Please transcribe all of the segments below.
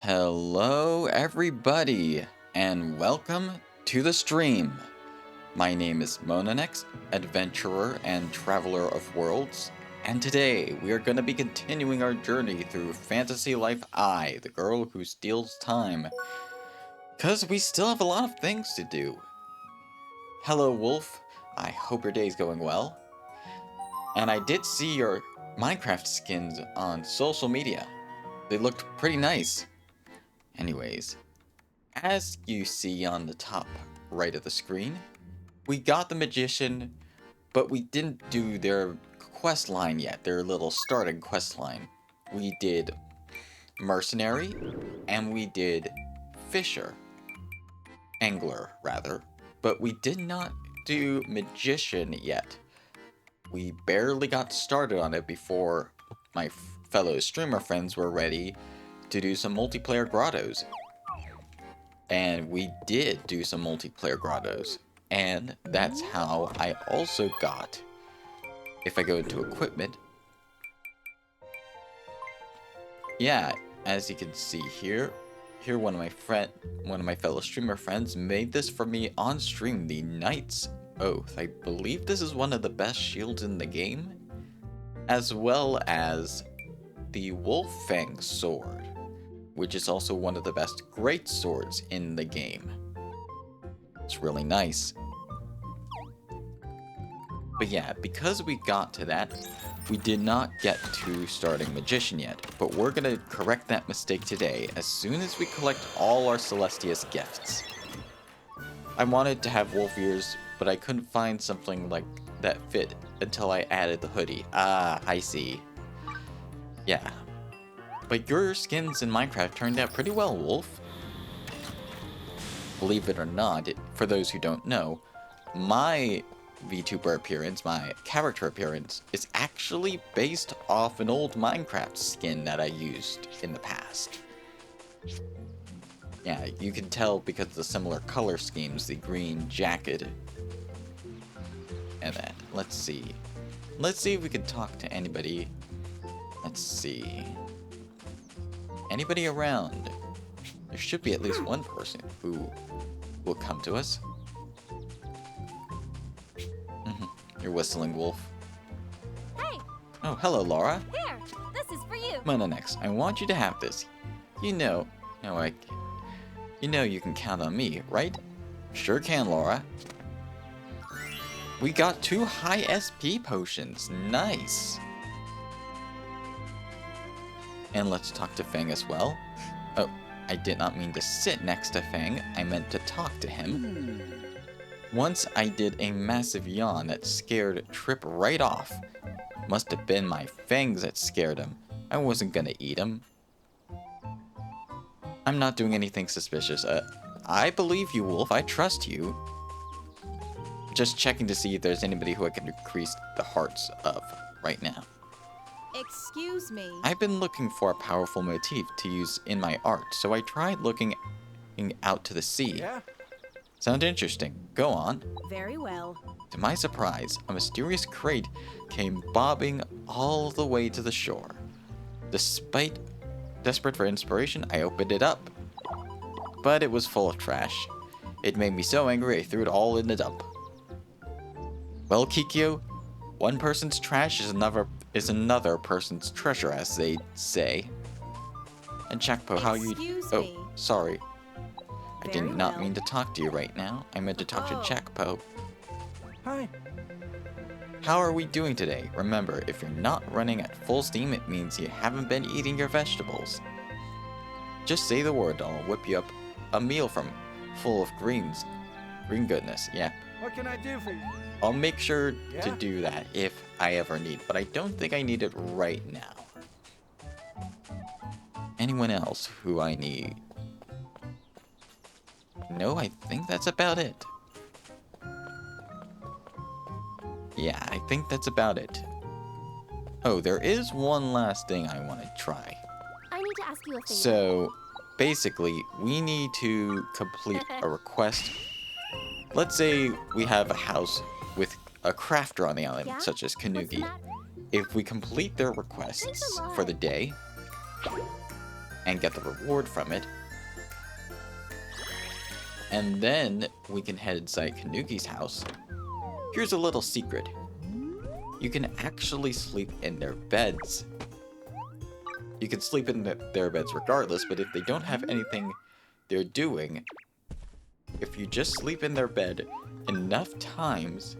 Hello, everybody, and welcome to the stream. My name is Monanex, adventurer and traveler of worlds, and today we are going to be continuing our journey through Fantasy Life I, the girl who steals time, because we still have a lot of things to do. Hello, Wolf. I hope your day is going well. And I did see your Minecraft skins on social media. They looked pretty nice. Anyways, as you see on the top right of the screen, we got the Magician, but we didn't do their quest line yet, their little starting quest line. We did Mercenary, and we did Fisher. Angler, rather. But we did not do Magician yet. We barely got started on it before my fellow streamer friends were ready to do some multiplayer grottos. And we did do some multiplayer grottos. And that's how I also got, if I go into equipment, yeah, as you can see here, one of my fellow streamer friends made this for me on stream, the Knight's Oath. I believe this is one of the best shields in the game, as well as the Wolf Fang sword, which is also one of the best great swords in the game. It's really nice. But yeah, because we got to that, we did not get to starting Magician yet, but we're gonna correct that mistake today as soon as we collect all our Celestius gifts. I wanted to have wolf ears, but I couldn't find something like that fit until I added the hoodie. Ah, I see. Yeah. But your skins in Minecraft turned out pretty well, Wolf. Believe it or not, for those who don't know, my VTuber appearance, my character appearance, is actually based off an old Minecraft skin that I used in the past. Yeah, you can tell because of the similar color schemes, the green jacket. And then, let's see. Let's see if we can talk to anybody. Let's see. Anybody around? There should be at least one person who will come to us. You're whistling, Wolf. Hey! Oh, hello, Laura. Here! This is for you! Monanex, I want you to have this. You know you can count on me, right? Sure can, Laura. We got 2 high SP potions. Nice. And let's talk to Fang as well. Oh, I did not mean to sit next to Fang. I meant to talk to him. Once I did a massive yawn that scared Trip right off. Must have been my fangs that scared him. I wasn't gonna eat him. I'm not doing anything suspicious. I believe you, Wolf. I trust you. Just checking to see if there's anybody who I can increase the hearts of right now. Excuse me. I've been looking for a powerful motif to use in my art, so I tried looking out to the sea. Yeah? Sound interesting. Go on. Very well. To my surprise, a mysterious crate came bobbing all the way to the shore. Desperate for inspiration, I opened it up. But it was full of trash. It made me so angry I threw it all in the dump. Well, Kikyo, one person's trash is another person's treasure, as they say. And Jackpo, how you... Excuse Oh, me. sorry. I did Very not well. mean to talk to you right now. I meant to talk to Oh. Jackpo. Hi. How are we doing today? Remember, if you're not running at full steam, it means you haven't been eating your vegetables. Just say the word, and I'll whip you up a meal full of green goodness. Yeah, What can I do for you? I'll make sure to Yeah? do that if I ever need, but I don't think I need it right now. Anyone else who I need? No, I think that's about it. Yeah, I think that's about it. Oh, there is one last thing I want to try. I need to ask you a favor. So, basically, we need to complete a request. Let's say we have a house with a crafter on the island, Yeah? such as What's the Kanugi. matter? If we complete their requests Thanks a lot. for the day, and get the reward from it. And then we can head inside Kanuki's house. Here's a little secret. You can actually sleep in their beds. You can sleep in their beds regardless, but if they don't have anything they're doing, if you just sleep in their bed enough times,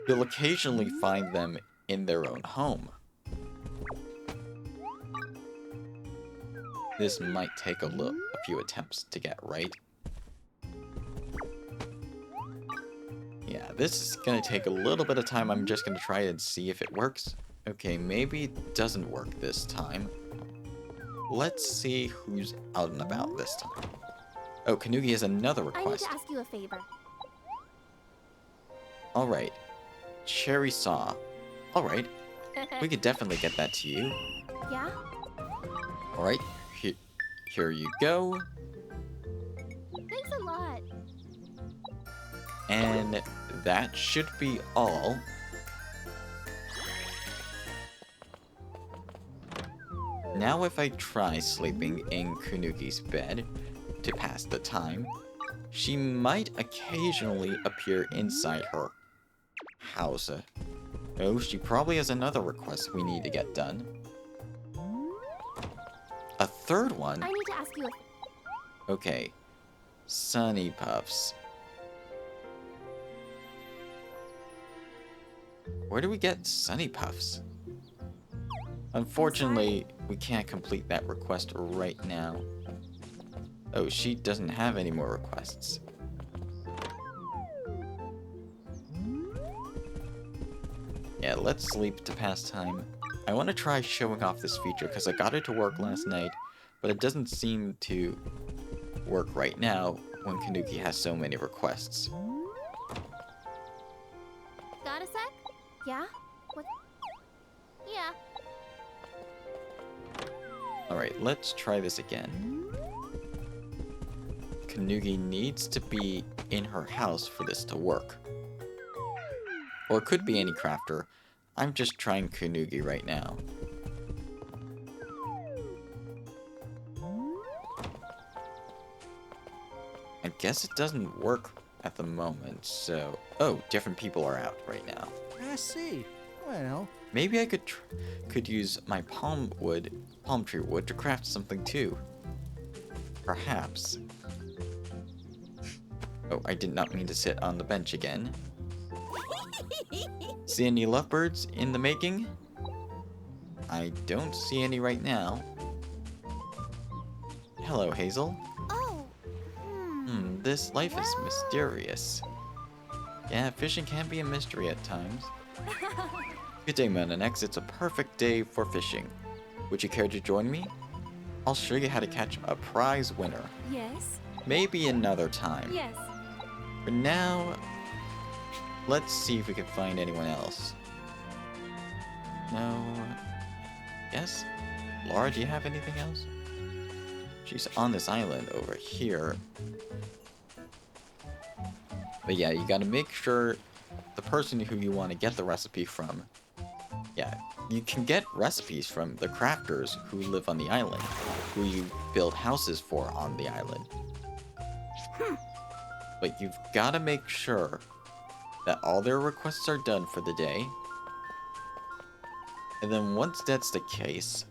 you'll occasionally find them in their own home. This might take a few attempts to get right. Yeah, this is gonna take a little bit of time. I'm just gonna try it and see if it works. Okay, maybe it doesn't work this time. Let's see who's out and about this time. Oh, Kanuki has another request. I need to ask you a favor. Alright. Cherry Saw. Alright, we could definitely get that to you. Yeah? Alright, here you go. Thanks a lot. And that should be all. Now if I try sleeping in Kanuki's bed to pass the time, she might occasionally appear inside her house. Oh, she probably has another request we need to get done. A third one? I need to ask you a... Okay. Sunny Puffs. Where do we get Sunny Puffs? Unfortunately, we can't complete that request right now. Oh, she doesn't have any more requests. Yeah, let's sleep to pass time. I want to try showing off this feature because I got it to work last night, but it doesn't seem to work right now when Kanuki has so many requests. Got a sec? Yeah? What? Yeah. Alright, let's try this again. Kanuki needs to be in her house for this to work. Or it could be any crafter. I'm just trying Kanuki right now. I guess it doesn't work at the moment, so... Oh, different people are out right now. I see. Well, Maybe I could use my palm tree wood to craft something too. Perhaps. Oh, I did not mean to sit on the bench again. See any lovebirds in the making? I don't see any right now. Hello, Hazel. Oh. This life is mysterious. Yeah, fishing can be a mystery at times. Good day, Monanex. It's a perfect day for fishing. Would you care to join me? I'll show you how to catch a prize winner. Yes. Maybe another time. Yes. For now, let's see if we can find anyone else. No. Yes? Laura, do you have anything else? She's on this island over here. But yeah, you gotta make sure the person who you want to get the recipe from. Yeah, you can get recipes from the crafters who live on the island, who you build houses for on the island. But you've gotta make sure that all their requests are done for the day. And then once that's the case,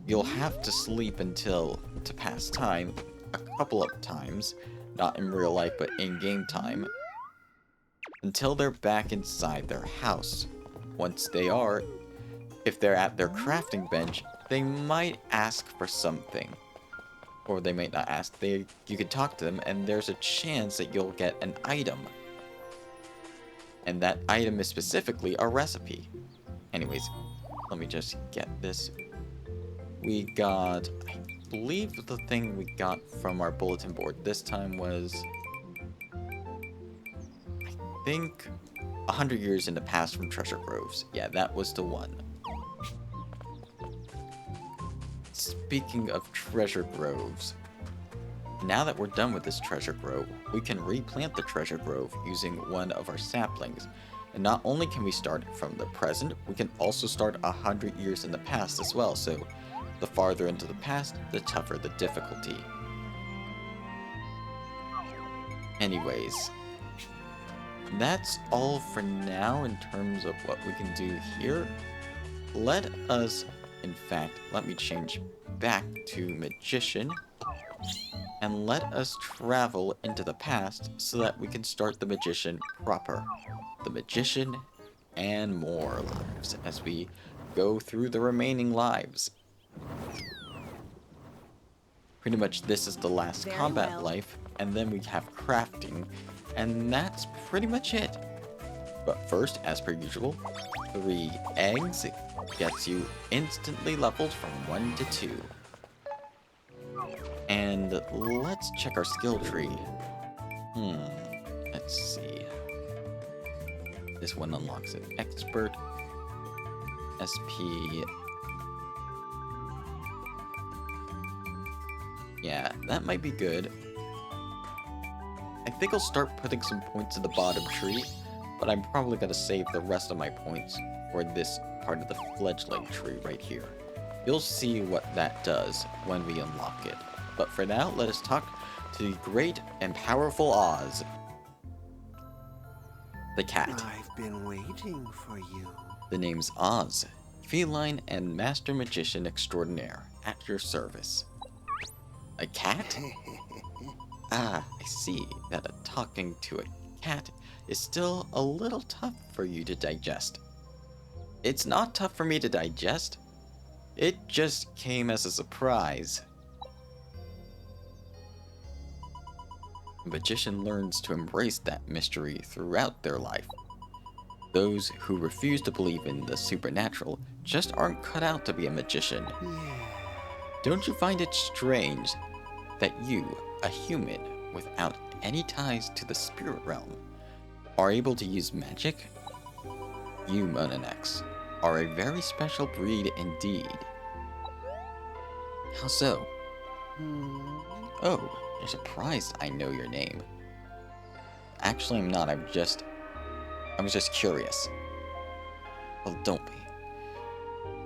you'll have to sleep to pass time a couple of times, not in real life but in game time, until they're back inside their house. Once they are, if they're at their crafting bench, they might ask for something. Or they might not ask. You can talk to them and there's a chance that you'll get an item. And that item is specifically a recipe. Anyways, let me just get this. We got, I believe the thing we got from our bulletin board this time was, I think, 100 years in the past from Treasure Groves. Yeah, that was the one. Speaking of treasure groves, now that we're done with this treasure grove, we can replant the treasure grove using one of our saplings. And not only can we start from the present, we can also start 100 years in the past as well. So The farther into the past, the tougher the difficulty. Anyways, that's all for now in terms of what we can do here. Let us, in fact, let me change back to Magician, and let us travel into the past so that we can start the Magician proper. The Magician and more lives as we go through the remaining lives. Pretty much this is the last Very combat well. life, and then we have crafting, and that's pretty much it. But first, as per usual, 3 eggs gets you instantly leveled from 1 to 2. And let's check our skill tree. Let's see. This one unlocks an expert. SP. Yeah, that might be good. I think I'll start putting some points in the bottom tree, but I'm probably going to save the rest of my points for this part of the fledgling tree right here. You'll see what that does when we unlock it. But for now, let us talk to the great and powerful Oz. The cat. I've been waiting for you. The name's Oz, feline and master magician extraordinaire, at your service. A cat? Ah, I see that talking to a cat is still a little tough for you to digest. It's not tough for me to digest. It just came as a surprise. A magician learns to embrace that mystery throughout their life. Those who refuse to believe in the supernatural just aren't cut out to be a magician. Don't you find it strange that you, a human without any ties to the spirit realm, are able to use magic? You, Monanex, are a very special breed indeed. How so? Oh, you're surprised I know your name. Actually, I'm not. I was just curious. Well, don't be.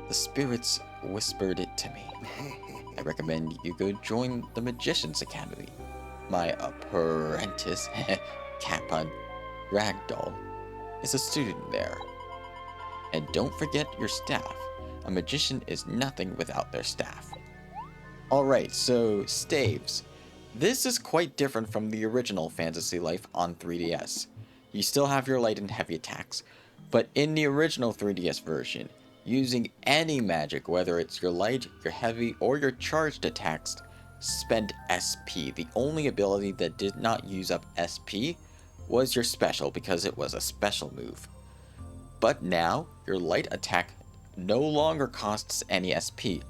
The spirits whispered it to me. I recommend you go join the Magician's Academy. My apprentice, Kappa Ragdoll, is a student there. And don't forget your staff. A magician is nothing without their staff. Alright, so staves. This is quite different from the original Fantasy Life on 3DS. You still have your light and heavy attacks, but in the original 3DS version, using any magic, whether it's your light, your heavy, or your charged attacks, spent SP. The only ability that did not use up SP was your special, because it was a special move. But now, your light attack no longer costs any SP,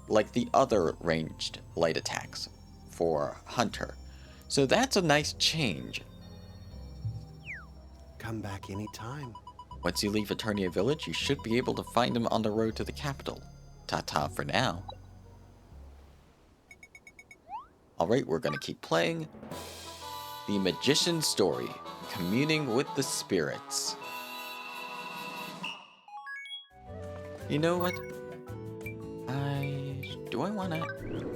like the other ranged light attacks for Hunter. So that's a nice change. Come back anytime. Once you leave Eternia Village, you should be able to find him on the road to the capital. Ta-ta for now. Alright, we're gonna keep playing. The Magician's Story, Communing with the Spirits. You know what? Do I wanna...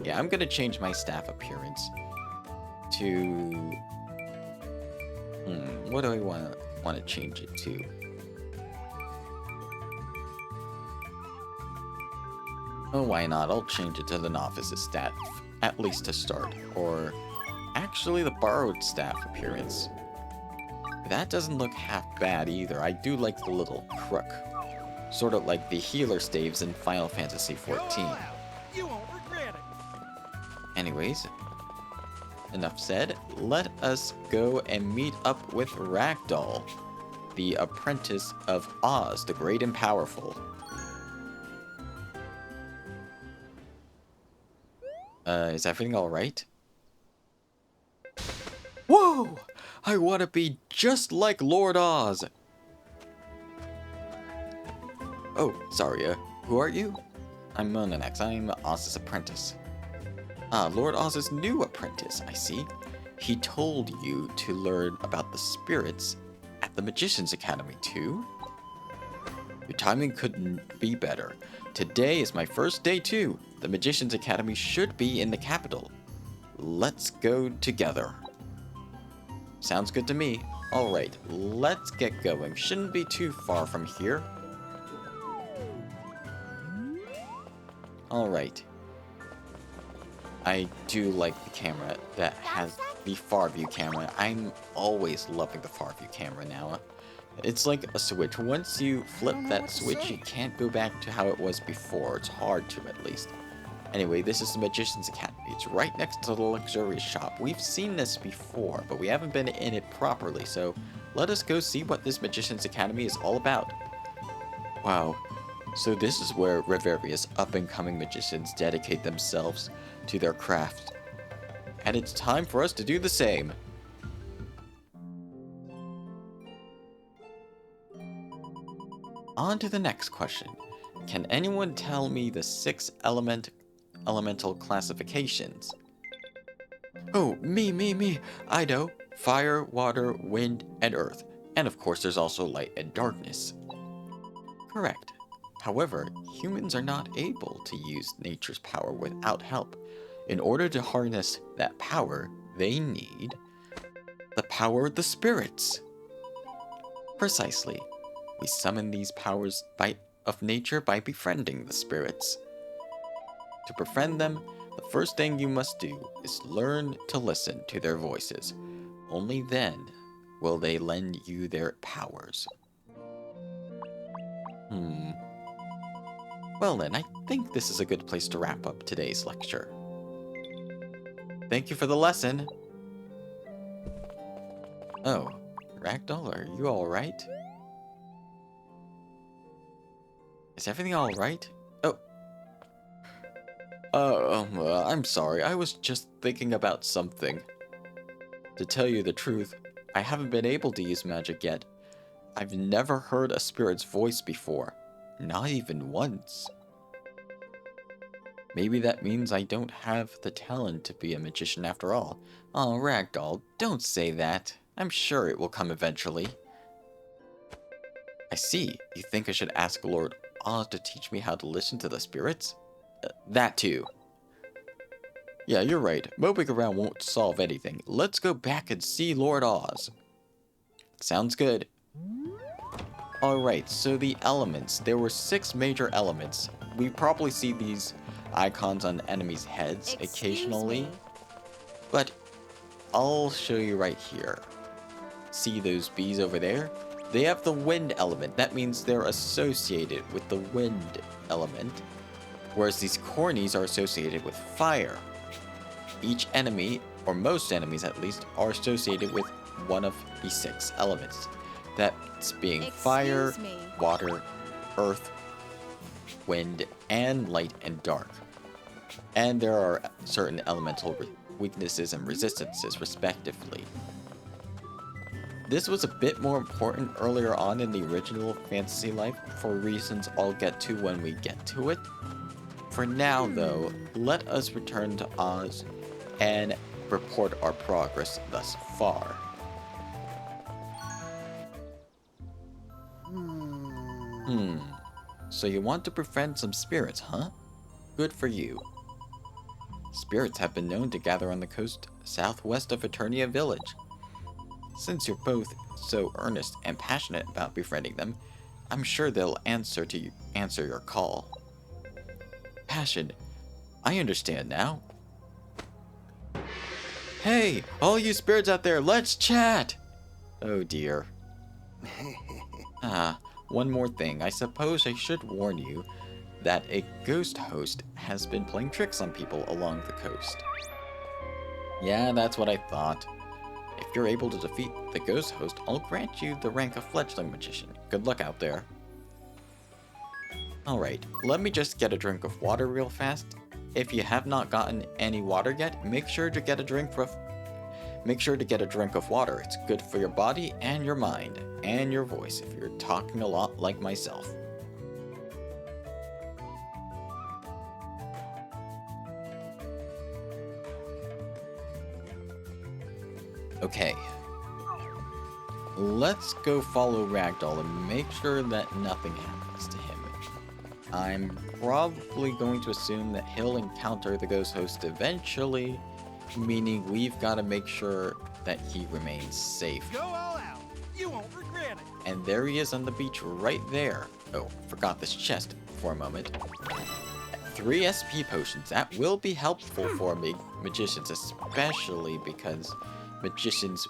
Yeah, I'm gonna change my staff appearance to... what do I wanna change it to? Oh, why not? I'll change it to the novice's staff, at least to start. Or, actually the borrowed staff appearance. That doesn't look half bad either. I do like the little crook. Sort of like the healer staves in Final Fantasy XIV. You won't regret it. Anyways, enough said. Let us go and meet up with Ragdoll, the apprentice of Oz, the Great and Powerful. Is everything alright? Whoa! I want to be just like Lord Oz! Oh, sorry, who are you? I'm Monanex. I'm Oz's apprentice. Ah, Lord Oz's new apprentice, I see. He told you to learn about the spirits at the Magician's Academy, too? Your timing couldn't be better. Today is my first day too. The Magician's Academy should be in the capital. Let's go together. Sounds good to me. Alright, let's get going. Shouldn't be too far from here. Alright. I do like the camera that has the far view camera. I'm always loving the far view camera now. It's like a switch. Once you flip that switch, you can't go back to how it was before. It's hard to, at least. Anyway, this is the Magician's Academy. It's right next to the luxurious shop. We've seen this before, but we haven't been in it properly, so let us go see what this Magician's Academy is all about. Wow. So this is where Riveria's up-and-coming magicians dedicate themselves to their craft. And it's time for us to do the same. On to the next question. Can anyone tell me the 6 elemental classifications? Oh, me. I know. Fire, water, wind, and earth. And of course there's also light and darkness. Correct. However, humans are not able to use nature's power without help. In order to harness that power, they need the power of the spirits. Precisely. We summon these powers of nature by befriending the spirits. To befriend them, the first thing you must do is learn to listen to their voices. Only then will they lend you their powers. Well then, I think this is a good place to wrap up today's lecture. Thank you for the lesson. Oh, Ragdoll, are you alright? Is everything alright? I'm sorry, I was just thinking about something. To tell you the truth, I haven't been able to use magic yet. I've never heard a spirit's voice before. Not even once. Maybe that means I don't have the talent to be a magician after all. Oh, Ragdoll, don't say that. I'm sure it will come eventually. I see. You think I should ask Lord Oz to teach me how to listen to the spirits? That too. Yeah, you're right. Moping around won't solve anything. Let's go back and see Lord Oz. Sounds good. Alright, so the elements. There were 6 major elements. We probably see these icons on enemies' heads occasionally. But I'll show you right here. See those bees over there? They have the wind element. That means they're associated with the wind element. Whereas these cornies are associated with fire. Each enemy, or most enemies at least, are associated with one of the 6 elements. That's being fire, water, earth, wind, and light and dark. And there are certain elemental weaknesses and resistances respectively. This was a bit more important earlier on in the original Fantasy Life for reasons I'll get to when we get to it. For now though, let us return to Oz and report our progress thus far. So you want to befriend some spirits, huh? Good for you. Spirits have been known to gather on the coast southwest of Eternia Village. Since you're both so earnest and passionate about befriending them, I'm sure they'll answer your call. Passion. I understand now. Hey, all you spirits out there, let's chat! Oh dear. One more thing. I suppose I should warn you that a ghost host has been playing tricks on people along the coast. Yeah, that's what I thought. If you're able to defeat the ghost host, I'll grant you the rank of fledgling magician. Good luck out there. Alright, let me just get a drink of water real fast. If you have not gotten any water yet, make sure to get a drink of water. It's good for your body and your mind, and your voice if you're talking a lot like myself. Okay. Let's go follow Ragdoll and make sure that nothing happens to him. I'm probably going to assume that he'll encounter the ghost host eventually, meaning we've got to make sure that he remains safe. Go all out. You won't regret it. And there he is on the beach right there. Oh, forgot this chest for a moment. 3 SP potions. That will be helpful for magicians, especially because magicians...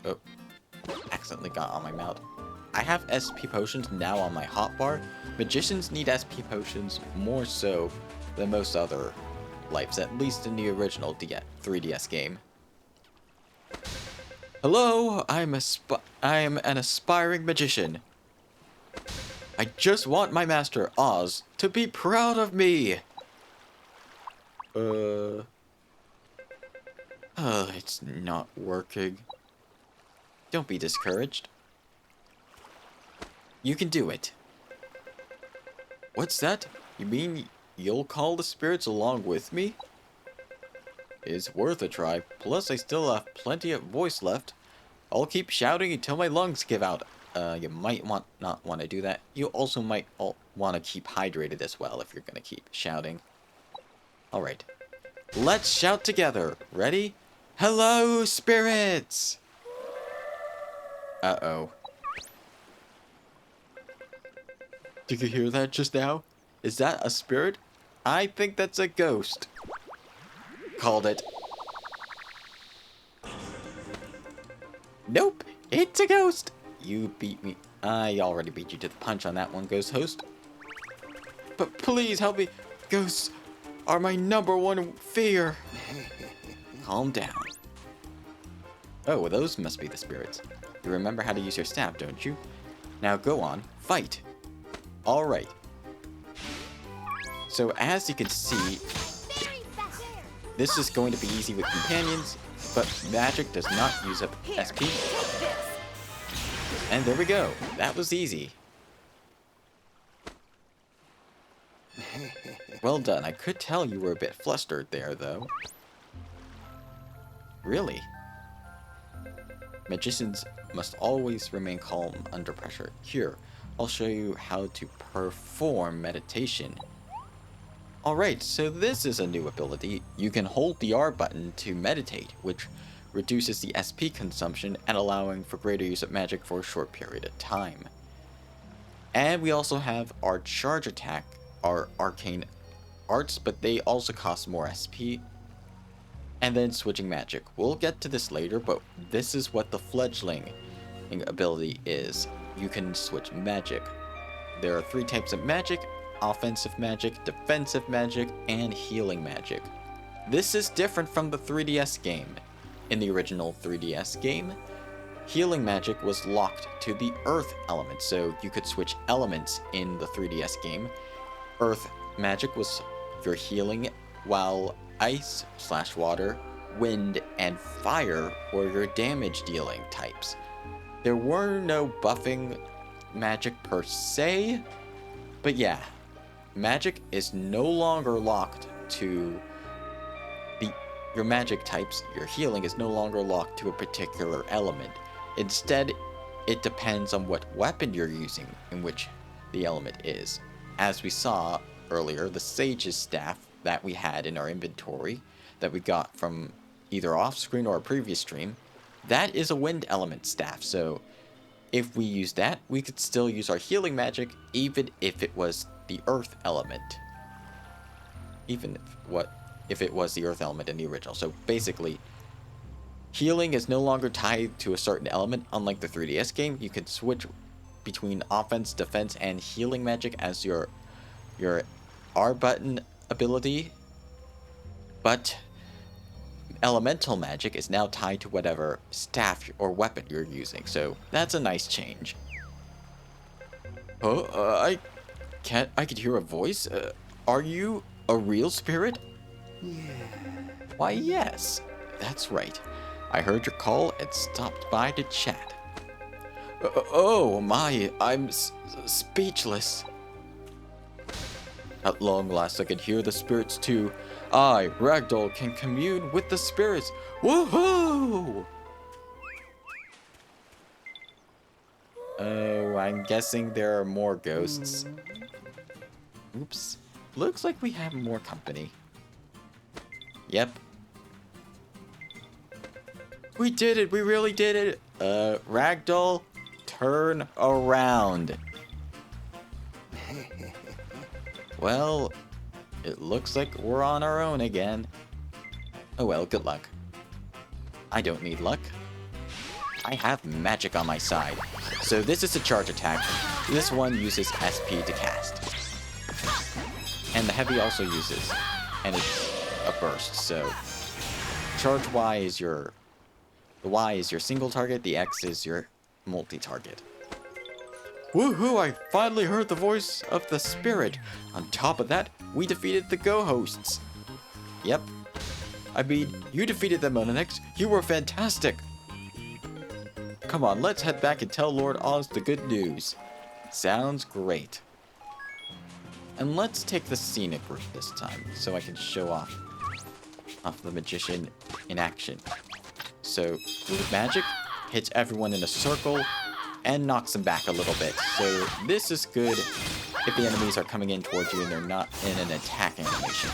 Oh, accidentally got on my mouth. I have SP potions now on my hotbar. Magicians need SP potions more so than most other lives, at least in the original 3DS game. Hello, I am an aspiring magician. I just want my master, Oz, to be proud of me. It's not working. Don't be discouraged. You can do it. What's that? You mean you'll call the spirits along with me? It's worth a try. Plus, I still have plenty of voice left. I'll keep shouting until my lungs give out. You might not want to do that. You also might want to keep hydrated as well if you're going to keep shouting. Alright. Let's shout together. Ready? Hello, spirits! Uh-oh. Did you hear that just now? Is that a spirit? I think that's a ghost. Called it. Nope, it's a ghost. You beat me. I already beat you to the punch on that one, ghost host. But please help me. Ghosts are my #1 fear. Calm down. Oh, those must be the spirits. You remember how to use your staff, don't you? Now go on, fight. Alright. So as you can see, this is going to be easy with companions, but magic does not use up SP. And there we go. That was easy. Well done. I could tell you were a bit flustered there, though. Really? Magicians must always remain calm under pressure. Here, I'll show you how to perform meditation. Alright, so this is a new ability. You can hold the R button to meditate, which reduces the SP consumption and allowing for greater use of magic for a short period of time. And we also have our charge attack, our arcane arts, but they also cost more SP. And then switching magic. We'll get to this later, but this is what the fledgling ability is. You can switch magic. There are 3 types of magic: offensive magic, defensive magic, and healing magic. This is different from the 3DS game. In the original 3DS game, healing magic was locked to the earth element, so you could switch elements in the 3DS game. Earth magic was your healing, while ice/water, wind, and fire were your damage dealing types. There were no buffing magic per se, but yeah, magic is no longer locked to your magic types. Your healing is no longer locked to a particular element. Instead, it depends on what weapon you're using in which the element is. As we saw earlier, the Sage's staff that we had in our inventory that we got from either off-screen or a previous stream, that is a wind element staff, so if we use that, we could still use our healing magic even if it was the earth element. Even if it was the earth element in the original. So basically, healing is no longer tied to a certain element. Unlike the 3DS game, you can switch between offense, defense, and healing magic as your R button ability. But elemental magic is now tied to whatever staff or weapon you're using. So that's a nice change. Oh, I could hear a voice. Are you a real spirit? Yeah. Why, yes. That's right. I heard your call and stopped by to chat. Oh my, I'm speechless. At long last I can hear the spirits too. I, Ragdoll, can commune with the spirits. Woohoo! Oh, I'm guessing there are more ghosts. Oops. Looks like we have more company. Yep. We did it! We really did it! Ragdoll, turn around. Well, it looks like we're on our own again. Oh well, good luck. I don't need luck. I have magic on my side. So this is a charge attack. This one uses SP to cast. And the heavy also uses. And it's a burst, so... Charge Y is your... The Y is your single target, the X is your multi-target. Woohoo! I finally heard the voice of the spirit! On top of that, we defeated the Go-Hosts! Yep. I mean, you defeated them, Monanex. You were fantastic! Come on, let's head back and tell Lord Oz the good news. Sounds great. And let's take the scenic route this time, so I can show off the magician in action. So, with magic, hits everyone in a circle, and knocks them back a little bit. So this is good if the enemies are coming in towards you and they're not in an attack animation.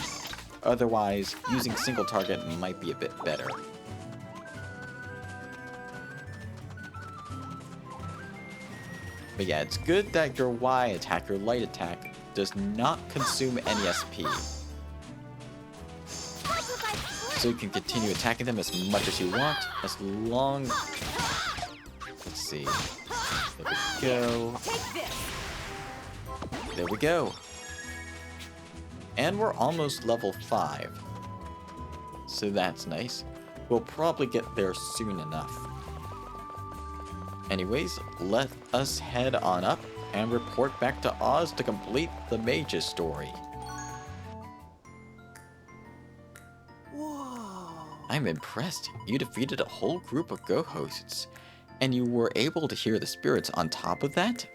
Otherwise, using single target might be a bit better. But yeah, it's good that your Y attack, your light attack, does not consume any SP. So you can continue attacking them as much as you want, as long... Let's see. There we go. There we go. And we're almost level 5. So that's nice. We'll probably get there soon enough. Anyways, let us head on up and report back to Oz to complete the mage's story. Whoa. I'm impressed. You defeated a whole group of Go-Hosts. And you were able to hear the spirits on top of that?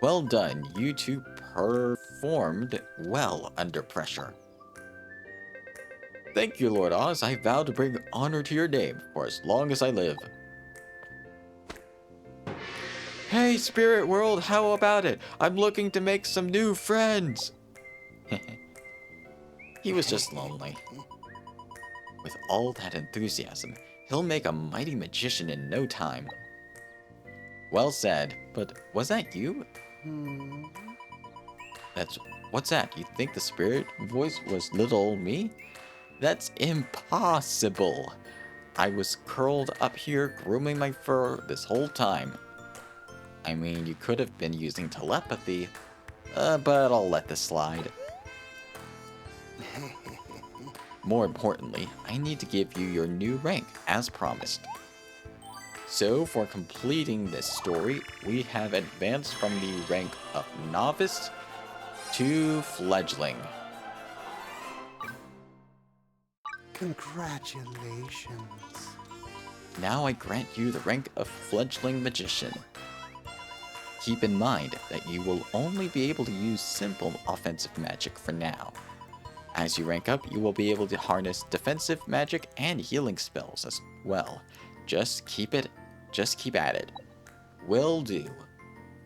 Well done, you two performed well under pressure. Thank you, Lord Oz. I vow to bring honor to your name for as long as I live. Hey, Spirit World, how about it? I'm looking to make some new friends. He was just lonely. With all that enthusiasm, he'll make a mighty magician in no time. Well said, but was that you? What's that? You think the spirit voice was little old me? That's impossible. I was curled up here grooming my fur this whole time. I mean, you could have been using telepathy, but I'll let this slide. More importantly, I need to give you your new rank, as promised. So, for completing this story, we have advanced from the rank of novice to fledgling. Congratulations. Now I grant you the rank of fledgling magician. Keep in mind that you will only be able to use simple offensive magic for now. As you rank up, you will be able to harness defensive magic and healing spells as well. Just keep at it. Will do.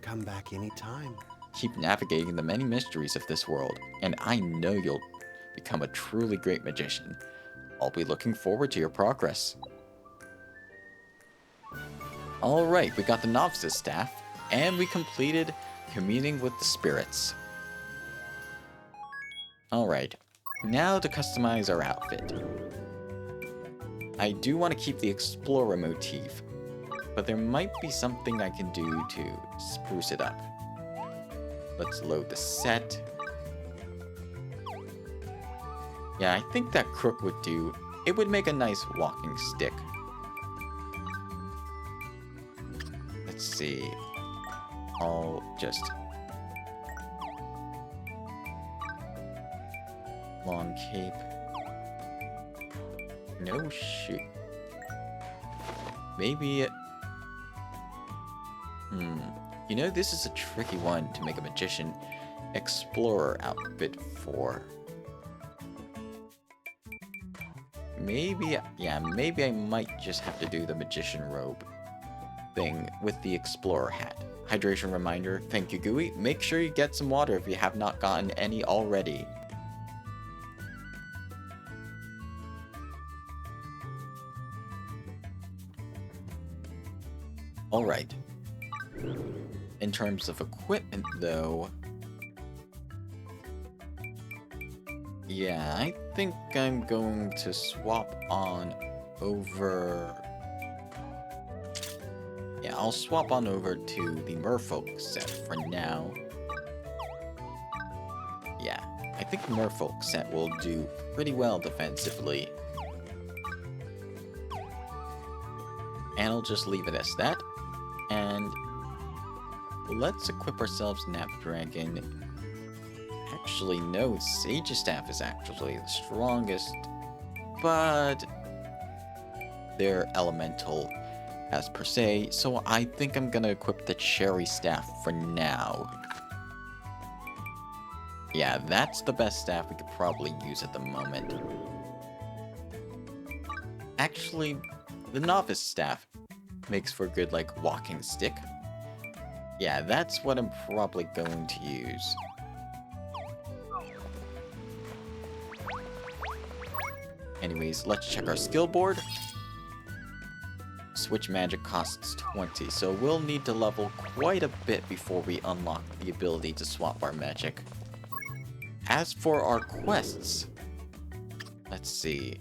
Come back anytime. Keep navigating the many mysteries of this world, and I know you'll become a truly great magician. I'll be looking forward to your progress. Alright, we got the novice's staff, and we completed communing with the spirits. Alright, now to customize our outfit. I do want to keep the explorer motif, but there might be something I can do to spruce it up. Let's load the set. Yeah, I think that crook would do. It would make a nice walking stick. Let's see. I'll just... long cape. No shoot. Maybe it... You know, this is a tricky one to make a magician explorer outfit for. Maybe, yeah, maybe I might just have to do the magician robe. thing with the Explorer hat. Hydration reminder, thank you Gooey. Make sure you get some water if you have not gotten any already. Alright. In terms of equipment though, yeah, I think I'm going to swap on over... Yeah, I'll swap on over to the Merfolk set for now. Yeah, I think the Merfolk set will do pretty well defensively. And I'll just leave it as that. And let's equip ourselves Snapdragon. Actually, no, Sage Staff is actually the strongest, but they're elemental as per se, so I think I'm gonna equip the Cherry Staff for now. Yeah, that's the best staff we could probably use at the moment. Actually, the Novice Staff makes for a good, like, walking stick. Yeah, that's what I'm probably going to use. Anyways, let's check our skill board. Switch magic costs 20, so we'll need to level quite a bit before we unlock the ability to swap our magic. As for our quests, let's see.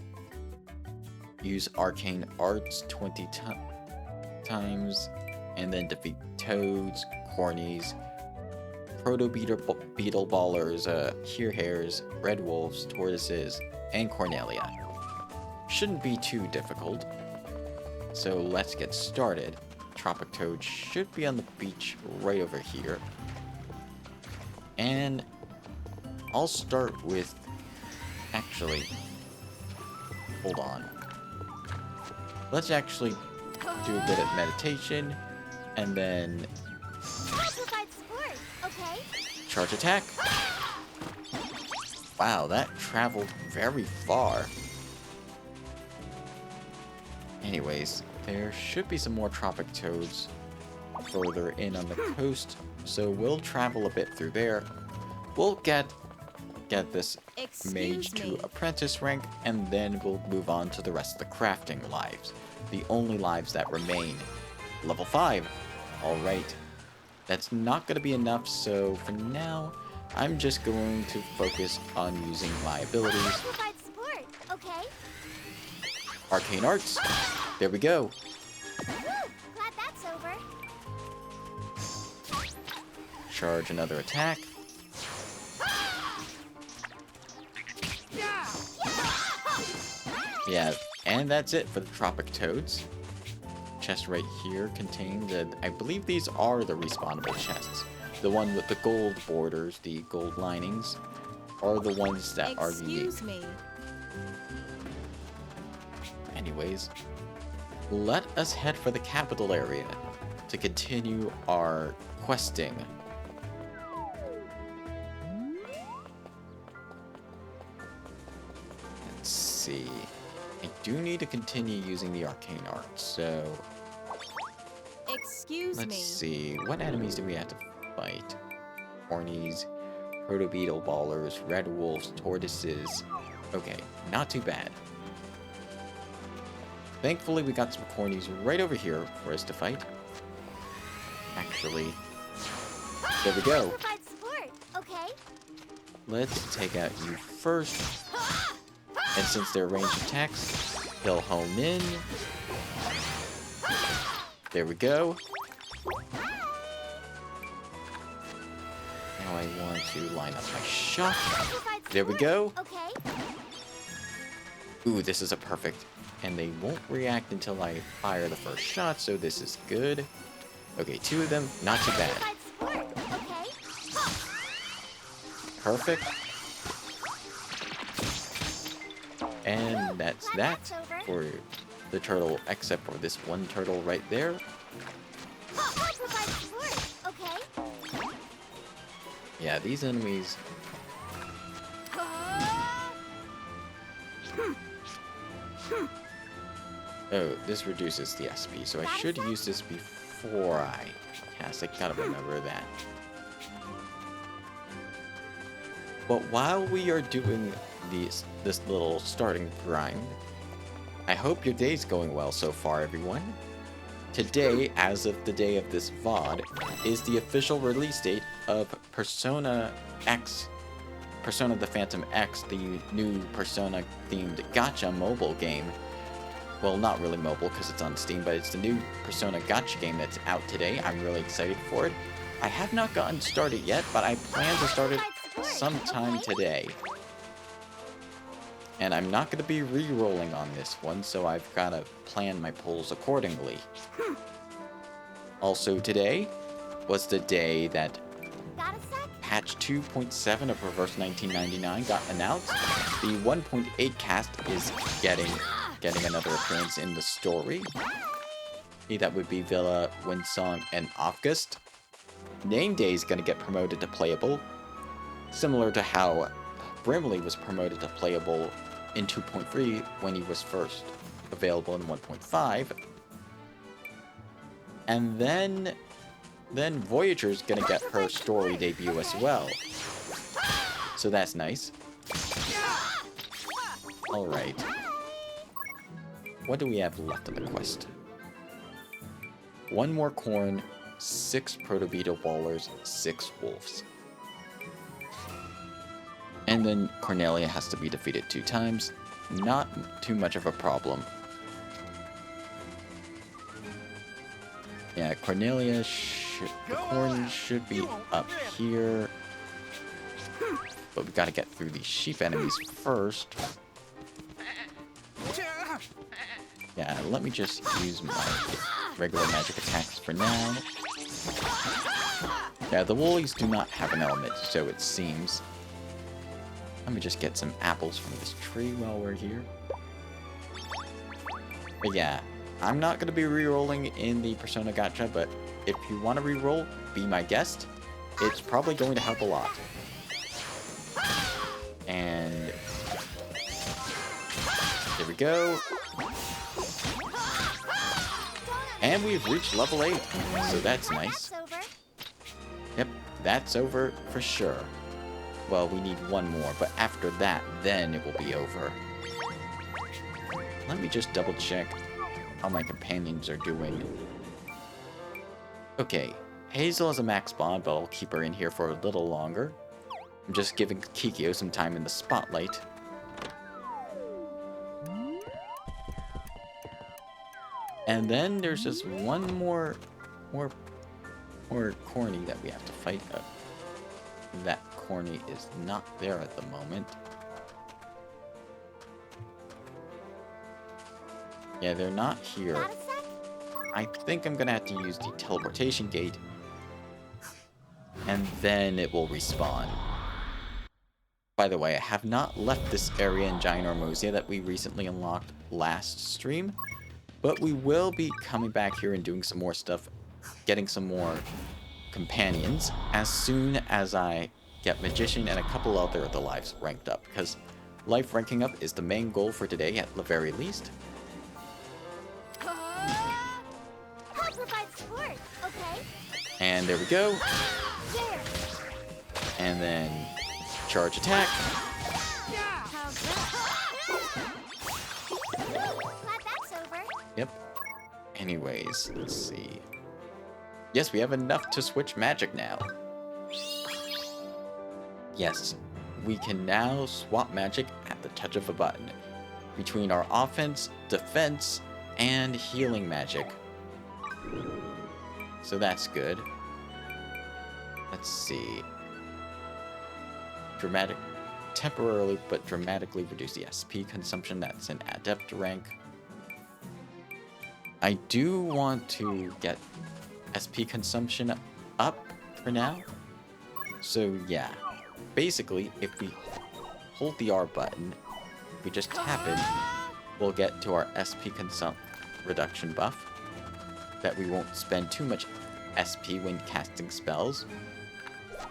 Use arcane arts 20 times, and then defeat toads, cornies, proto-beetle ballers, here hares, red wolves, tortoises, and Cornelia. Shouldn't be too difficult. So let's get started. Tropic Toad should be on the beach right over here. And I'll start with... Actually, hold on. Let's actually do a bit of meditation, and then... Okay. Charge attack. Wow, that traveled very far. Anyways, there should be some more Tropic Toads further in on the coast, so we'll travel a bit through there. We'll get this mage to apprentice rank, and then we'll move on to the rest of the crafting lives. The only lives that remain. Level 5. Alright. That's not going to be enough, so for now, I'm just going to focus on using my abilities. Provide support. Okay. Arcane Arts. There we go. Glad that's over. Charge another attack. Yeah, and that's it for the Tropic Toads. Chest right here contains, I believe these are the respawnable chests. The one with the gold borders, the gold linings, are the ones that are unique. Excuse me. Anyways, let us head for the capital area to continue our questing. Let's see. I do need to continue using the arcane art, so Excuse let's me. see. What enemies do we have to fight? Cornies, proto-beetle ballers, red wolves, tortoises. Okay, not too bad. Thankfully, we got some cornies right over here for us to fight. Actually, there we go. Provide support. Okay. Let's take out you first. And since they're ranged attacks, he'll hone in. There we go. Now I want to line up my shot. Provide There we support. go. Okay. Ooh, this is a perfect. And they won't react until I fire the first shot, so this is good. Okay, 2 of them, not too bad. Provide support. Okay. Perfect. And that's that for the turtle, except for this one turtle right there. Provide support. Okay. Yeah, these enemies... Oh, this reduces the SP, so I should use this before I cast. I gotta remember that. But while we are doing this little starting grind, I hope your day's going well so far, everyone. Today, as of the day of this VOD, is the official release date of Persona X, Persona the Phantom X, the new Persona-themed gacha mobile game. Well, not really mobile because it's on Steam, but it's the new Persona gacha game that's out today. I'm really excited for it. I have not gotten started yet, but I plan to start it sometime today. And I'm not going to be re-rolling on this one, so I've got to plan my pulls accordingly. Also today was the day that patch 2.7 of Reverse 1999 got announced. The 1.8 cast is getting another appearance in the story. That would be Villa, Winsong, and August. Name Day is going to get promoted to playable, similar to how Brimley was promoted to playable in 2.3 when he was first available in 1.5. And then Voyager's gonna get her story debut as well. So that's nice. Alright. What do we have left of the quest? 1 more corn, 6 proto-beetle ballers, 6 wolves. And then Cornelia has to be defeated 2 times. Not too much of a problem. Yeah, Cornelia the corn should be up here. But we gotta get through these sheep enemies first. Yeah, let me just use my regular magic attacks for now. Yeah, the woolies do not have an element, so it seems. Let me just get some apples from this tree while we're here. But yeah, I'm not going to be re-rolling in the Persona Gacha, but if you want to re-roll, be my guest. It's probably going to help a lot. And there we go. And we've reached level 8, so that's nice. Yep, that's over for sure. Well, we need 1 more, but after that, then it will be over. Let me just double check how my companions are doing. Okay, Hazel has a max bond, but I'll keep her in here for a little longer. I'm just giving Kikyo some time in the spotlight. And then there's just one more corny that we have to fight. That corny is not there at the moment. Yeah, they're not here. I think I'm gonna have to use the teleportation gate, and then it will respawn. By the way, I have not left this area in ginormous that we recently unlocked last stream, but we will be coming back here and doing some more stuff, getting some more companions as soon as I get Magician and a couple other of the lives ranked up, because life ranking up is the main goal for today at the very least. I'll provide support, okay? And there we go. And then charge attack. Glad that's over. Yep. Anyways, let's see. Yes, we have enough to switch magic now. Yes, we can now swap magic at the touch of a button between our offense, defense, and healing magic. So that's good. Let's see. Temporarily but dramatically reduce the SP consumption. That's an adept rank. I do want to get SP consumption up for now. So yeah, basically if we hold the R button, if we just tap it, we'll get to our SP reduction buff. That we won't spend too much SP when casting spells.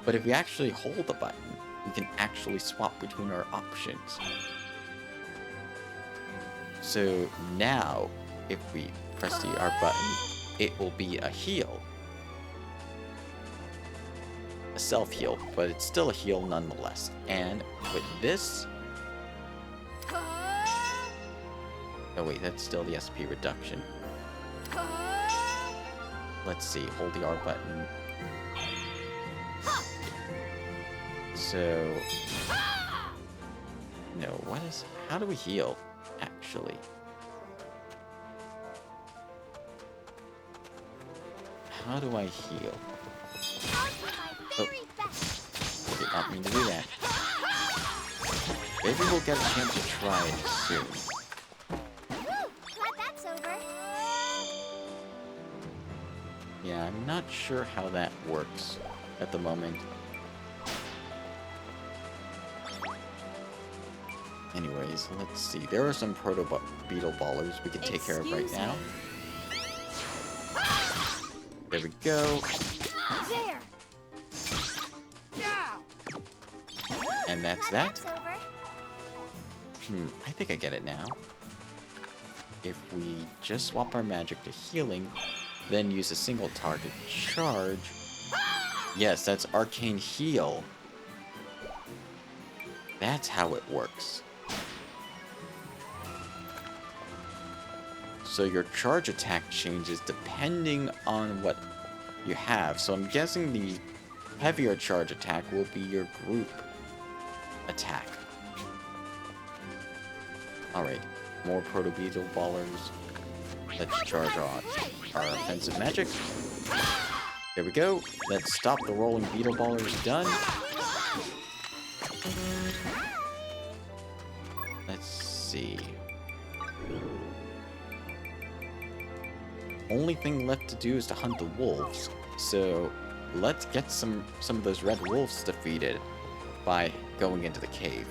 But if we actually hold the button, we can actually swap between our options. So now if we press the R button, it will be a heal. A self-heal, but it's still a heal nonetheless. And with this... Oh wait, that's still the SP reduction. Let's see, hold the R button. So... No, what is... How do we heal, actually? How do I heal? Oh, did not mean to do that. Maybe we'll get a chance to try it soon. Glad that's over. Yeah, I'm not sure how that works at the moment. Anyways, let's see. There are some proto-beetle ballers we can take care of right now. There we go. There. And that's Glad that. over. I think I get it now. If we just swap our magic to healing, then use a single target charge. Yes, that's arcane heal. That's how it works. So your charge attack changes depending on what you have. So I'm guessing the heavier charge attack will be your group attack. Alright, more proto-beetle ballers. Let's charge on our offensive magic. There we go. Let's stop the rolling beetle ballers. Done. Let's see. Only thing left to do is to hunt the wolves. So let's get some of those red wolves defeated by going into the cave.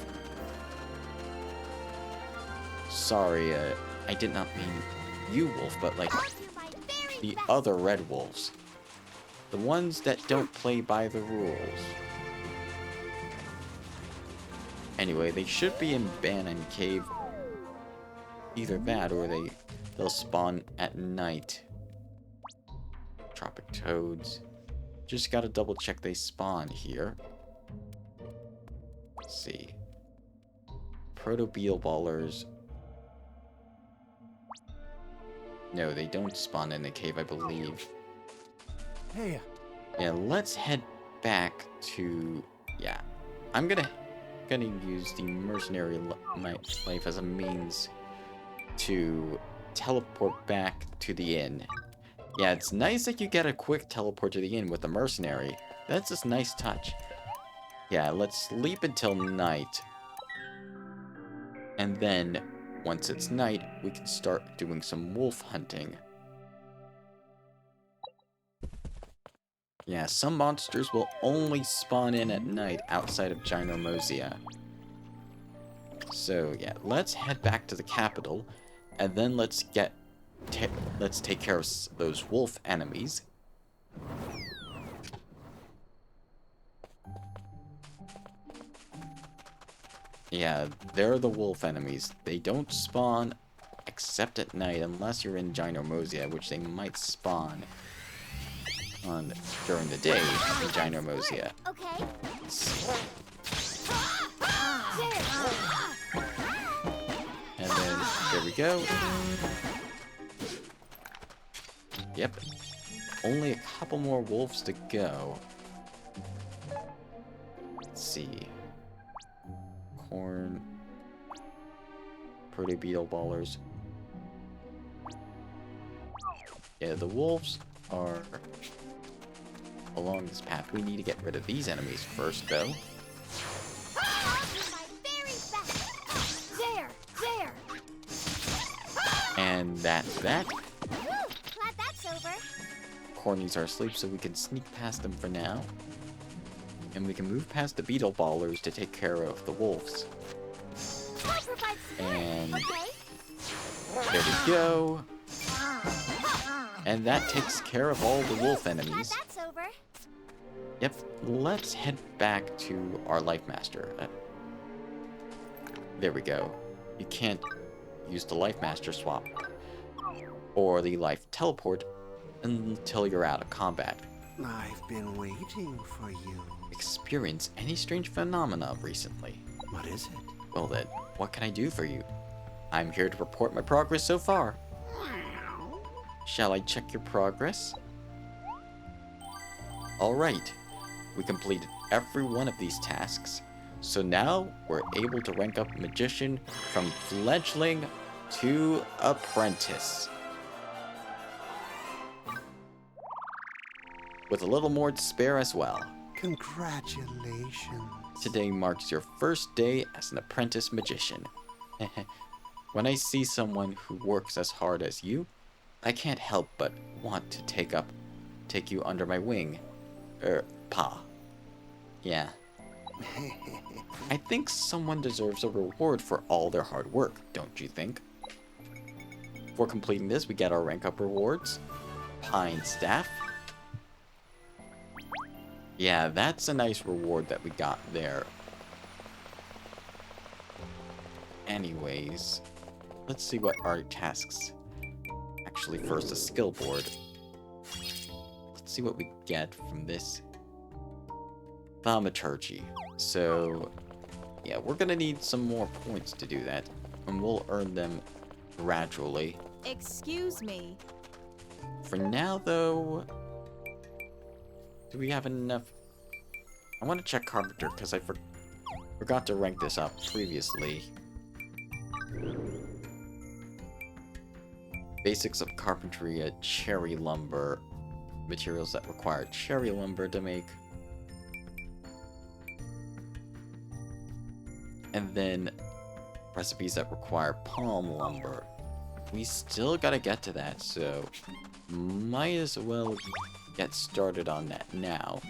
Sorry, I did not mean you, wolf, but like the other red wolves. The ones that don't play by the rules. Anyway, they should be in Bannon Cave. Either that or they'll spawn at night. Tropic toads. Just gotta double check they spawn here. Let's see. Proto-beetle ballers. No, they don't spawn in the cave, I believe. Hey. Yeah, let's head back to... Yeah. I'm gonna use the mercenary life as a means to teleport back to the inn. Yeah, it's nice that you get a quick teleport to the inn with the mercenary. That's just a nice touch. Yeah, let's sleep until night. And then, once it's night, we can start doing some wolf hunting. Yeah, some monsters will only spawn in at night outside of ginormous. So yeah, let's head back to the capital, and then let's take care of those wolf enemies. Yeah, they're the wolf enemies. They don't spawn except at night unless you're in ginormous, which they might spawn on during the day in ginormous. Okay. And then there we go. Yep. Only a couple more wolves to go. Let's see. Corn. Proto-beetle ballers. Yeah, the wolves are along this path. We need to get rid of these enemies first, though. And that's that. Glad that's over. Cornies are asleep, so we can sneak past them for now. And we can move past the beetle ballers to take care of the wolves. And there we go. And that takes care of all the wolf enemies. That's over. Yep, let's head back to our Life Master. There we go. You can't use the Life Master swap. or the life teleport until you're out of combat. I've been waiting for you. Experience any strange phenomena recently? What is it? Well then, what can I do for you? I'm here to report my progress so far. Shall I check your progress? Alright, we completed every one of these tasks, so now we're able to rank up Magician from fledgling to apprentice. With a little more to spare as well. Congratulations. Today marks your first day as an apprentice magician. When I see someone who works as hard as you, I can't help but want to take you under my wing. Pa. Yeah. I think someone deserves a reward for all their hard work, don't you think? For completing this, we get our rank up rewards. Pine Staff. Yeah, that's a nice reward that we got there. Anyways, let's see what our tasks. Actually, first a skill board. Let's see what we get from this. Thaumaturgy. So, yeah, we're gonna need some more points to do that, and we'll earn them gradually. Excuse me. For now, though, do we have enough? I want to check Carpenter, because I forgot to rank this up previously. Basics of Carpentry, cherry lumber. Materials that require cherry lumber to make. And then recipes that require palm lumber. We still gotta get to that, so might as well get started on that now.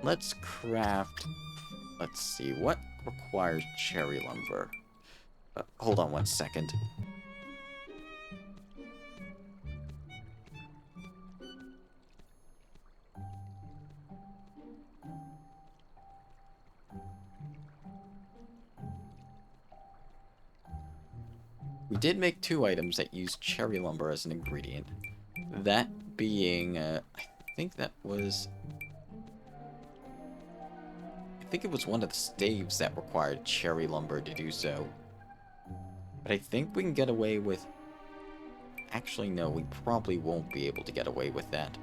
Let's craft, let's see, what requires cherry lumber? Hold on one second. We did make 2 items that use cherry lumber as an ingredient. That being, I think it was one of the staves that required cherry lumber to do so. But I think we can get away with... Actually, no, we probably won't be able to get away with that.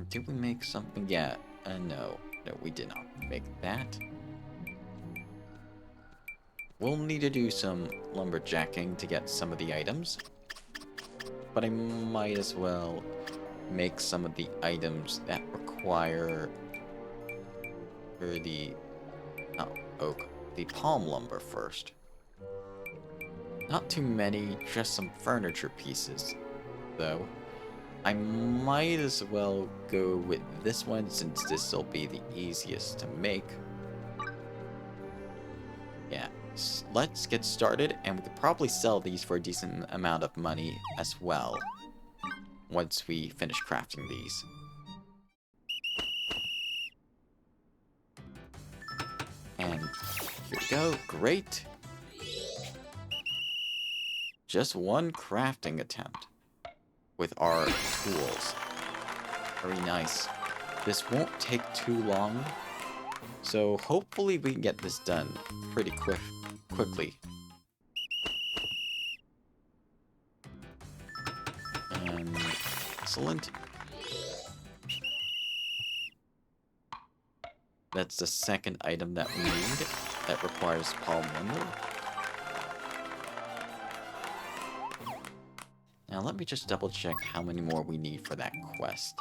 Did we make something? Yeah, no, we did not make that. We'll need to do some lumberjacking to get some of the items. But I might as well make some of the items that require the oak, the palm lumber first. Not too many, just some furniture pieces, though. I might as well go with this one since this will be the easiest to make. Yeah, let's get started, and we could probably sell these for a decent amount of money as well once we finish crafting these. And here we go, great. Just one crafting attempt with our tools. Very nice. This won't take too long, so hopefully we can get this done pretty quickly. And excellent. That's the second item that we need that requires palm lumber. Now let me just double check how many more we need for that quest.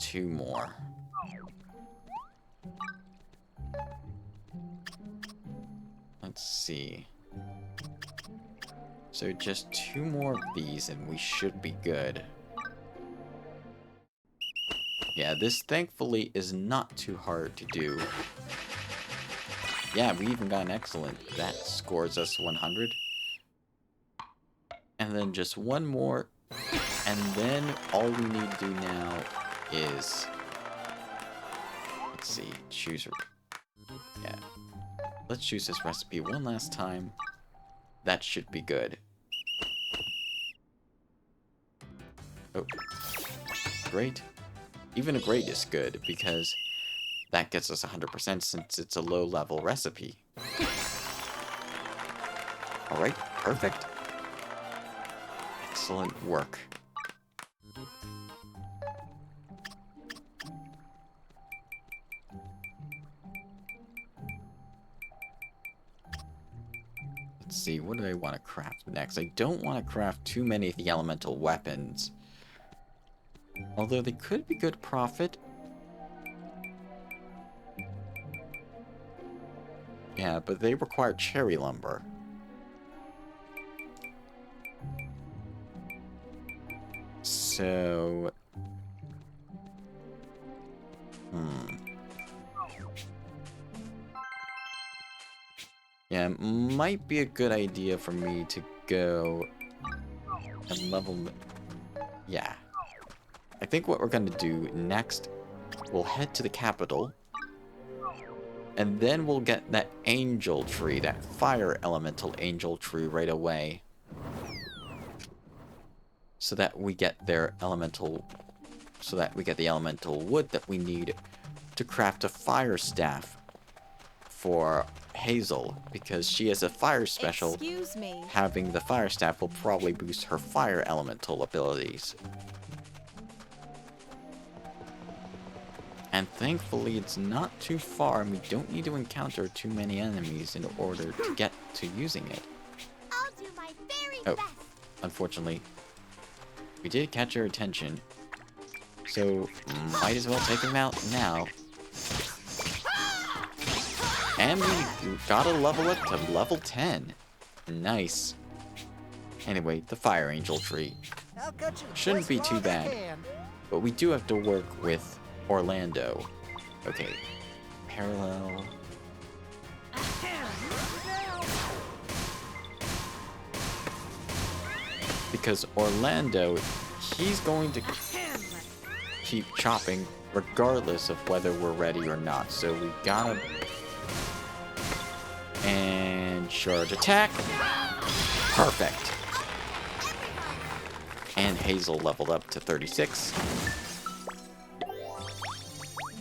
Two more. Let's see. So just 2 more of these and we should be good. Yeah, this thankfully is not too hard to do. Yeah, we even got an excellent. That scores us 100. And then just 1 more, And then all we need to do now is, let's see, yeah. Let's choose this recipe one last time. That should be good. Oh, great. Even a great is good because that gets us 100% since it's a low-level recipe. Alright, perfect. Excellent work. Let's see, what do I want to craft next? I don't want to craft too many of the elemental weapons. Although they could be good profit. Yeah, but they require cherry lumber. So... Yeah, it might be a good idea for me to go and level... Yeah. I think what we're going to do next, we'll head to the capital. And then we'll get that angel tree, that fire elemental angel tree right away. So that we get their elemental... So that we get the elemental wood that we need to craft a fire staff for Hazel, because she has a fire special. Excuse me. Having the fire staff will probably boost her fire elemental abilities. And thankfully it's not too far and we don't need to encounter too many enemies in order to get to using it. I'll do my very Oh, best. unfortunately, we did catch her attention, so might as well take him out now. And we gotta level up to level 10. Nice. Anyway, the Fire Angel tree. Shouldn't be too bad. But we do have to work with Orlando. Okay. Parallel. Because Orlando, he's going to keep chopping regardless of whether we're ready or not. So we gotta... And charge attack. Perfect. And Hazel leveled up to 36.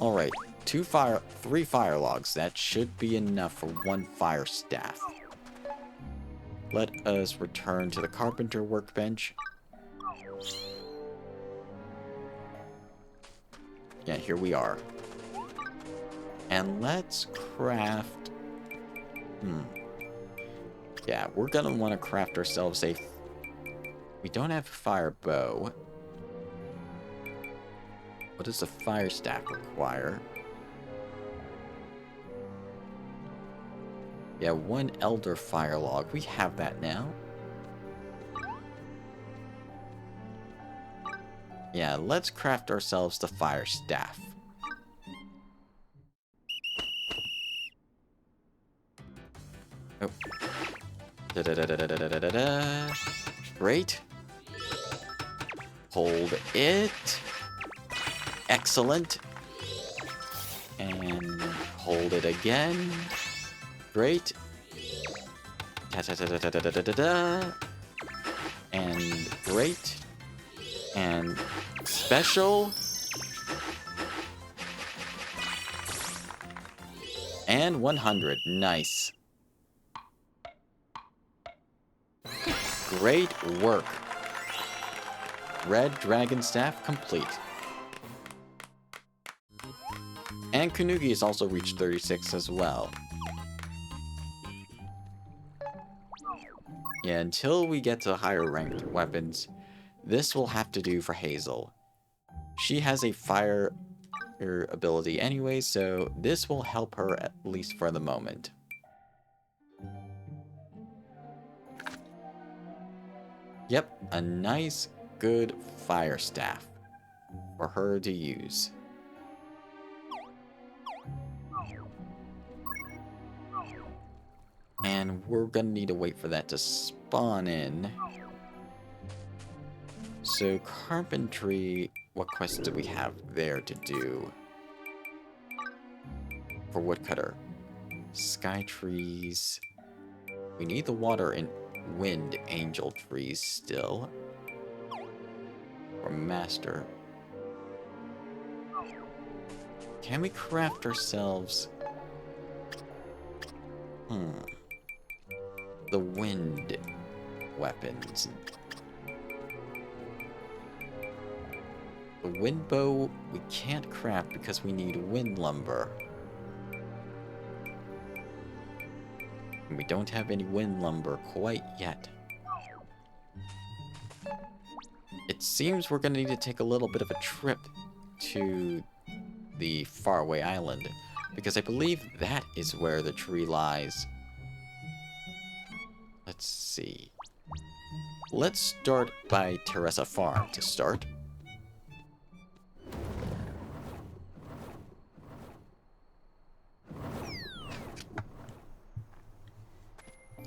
Alright, 3 fire logs. That should be enough for 1 fire staff. Let us return to the carpenter workbench. Yeah, here we are. And let's craft... Yeah, we're gonna want to craft ourselves a... We don't have a fire bow. What does a fire staff require? Yeah, 1 elder fire log. We have that now. Yeah, let's craft ourselves the fire staff. Oh. Da-da-da-da-da-da-da-da. Great. Hold it. Excellent. And hold it again. Great. Da-da-da-da-da-da-da-da. And great. And special. And 100. Nice. Great work. Red Dragon Staff complete. And Kanugi has also reached 36 as well. Yeah, until we get to higher ranked weapons, this will have to do for Hazel. She has a fire ability anyway, so this will help her at least for the moment. Yep, a nice, good fire staff for her to use. And we're gonna need to wait for that to spawn in. So carpentry, what quests do we have there to do? For woodcutter. Sky trees. We need the water and wind angel trees still. For master. Can we craft ourselves... the wind weapons. The wind bow we can't craft because we need wind lumber. And we don't have any wind lumber quite yet. It seems we're gonna need to take a little bit of a trip to the faraway island, because I believe that is where the tree lies. Let's see. Let's start by Teresa Farm to start.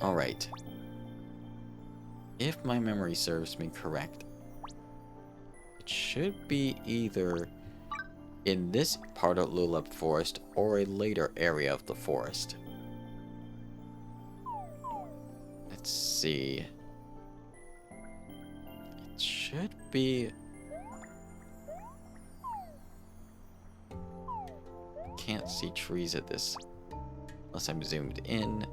Alright. If my memory serves me correct, it should be either in this part of Luleb Forest or a later area of the forest. Let's see. It should be... Can't see trees at this unless I'm zoomed in.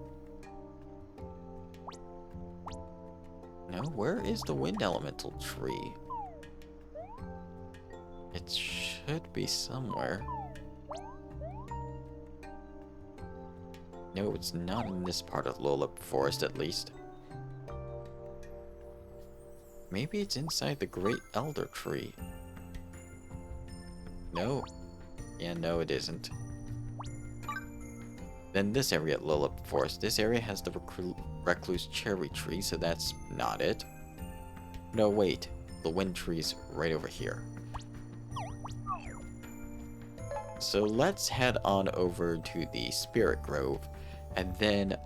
No, where is the wind elemental tree? It should be somewhere. No, it's not in this part of Luleb Forest, at least. Maybe it's inside the Great Elder Tree. No. Yeah, no, it isn't. Then this area at Luleb Forest. This area has the Recluse Cherry Tree, so that's not it. No, wait. The wind tree's right over here. So let's head on over to the Spirit Grove, and then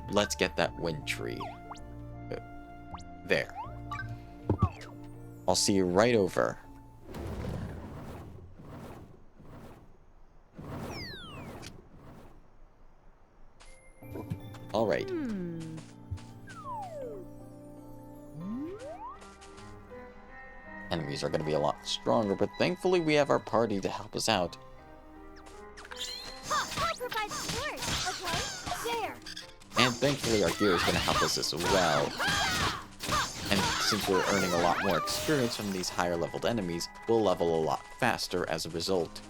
let's get that wind tree. There. I'll see you right over. Alright. Enemies are going to be a lot stronger, but thankfully we have our party to help us out. I'll provide support, okay? There. And thankfully our gear is going to help us as well. And since we're earning a lot more experience from these higher leveled enemies, we'll level a lot faster as a result.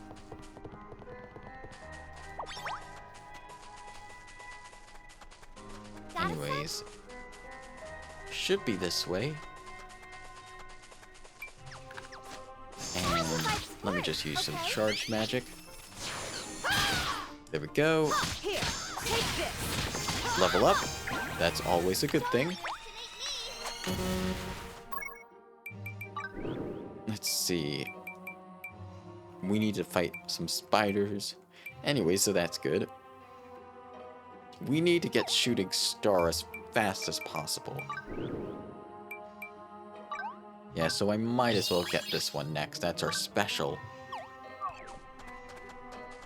Anyways, should be this way. And let me just use some charged magic. There we go. Here, take this. Level up. That's always a good thing. Let's see. We need to fight some spiders. Anyway, so that's good. We need to get Shooting Star as fast as possible. Yeah, so I might as well get this one next. That's our special.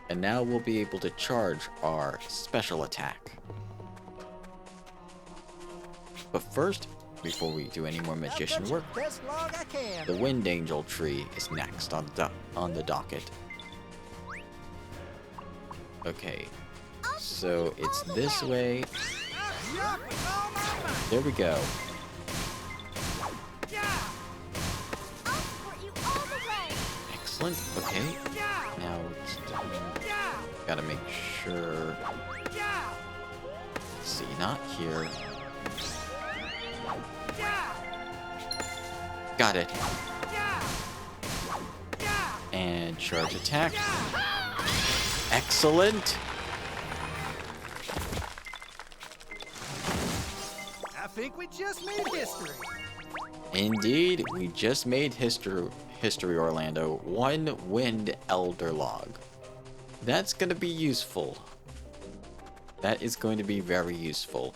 And now we'll be able to charge our special attack. But first, before we do any more magician work, the Wind Angel tree is next on the docket. Okay, so it's this way. There we go. Excellent. Okay. Now it's gotta make sure. Let's see, not here. Got it. And charge attack. Excellent. I think we just made history. Indeed, we just made history, Orlando. One Wind Elder Log. That's going to be useful. That is going to be very useful.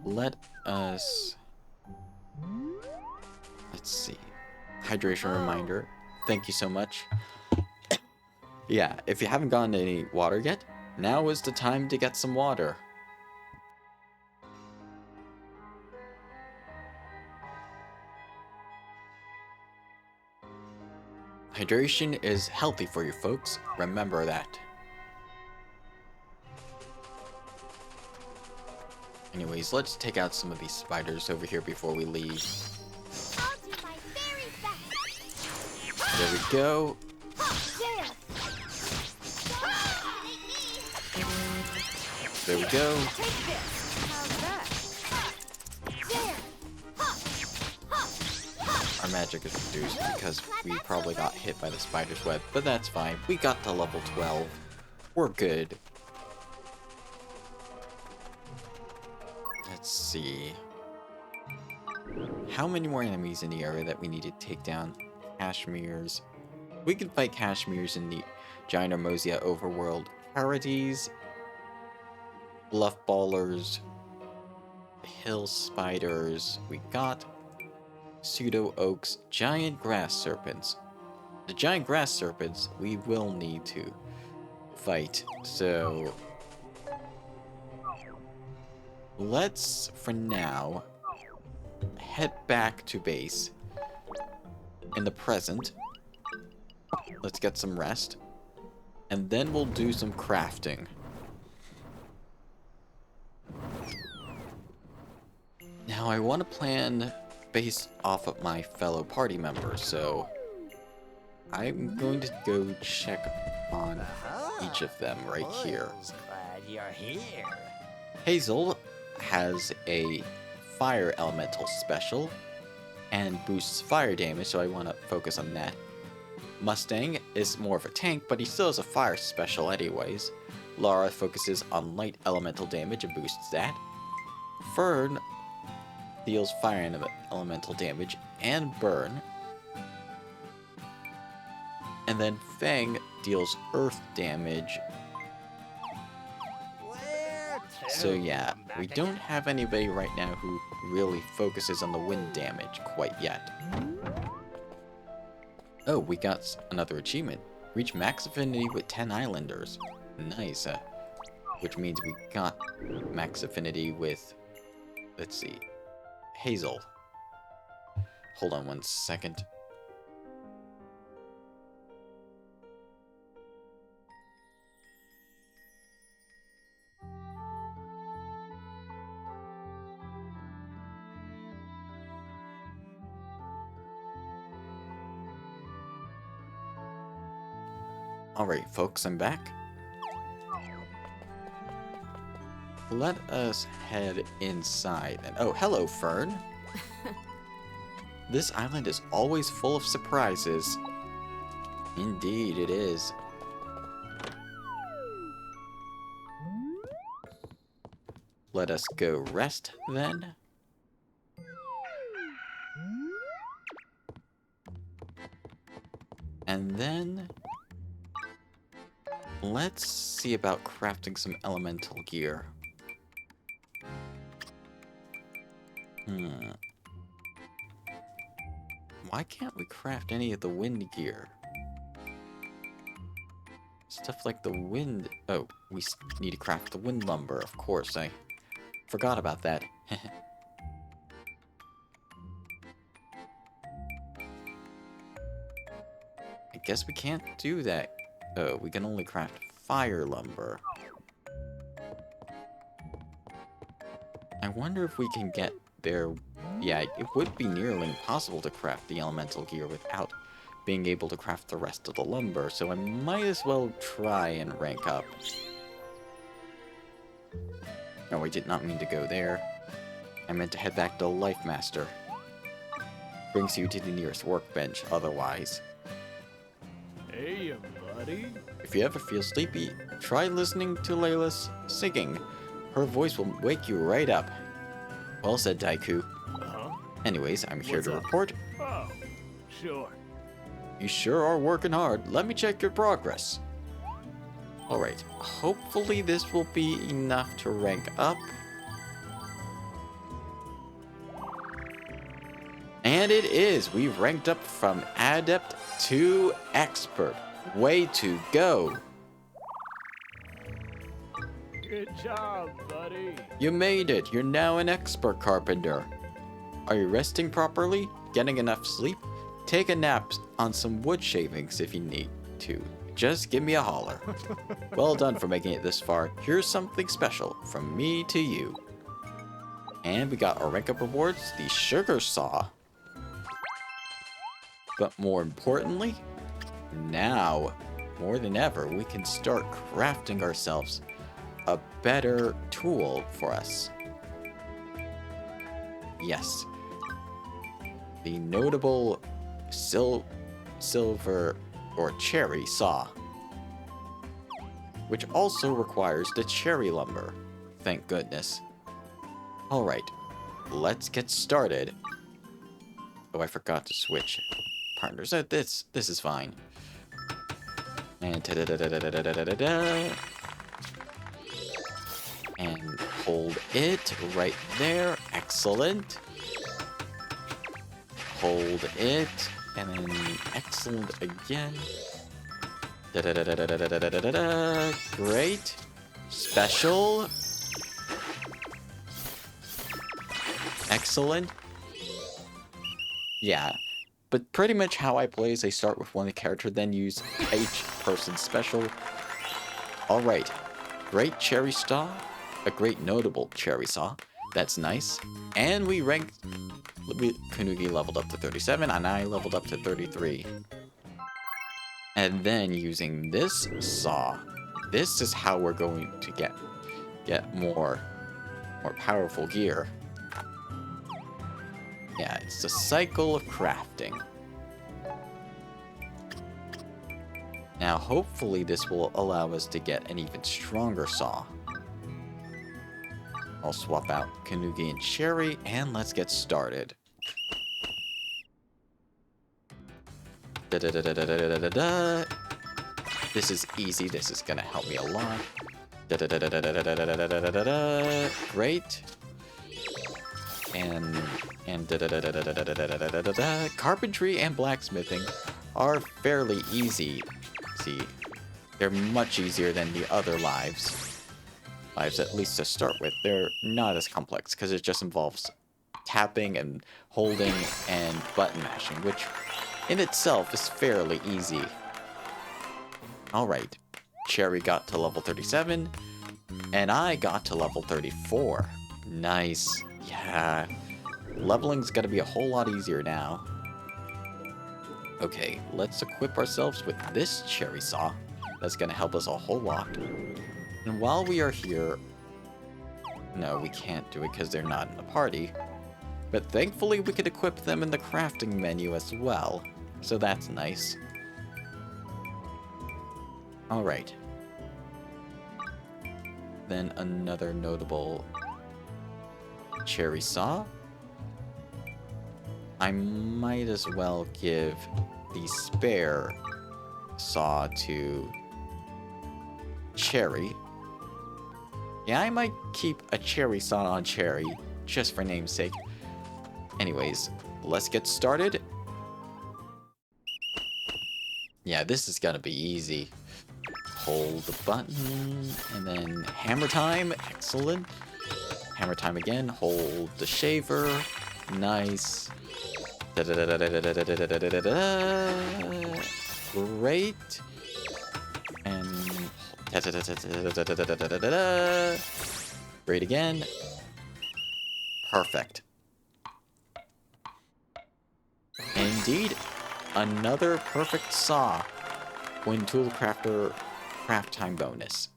let us... Let's see. Hydration reminder. Thank you so much. Yeah, if you haven't gotten any water yet, now is the time to get some water. Hydration is healthy for you folks. Remember that. Anyways, let's take out some of these spiders over here before we leave. I'll do my very best. There we go. There we go. Our magic is reduced because we probably got hit by the spider's web, but that's fine. We got to level 12. We're good. Let's see. How many more enemies in the area that we need to take down? Cashmeres. We can fight Cashmeres in the Ginormosia overworld. Parodies, Bluff Ballers, Hill Spiders. We got Pseudo Oaks, Giant Grass Serpents. The Giant Grass Serpents we will need to fight, so let's, for now, head back to base in the present. Let's get some rest, and then we'll do some crafting. Now, I want to plan based off of my fellow party members, so I'm going to go check on each of them right here. Glad you're here. Hazel has a fire elemental special and boosts fire damage, so I want to focus on that. Mustang is more of a tank, but he still has a fire special anyways. Lara focuses on light elemental damage and boosts that. Fern deals fire elemental damage and burn. And then Fang deals earth damage. So yeah, we don't have anybody right now who really focuses on the wind damage quite yet. Oh, we got another achievement. Reach max affinity with 10 islanders. Nice. Which means we got max affinity with, let's see, Hazel. Hold on one second. Alright, folks, I'm back. Let us head inside. And oh, hello, Fern. This island is always full of surprises. Indeed, it is. Let us go rest, then. And then let's see about crafting some elemental gear. Why can't we craft any of the wind gear? Stuff like the wind... Oh, we need to craft the wind lumber, of course. I forgot about that. I guess we can't do that. Oh, we can only craft fire lumber. I wonder if we can get there. Yeah, it would be nearly impossible to craft the elemental gear without being able to craft the rest of the lumber, so I might as well try and rank up. Oh, I did not mean to go there. I meant to head back to Life Master. Brings you to the nearest workbench, otherwise. Hey, buddy. If you ever feel sleepy, try listening to Layla's singing. Her voice will wake you right up. Well said, Daiku. Anyways, I'm here to report. Oh, sure. You sure are working hard. Let me check your progress. Alright, hopefully this will be enough to rank up. And it is. We've ranked up from Adept to Expert. Way to go. Good job, buddy. You made it. You're now an expert carpenter. Are you resting properly? Getting enough sleep? Take a nap on some wood shavings if you need to. Just give me a holler. Well done for making it this far. Here's something special from me to you. And we got our rank up rewards, the sugar saw. But more importantly, now, more than ever, we can start crafting ourselves a better tool for us. Yes. The notable silver or cherry saw, which also requires the cherry lumber. Thank goodness. Alright, let's get started. Oh, I forgot to switch partners. This is fine. And da-da-da-da-da-da-da-da-da. And hold it right there. Excellent. Hold it. And then excellent again. Da-da-da-da-da-da-da-da-da. Great. Special. Excellent. Yeah. But pretty much how I play is I start with one character, then use each person's special. Alright. Great cherry saw. A great notable cherry saw. That's nice. And we ranked... Kunugi leveled up to 37, and I leveled up to 33. And then using this saw, this is how we're going to get more powerful gear. Yeah, it's a cycle of crafting. Now, hopefully this will allow us to get an even stronger saw. I'll swap out Kunugi and Cherry, and let's get started. Da-da-da-da-da-da-da-da. This is easy. This is gonna help me a lot. Da-da-da-da-da-da-da-da-da-da. Great. And da-da-da-da-da-da-da-da-da-da. Carpentry and blacksmithing are fairly easy. See, they're much easier than the other lives, at least to start with. They're not as complex because it just involves tapping and holding and button mashing, which in itself is fairly easy. Alright, Cherry got to level 37, and I got to level 34. Nice. Yeah, leveling's gonna be a whole lot easier now. Okay, let's equip ourselves with this cherry saw. That's gonna help us a whole lot. And while we are here... No, we can't do it because they're not in the party. But thankfully we could equip them in the crafting menu as well. So that's nice. Alright. Then another notable cherry saw. I might as well give the spare saw to Cherry. Yeah, I might keep a cherry saw on Cherry, just for namesake. Anyways, let's get started. Yeah, this is gonna be easy. Hold the button, and then hammer time. Excellent. Hammer time again. Hold the shaver. Nice. Great. And great again. Perfect. Indeed, another perfect saw. Win Tool Crafter craft time bonus.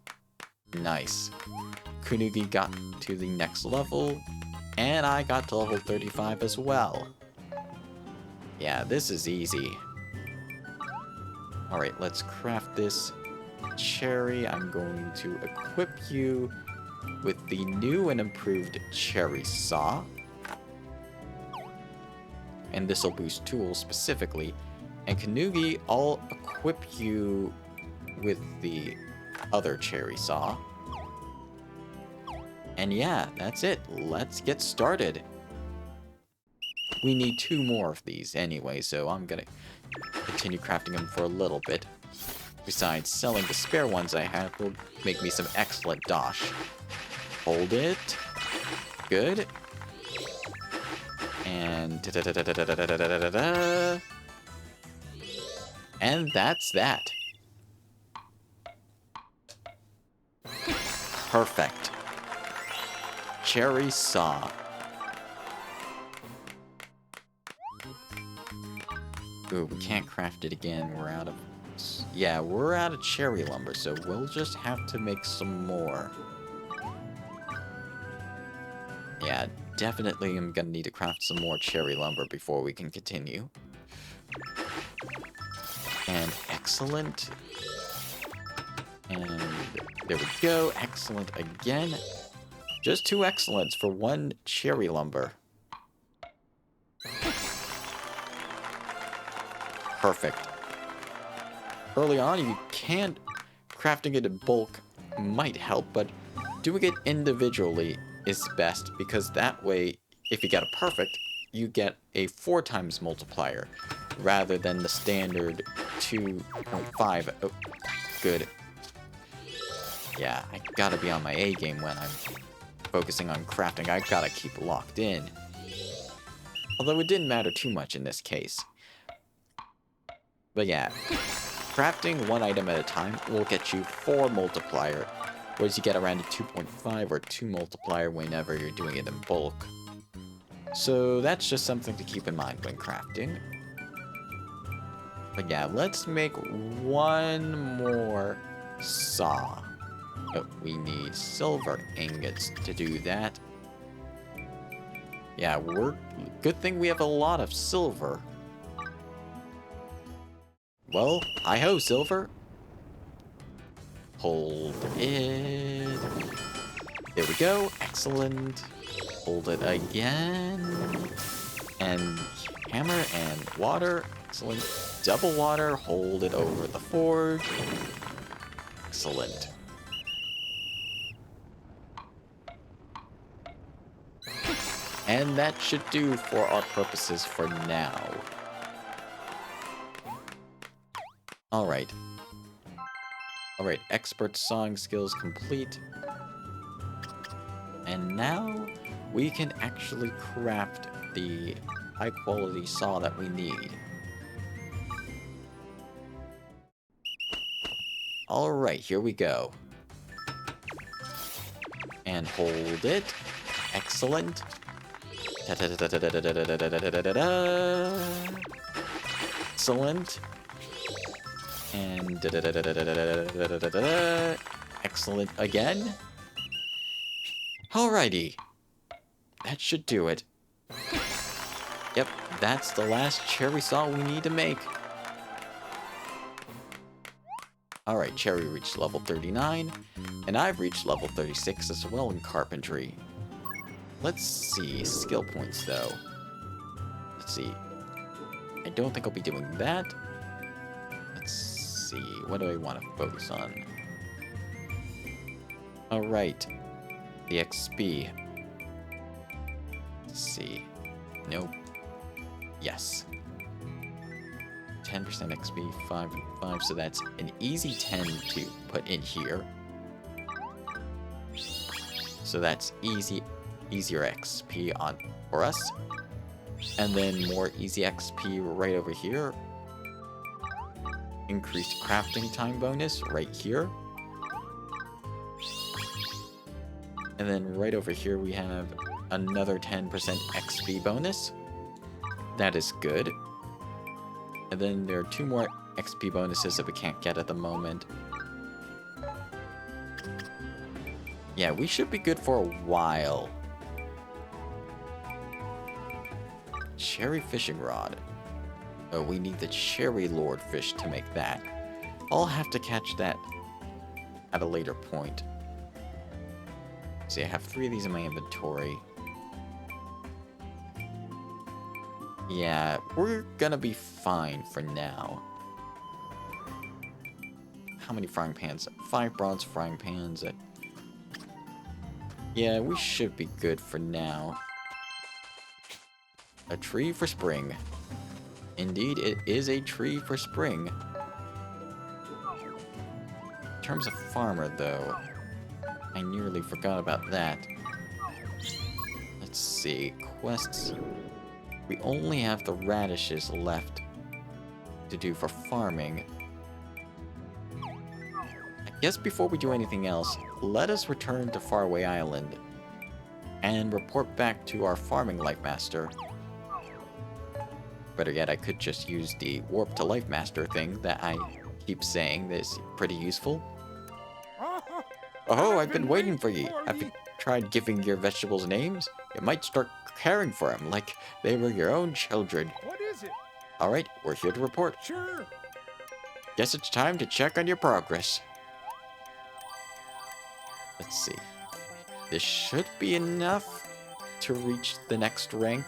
Nice. Kunugi got to the next level, and I got to level 35 as well. Yeah, this is easy. Alright, let's craft this cherry. I'm going to equip you with the new and improved cherry saw. And this will boost tools specifically. And Kunugi, I'll equip you with the other cherry saw. And yeah, that's it. Let's get started. we need 2 more of these anyway, so I'm gonna continue crafting them for a little bit. Besides, selling the spare ones I have will make me some excellent dosh. Hold it. Good. And and that's that. Perfect. Cherry saw. Ooh, we can't craft it again. We're out of... Yeah, we're out of cherry lumber, so we'll just have to make some more. Yeah, definitely I'm gonna need to craft some more cherry lumber before we can continue. And excellent. And there we go. Excellent again. Just 2 excellents for 1 cherry lumber. Perfect. Early on, you can't... Crafting it in bulk might help, but doing it individually is best, because that way, if you get a perfect, you get a 4 times multiplier, rather than the standard 2.5. Oh, good. Yeah, I gotta be on my A game when I'm focusing on crafting. I gotta keep locked in. Although it didn't matter too much in this case. But yeah, crafting 1 item at a time will get you 4 multiplier, whereas you get around a 2.5 or 2 multiplier whenever you're doing it in bulk. So that's just something to keep in mind when crafting. But yeah, let's make 1 more saw. Oh, we need silver ingots to do that. Yeah, good thing we have a lot of silver. Well, hi-ho, silver. Hold it. There we go. Excellent. Hold it again. And hammer and water. Excellent. Double water. Hold it over the forge. Excellent. And that should do for our purposes for now. Alright. Alright, expert sawing skills complete. And now we can actually craft the high quality saw that we need. Alright, here we go. And hold it. Excellent. Excellent. And excellent again. Alrighty. That should do it. Yep, that's the last cherry saw we need to make. Alright, Cherry reached level 39, and I've reached level 36 as well in carpentry. Let's see, skill points though. Let's see. I don't think I'll be doing that. Let's see, what do I want to focus on? Alright, the XP. Let's see. Nope. Yes. 10% XP, 5 and 5, so that's an easy 10 to put in here. So that's easier XP on for us. And then more easy XP right over here. Increased crafting time bonus right here. And then right over here we have another 10% XP bonus. That is good. And then there are 2 more XP bonuses that we can't get at the moment. Yeah, we should be good for a while. Cherry fishing rod. Oh, we need the cherry lord fish to make that. I'll have to catch that at a later point. See, I have 3 of these in my inventory. Yeah, we're gonna be fine for now. How many frying pans? 5 bronze frying pans. Yeah, we should be good for now. A tree for spring. Indeed, it is a tree for spring. In terms of farmer, though, I nearly forgot about that. Let's see. Quests. We only have the radishes left to do for farming. I guess before we do anything else, let us return to Faraway Island and report back to our farming Life Master. Better yet, I could just use the Warp to Life Master thing that I keep saying that is pretty useful. Oh, I've been waiting for you. Have you tried giving your vegetables names? You might start caring for them like they were your own children. What is it? Alright, we're here to report. Sure. Guess it's time to check on your progress. Let's see. This should be enough to reach the next rank.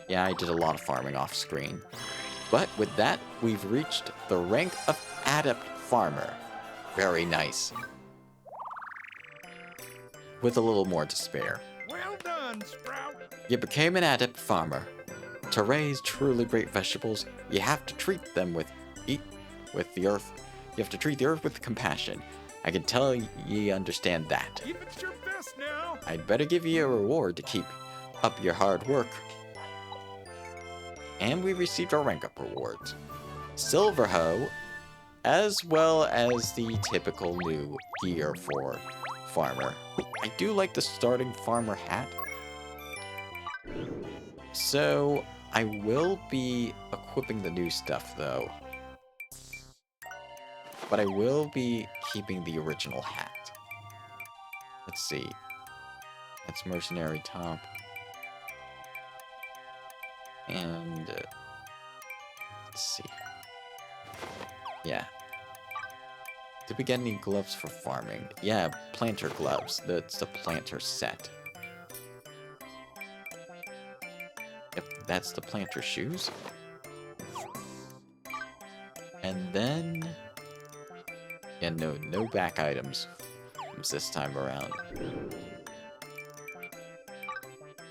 Yeah, I did a lot of farming off screen. But with that, we've reached the rank of Adept Farmer. Very nice. With a little more to spare. Well done, Sprout. You became an Adept Farmer. To raise truly great vegetables, you have to treat them with the earth. You have to treat the earth with compassion. I can tell ye understand that. Give it your best now. I'd better give you a reward to keep up your hard work. And we received our rank up rewards. Silver Hoe, as well as the typical new gear for farmer. I do like the starting farmer hat. So I will be equipping the new stuff though. But I will be keeping the original hat. Let's see. That's mercenary top. And let's see. Yeah. Did we get any gloves for farming? Yeah, planter gloves. That's the planter set. Yep, that's the planter shoes. And then yeah, no back items this time around.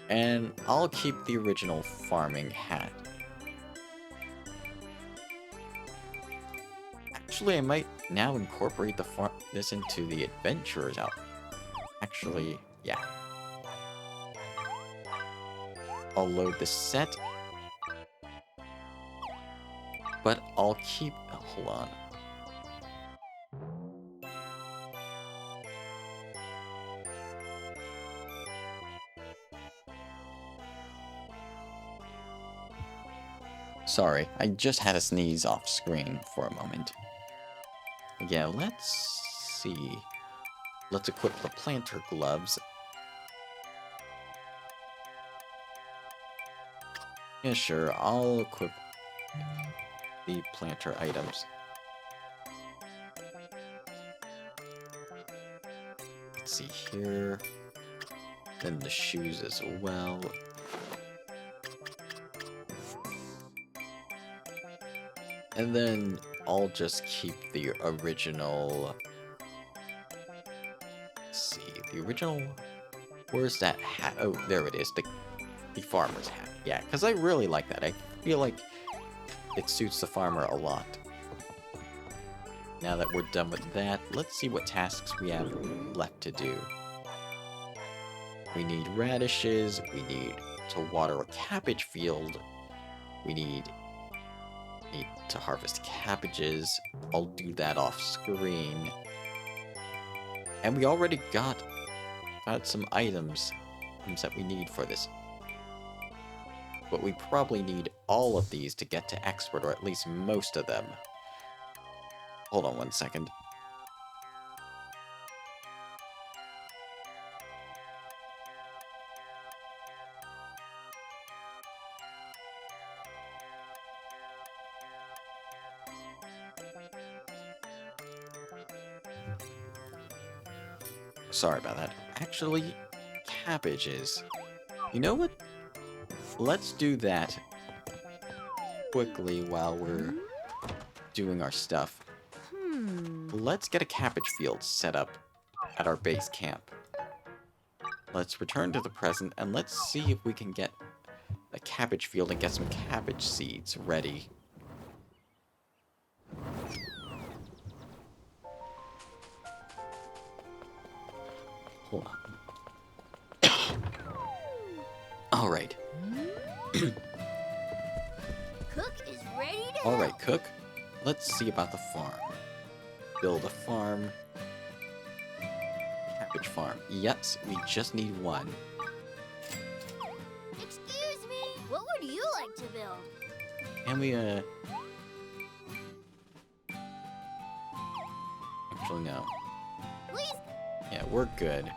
And I'll keep the original farming hat. Actually, I might now incorporate this into the adventurers out. Actually, yeah. I'll load the set. But I'll keep... Oh, hold on. Sorry, I just had a sneeze off screen for a moment. Yeah, let's see. Let's equip the planter gloves. Yeah, sure, I'll equip the planter items. Let's see here. Then the shoes as well. And then I'll just keep the original... Let's see, the original... Where's that hat? Oh, there it is, the farmer's hat. Yeah, because I really like that. I feel like it suits the farmer a lot. Now that we're done with that, let's see what tasks we have left to do. We need radishes, we need to water a cabbage field, we need to harvest cabbages. I'll do that off screen. And we already got some items that we need for this. But we probably need all of these to get to expert, or at least most of them. Hold on one second. Sorry about that. Actually, cabbages. You know what? Let's do that quickly while we're doing our stuff. Let's get a cabbage field set up at our base camp. Let's return to the present and let's see if we can get a cabbage field and get some cabbage seeds ready. Hold on. Alright. Cook is ready to Alright, help. Cook. Let's see about the farm. Build a farm. Cabbage farm. Yes, we just need one. Excuse me. What would you like to build? And we, Actually, no. Please. Yeah, we're good.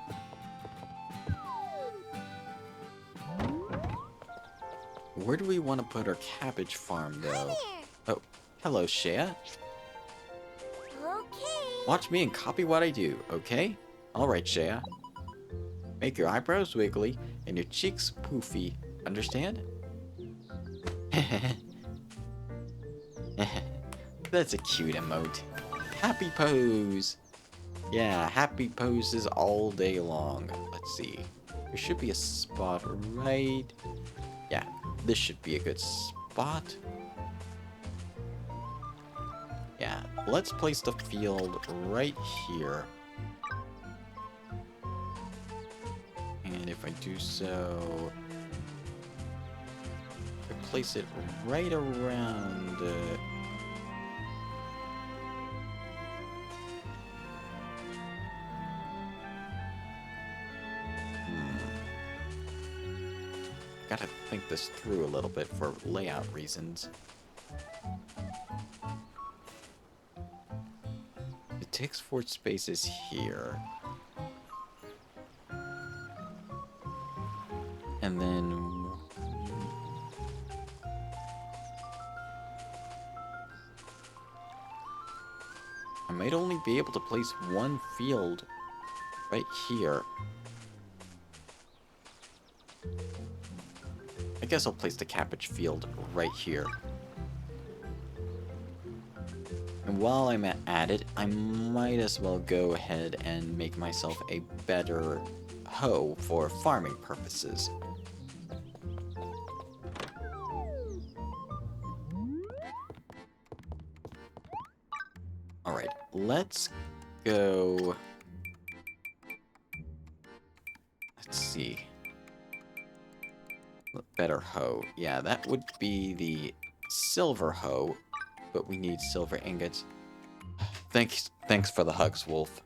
Where do we want to put our cabbage farm, Hi though? there. Oh, hello, Shea. Okay. Watch me and copy what I do, okay? Alright, Shea. Make your eyebrows wiggly and your cheeks poofy. Understand? That's a cute emote. Happy pose! Yeah, happy poses all day long. Let's see. There should be a spot right... Yeah, this should be a good spot. Yeah, let's place the field right here. And if I do so... I place it right around... Gotta think this through a little bit for layout reasons. It takes 4 spaces here. And then... I might only be able to place one field right here. I guess I'll place the cabbage field right here. And while I'm at it, I might as well go ahead and make myself a better hoe for farming purposes. Alright, let's go... Let's see. Better hoe. Yeah, that would be the silver hoe, but we need silver ingots. Thanks for the hugs, Wolf.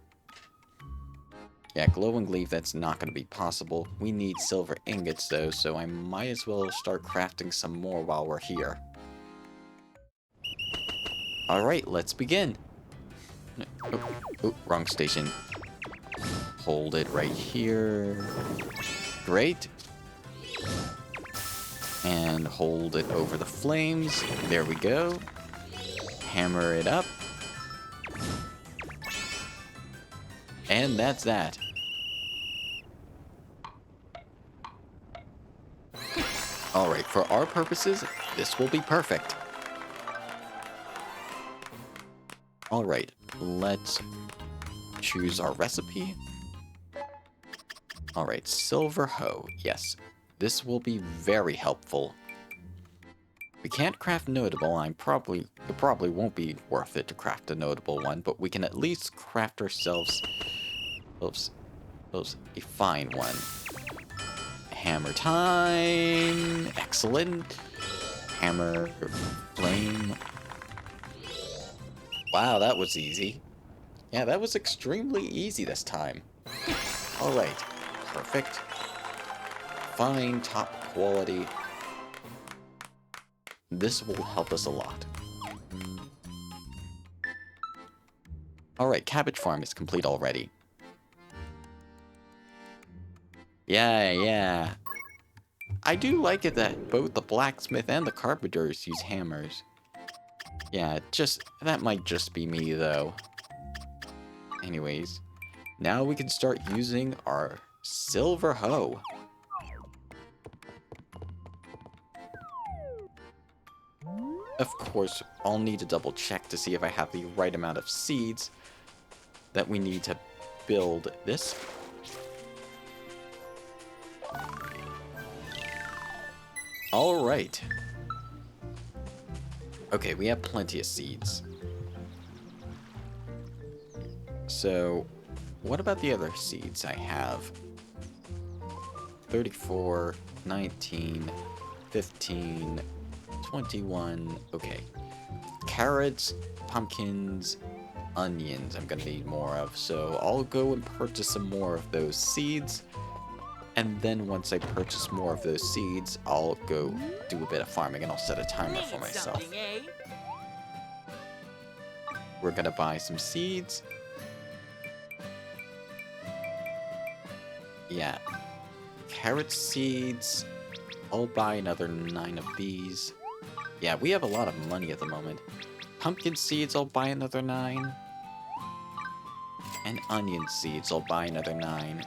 Yeah, glowing leaf, that's not going to be possible. We need silver ingots, though, so I might as well start crafting some more while we're here. Alright, let's begin. Oh, wrong station. Hold it right here. Great. And hold it over the flames. There we go. Hammer it up. And that's that. Alright, for our purposes, this will be perfect. Alright, let's choose our recipe. Alright, silver hoe. Yes, this will be very helpful. We can't craft notable. It probably won't be worth it to craft a notable one, but we can at least craft ourselves a fine one. Hammer time! Excellent! Hammer, flame. Wow, that was easy. Yeah, that was extremely easy this time. Alright, perfect. Fine, top quality. This will help us a lot. Alright, cabbage farm is complete already. Yeah. I do like it that both the blacksmith and the carpenters use hammers. Yeah, that might just be me, though. Anyways, now we can start using our silver hoe. Of course, I'll need to double check to see if I have the right amount of seeds that we need to build this. Alright. Okay, we have plenty of seeds. So, what about the other seeds I have? 34, 19, 15, 21. Okay. Carrots, pumpkins, onions I'm gonna need more of. So I'll go and purchase some more of those seeds. And then once I purchase more of those seeds, I'll go do a bit of farming and I'll set a timer for myself. We're gonna buy some seeds. Yeah. Carrot seeds. I'll buy another 9 of these. Yeah, we have a lot of money at the moment. Pumpkin seeds, I'll buy another 9. And onion seeds, I'll buy another 9.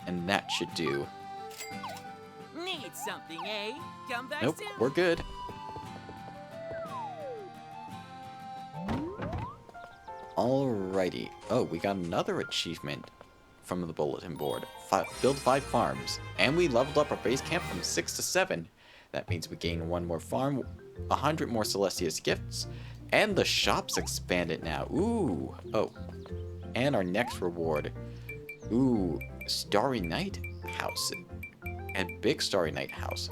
And that should do. Need something, eh? Come back Nope, soon. we're good. Alrighty. Oh, we got another achievement from the bulletin board. Build 5 farms. And we leveled up our base camp from 6 to 7. That means we gain 1 more farm, 100 more Celestia's gifts, and the shop's expanded now. Ooh. Oh. And our next reward. Ooh. Starry Night House. And Big Starry Night House.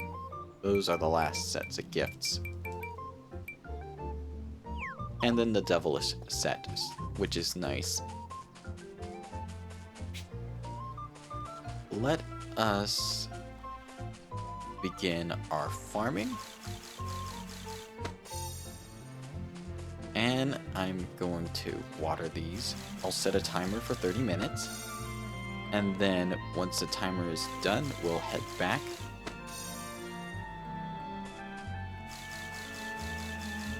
Those are the last sets of gifts. And then the Devilish set, which is nice. Let us begin our farming. And I'm going to water these. I'll set a timer for 30 minutes. And then once the timer is done, we'll head back.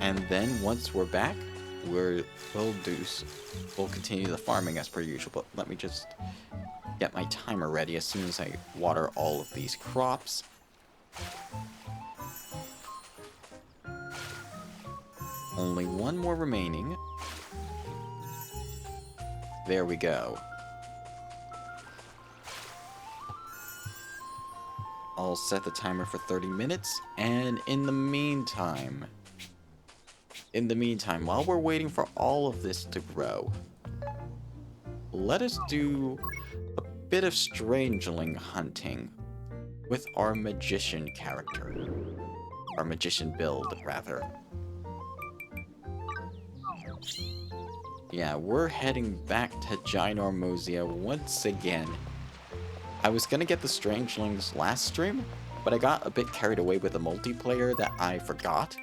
And then once we're back, we'll continue the farming as per usual. But let me just get my timer ready as soon as I water all of these crops. Only 1 more remaining. There we go. I'll set the timer for 30 minutes, and in the meantime, while we're waiting for all of this to grow, let us do a bit of strangeling hunting with our magician character. Our magician build, rather. Yeah, we're heading back to Ginormosia once again. I was gonna get the strangelings last stream, but I got a bit carried away with the multiplayer that I forgot.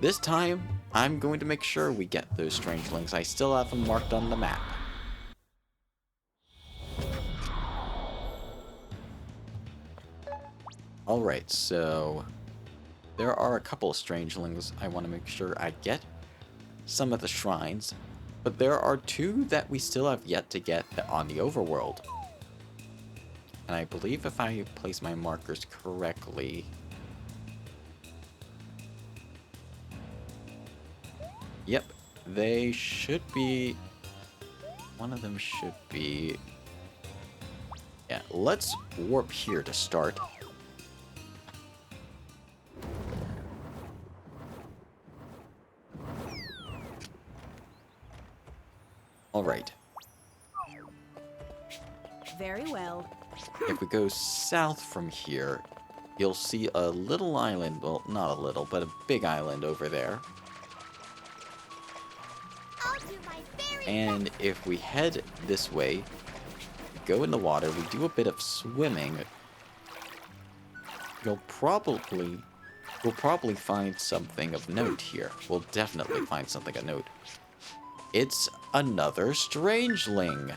This time, I'm going to make sure we get those strangelings. I still have them marked on the map. Alright, so there are a couple of strangelings I want to make sure I get. Some at the shrines, but there are 2 that we still have yet to get on the overworld. And I believe if I place my markers correctly... Yep, they should be... One of them should be... Yeah, let's warp here to start. Alright. Very well. If we go south from here, you'll see a little island. Well, not a little, but a big island over there. I'll do my very And if we head this way, go in the water, we do a bit of swimming, we'll probably find something of note here. We'll definitely find something of note. It's another strangeling.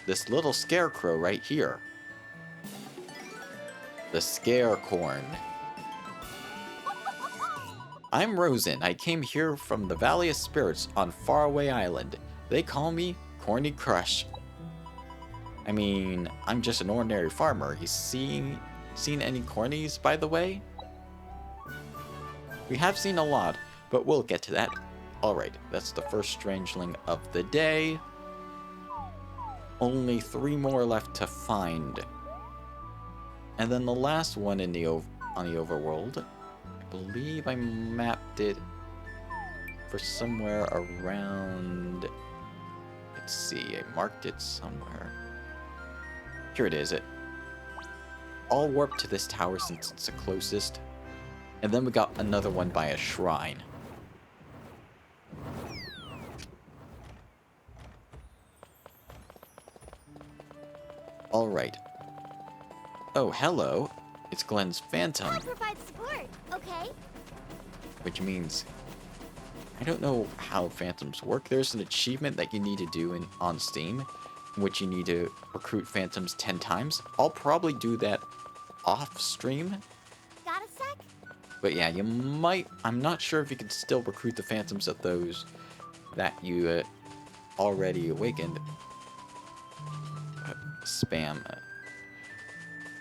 This little scarecrow right here. The Scarecorn. I'm Rosen. I came here from the Valley of Spirits on Faraway Island. They call me Corny Crush. I mean, I'm just an ordinary farmer. You seen any cornies, by the way? We have seen a lot, but we'll get to that. Alright, that's the first strangeling of the day. Only 3 more left to find. And then the last one in the on the overworld. I believe I mapped it for somewhere around... Let's see, I marked it somewhere. Here it is. I'll warp to this tower since it's the closest. And then we got another one by a shrine. Alright. Oh, hello. It's Glenn's Phantom. I'll provide support, okay? Which means... I don't know how Phantoms work. There's an achievement that you need to do on Steam, in which you need to recruit Phantoms 10 times. I'll probably do that off stream. Got a sec? But yeah, you might... I'm not sure if you can still recruit the Phantoms at those that you already awakened. Spam.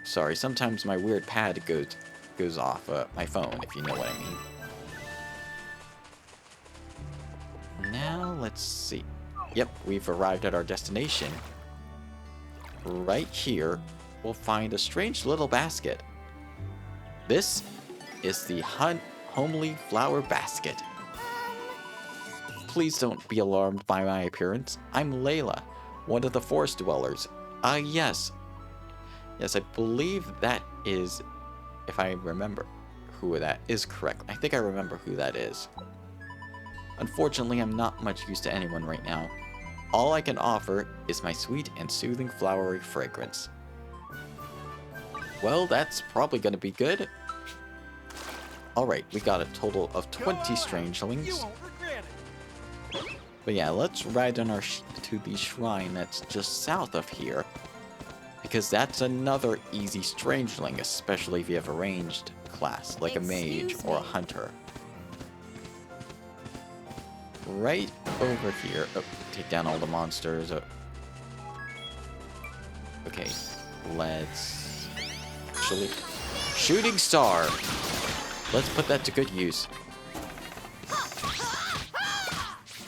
Sorry, sometimes my weird pad goes off my phone, if you know what I mean. Now, let's see. Yep, we've arrived at our destination. Right here, we'll find a strange little basket. This is the homely flower basket. Please don't be alarmed by my appearance. I'm Layla, one of the forest dwellers. Yes. Yes, I believe that is, if I remember who that is correct. I think I remember who that is. Unfortunately, I'm not much use to anyone right now. All I can offer is my sweet and soothing flowery fragrance. Well, that's probably going to be good. Alright, we got a total of 20 strangelings. You won't regret it. But yeah, let's ride on our to the shrine that's just south of here. Because that's another easy strangeling, especially if you have a ranged class, like a mage or a hunter. Right over here. Oh, take down all the monsters. Okay, let's... Actually... Shooting star! Let's put that to good use.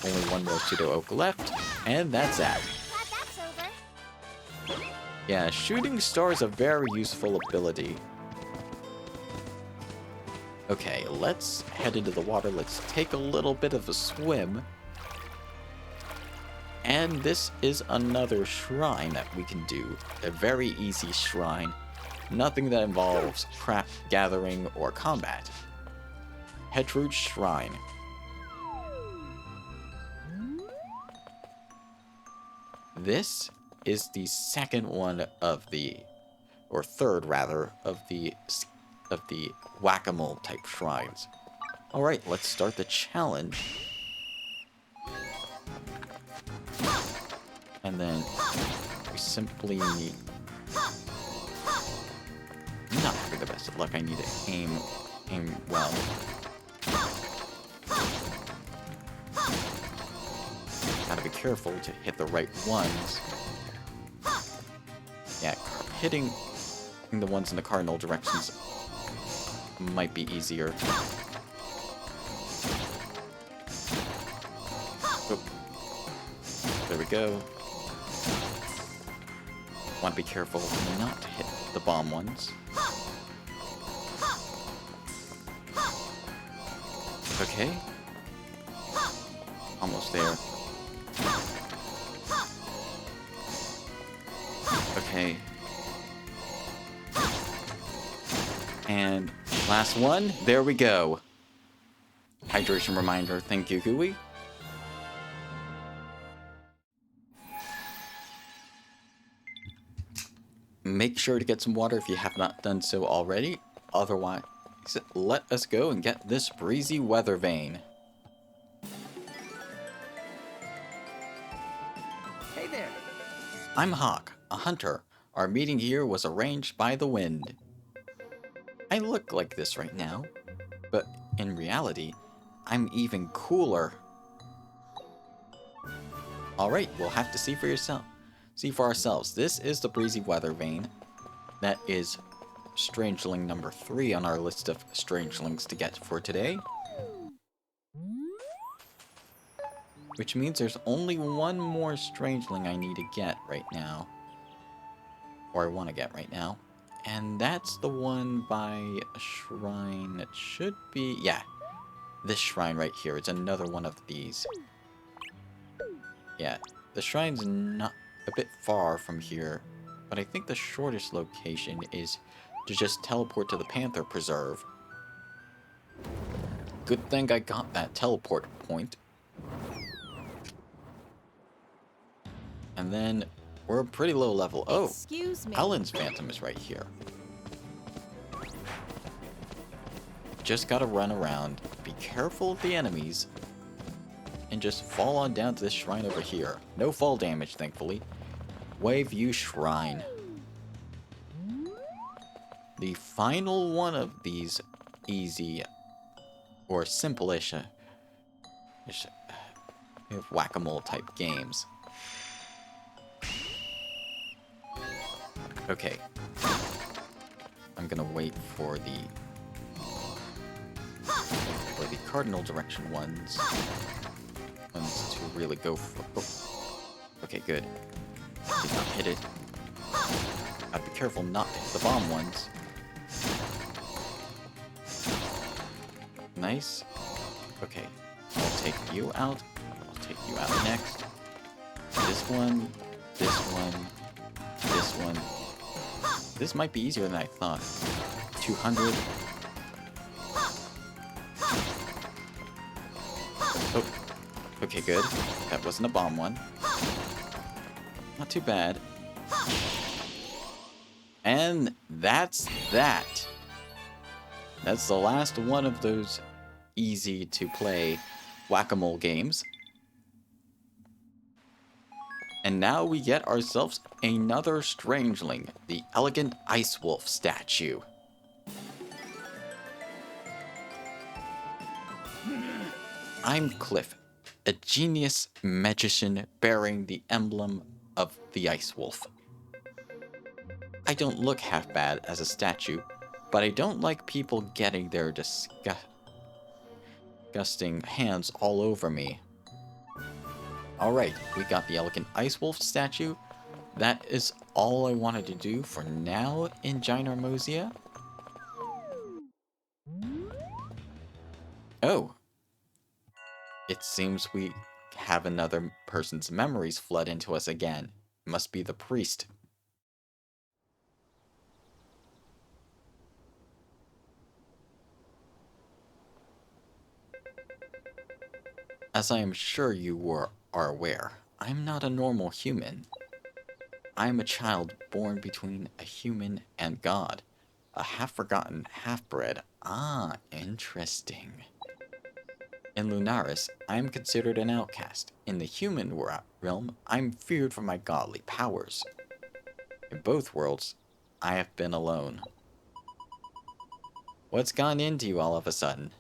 Only one more pseudo oak left, and that's that. Glad that's over. Yeah, shooting star is a very useful ability. Okay, let's head into the water. Let's take a little bit of a swim. And this is another shrine that we can do. A very easy shrine. Nothing that involves craft gathering or combat. Hedgeroot Shrine. This is the second one of the, or third rather, of the whack-a-mole type shrines. Alright, let's start the challenge. And then we simply need... I'm not having the best of luck. I need to aim well. Gotta be careful to hit the right ones. Yeah, hitting the ones in the cardinal directions might be easier. Oh. There we go. Want to be careful not to hit the bomb ones. Okay. Almost there. Okay. And last one. There we go. Hydration reminder. Thank you, Gooey. Make sure to get some water if you have not done so already. Otherwise, let us go and get this breezy weather vane. Hey there. I'm Hawk, a hunter. Our meeting here was arranged by the wind. I look like this right now, but in reality, I'm even cooler. Alright, we'll have to see for ourselves. This is the breezy weather vane. That is strangeling number 3 on our list of strangelings to get for today. Which means there's only one more strangeling I need to get right now. Or I want to get right now. And that's the one by a shrine. It should be... Yeah, this shrine right here. It's another one of these. Yeah, the shrine's not a bit far from here, but I think the shortest location is to just teleport to the Panther Preserve. Good thing I got that teleport point. And then we're pretty low level. Oh, Excuse me. Ellen's Phantom is right here. Just gotta run around, be careful of the enemies, and just fall on down to this shrine over here. No fall damage, thankfully. Waveview Shrine. The final one of these easy or simple-ish whack-a-mole type games. Okay. I'm gonna wait for the cardinal direction ones to really go for... Oh. Okay, good. Did not hit it. Gotta be careful not to hit the bomb ones. Nice. Okay. I'll take you out. I'll take you out next. This one. This one. This one. This might be easier than I thought. 200. Oh. Okay, good. That wasn't a bomb one. Not too bad. And that's that. That's the last one of those easy to play whack-a-mole games. And now we get ourselves another strangeling, the elegant ice wolf statue. I'm Cliff, a genius magician bearing the emblem of the ice wolf. I don't look half bad as a statue, but I don't like people getting their disgusting hands all over me. Alright, we got the elegant ice wolf statue. That is all I wanted to do for now in Ginormosia. Oh. It seems we have another person's memories flood into us again. Must be the priest. As I am sure you are aware, I'm not a normal human. I'm a child born between a human and God. A half-forgotten half-bred. Ah, interesting. In Lunaris, I am considered an outcast. In the human realm, I'm feared for my godly powers. In both worlds, I have been alone. What's gone into you all of a sudden?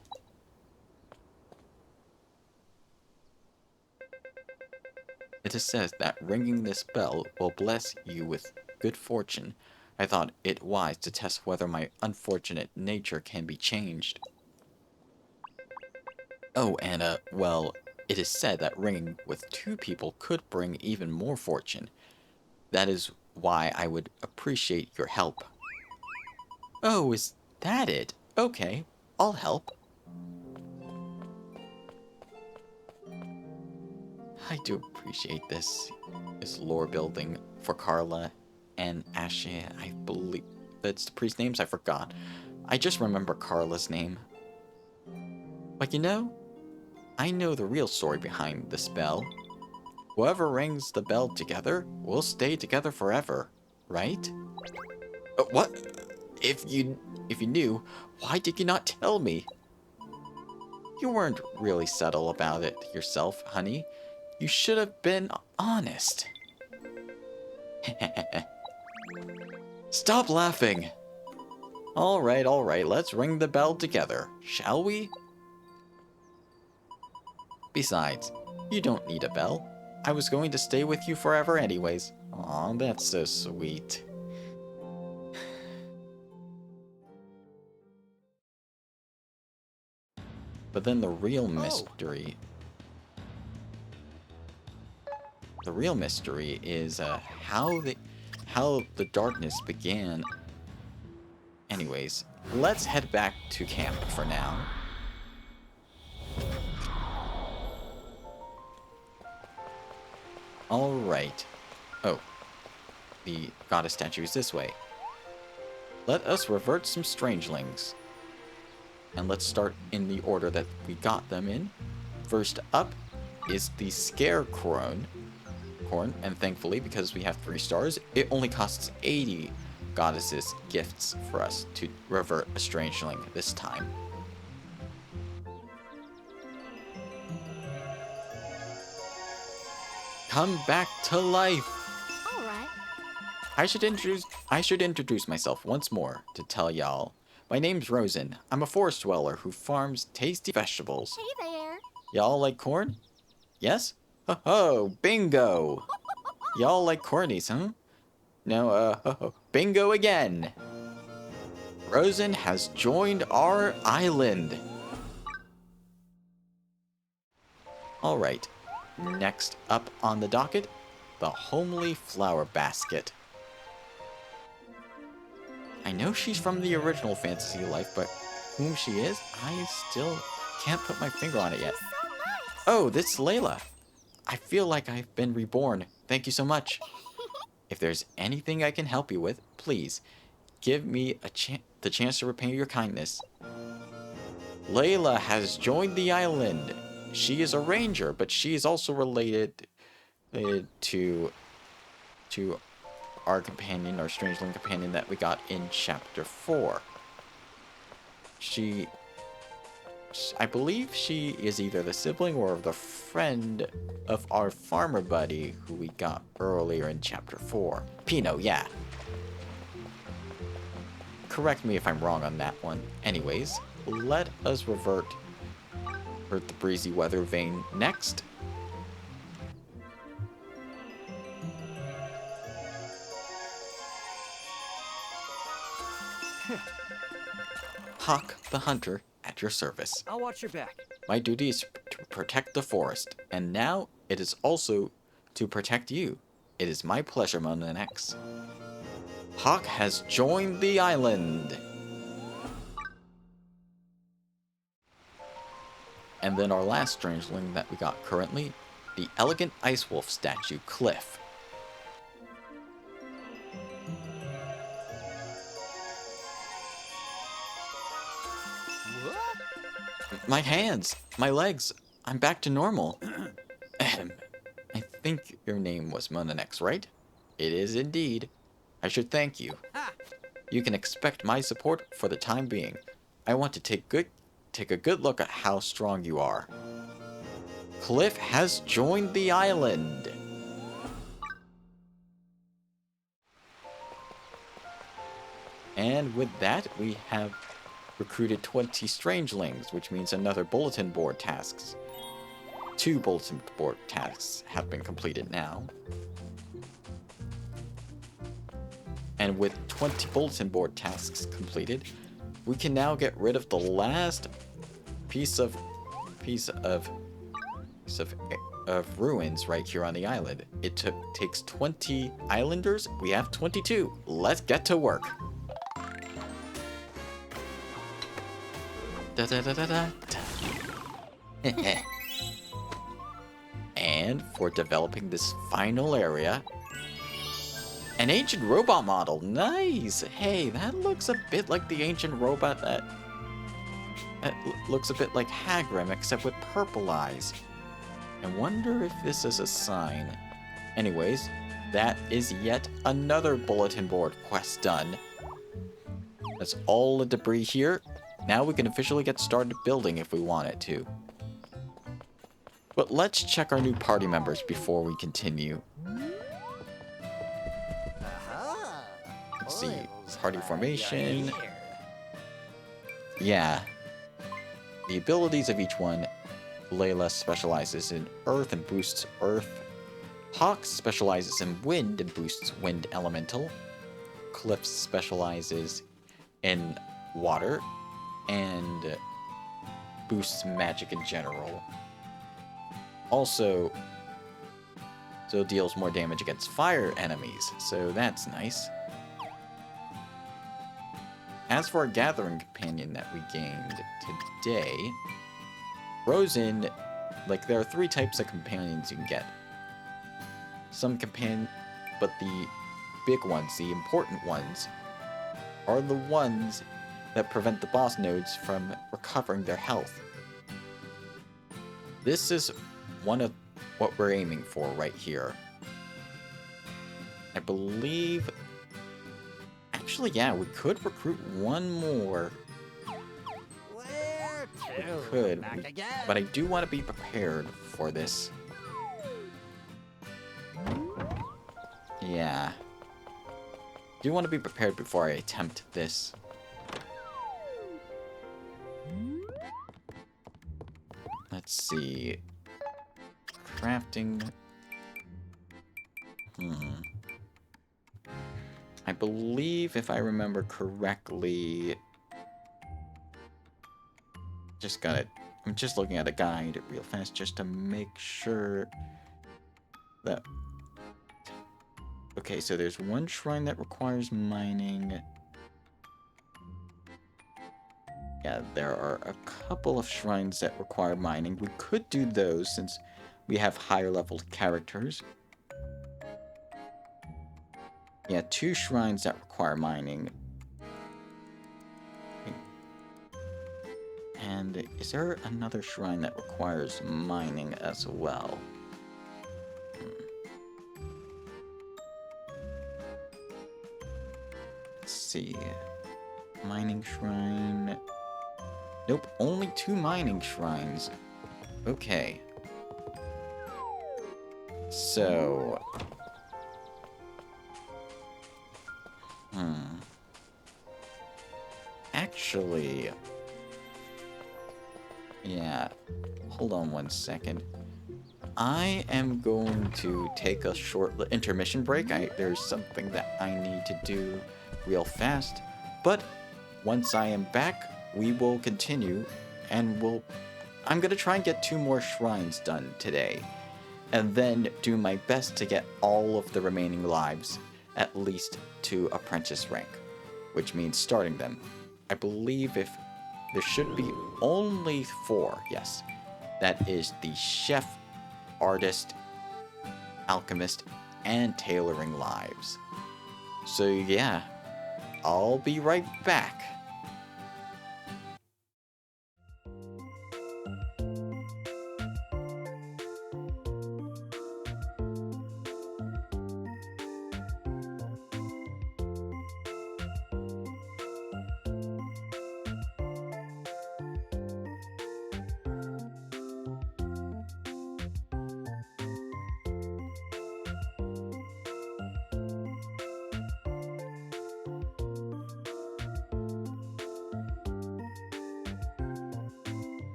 It is said that ringing this bell will bless you with good fortune. I thought it wise to test whether my unfortunate nature can be changed. Oh, and, well, it is said that ringing with 2 people could bring even more fortune. That is why I would appreciate your help. Oh, is that it? Okay, I'll help. I do appreciate this lore building for Carla and Ashe. I believe that's the priest's names. I forgot. I just remember Carla's name. But you know, I know the real story behind the spell. Whoever rings the bell together will stay together forever, right? What? If you knew, why did you not tell me? You weren't really subtle about it yourself, honey. You should have been honest. Stop laughing. All right, let's ring the bell together, shall we? Besides, you don't need a bell. I was going to stay with you forever anyways. Aw, that's so sweet. But then the real mystery... The real mystery is how the darkness began Anyways, let's head back to camp for now. Alright. Oh. The goddess statue is this way. Let us revert some strangelings. And let's start in the order that we got them in. First up is the Scarecrow. And thankfully, because we have 3 stars, it only costs 80 goddesses gifts for us to revert a strangeling this time. Come back to life! Alright. I should introduce myself once more to tell y'all. My name's Rosen. I'm a forest dweller who farms tasty vegetables. Hey there. Y'all like corn? Yes? Ho ho! Bingo! Y'all like cornies, huh? No, bingo again! Rosen has joined our island! Alright, next up on the docket, the homely flower basket. I know she's from the original Fantasy Life, but whom she is, I still can't put my finger on it yet. She's so nice. Oh, this is Layla. I feel like I've been reborn. Thank you so much. If there's anything I can help you with, please give me the chance to repay your kindness. Layla has joined the island. She is a ranger, but she is also related to our companion, our strangeling companion that we got in chapter 4. I believe she is either the sibling or the friend of our farmer buddy who we got earlier in chapter 4. Pino, yeah. Correct me if I'm wrong on that one. Anyways, let us revert the breezy weather vein next. Hawk the Hunter at your service. I'll watch your back. My duty is to protect the forest, and now it is also to protect you. It is my pleasure, Mona X. Hawk has joined the island. And then our last strangeling that we got currently, the elegant ice wolf statue, Cliff. My hands, my legs, I'm back to normal. I think your name was Monanex, right? It is indeed. I should thank you. You can expect my support for the time being. I want to take a good look at how strong you are. Cliff has joined the island. And with that, we have recruited 20 strangelings, which means another bulletin board tasks. 2 bulletin board tasks have been completed now. And with 20 bulletin board tasks completed, we can now get rid of the last piece of ruins right here on the island. It takes 20 islanders. We have 22. Let's get to work. Da da da da da. And for developing this final area, an ancient robot model. Nice. Hey, that looks a bit like the ancient robot that looks a bit like Hagrim, except with purple eyes. I wonder if this is a sign. Anyways, that is yet another bulletin board quest done. That's all the debris here. Now we can officially get started building if we wanted to. But let's check our new party members before we continue. Let's see, party formation. Yeah. The abilities of each one. Layla specializes in earth and boosts earth. Hawk specializes in wind and boosts wind elemental. Cliff specializes in water and boosts magic in general. Also, so deals more damage against fire enemies, so that's nice. as for a gathering companion that we gained today, throws in, like, there are 3 types of companions you can get. But the big ones, the important ones, are the ones that prevent the boss nodes from recovering their health. This is one of what we're aiming for right here. I believe... Actually, yeah, we could recruit one more. Where We to? could, Back again. but I do want to be prepared for this. Yeah. Do want to be prepared before I attempt this. Let's see. Crafting. I believe, if I remember correctly... I'm just looking at a guide real fast just to make sure that... Okay, so there's one shrine that requires mining. Yeah, there are a couple of shrines that require mining. We could do those since we have higher leveled characters. Yeah, 2 shrines that require mining. And is there another shrine that requires mining as well? Let's see. Mining shrine. Nope, only 2 mining shrines. Okay. So... Actually... Yeah. Hold on one second. I am going to take a short intermission break. There's something that I need to do real fast. But once I am back, we will continue, and I'm gonna try and get 2 more shrines done today, and then do my best to get all of the remaining lives, at least to apprentice rank, which means starting them. I believe there should be only 4, yes. That is the chef, artist, alchemist, and tailoring lives. So yeah, I'll be right back.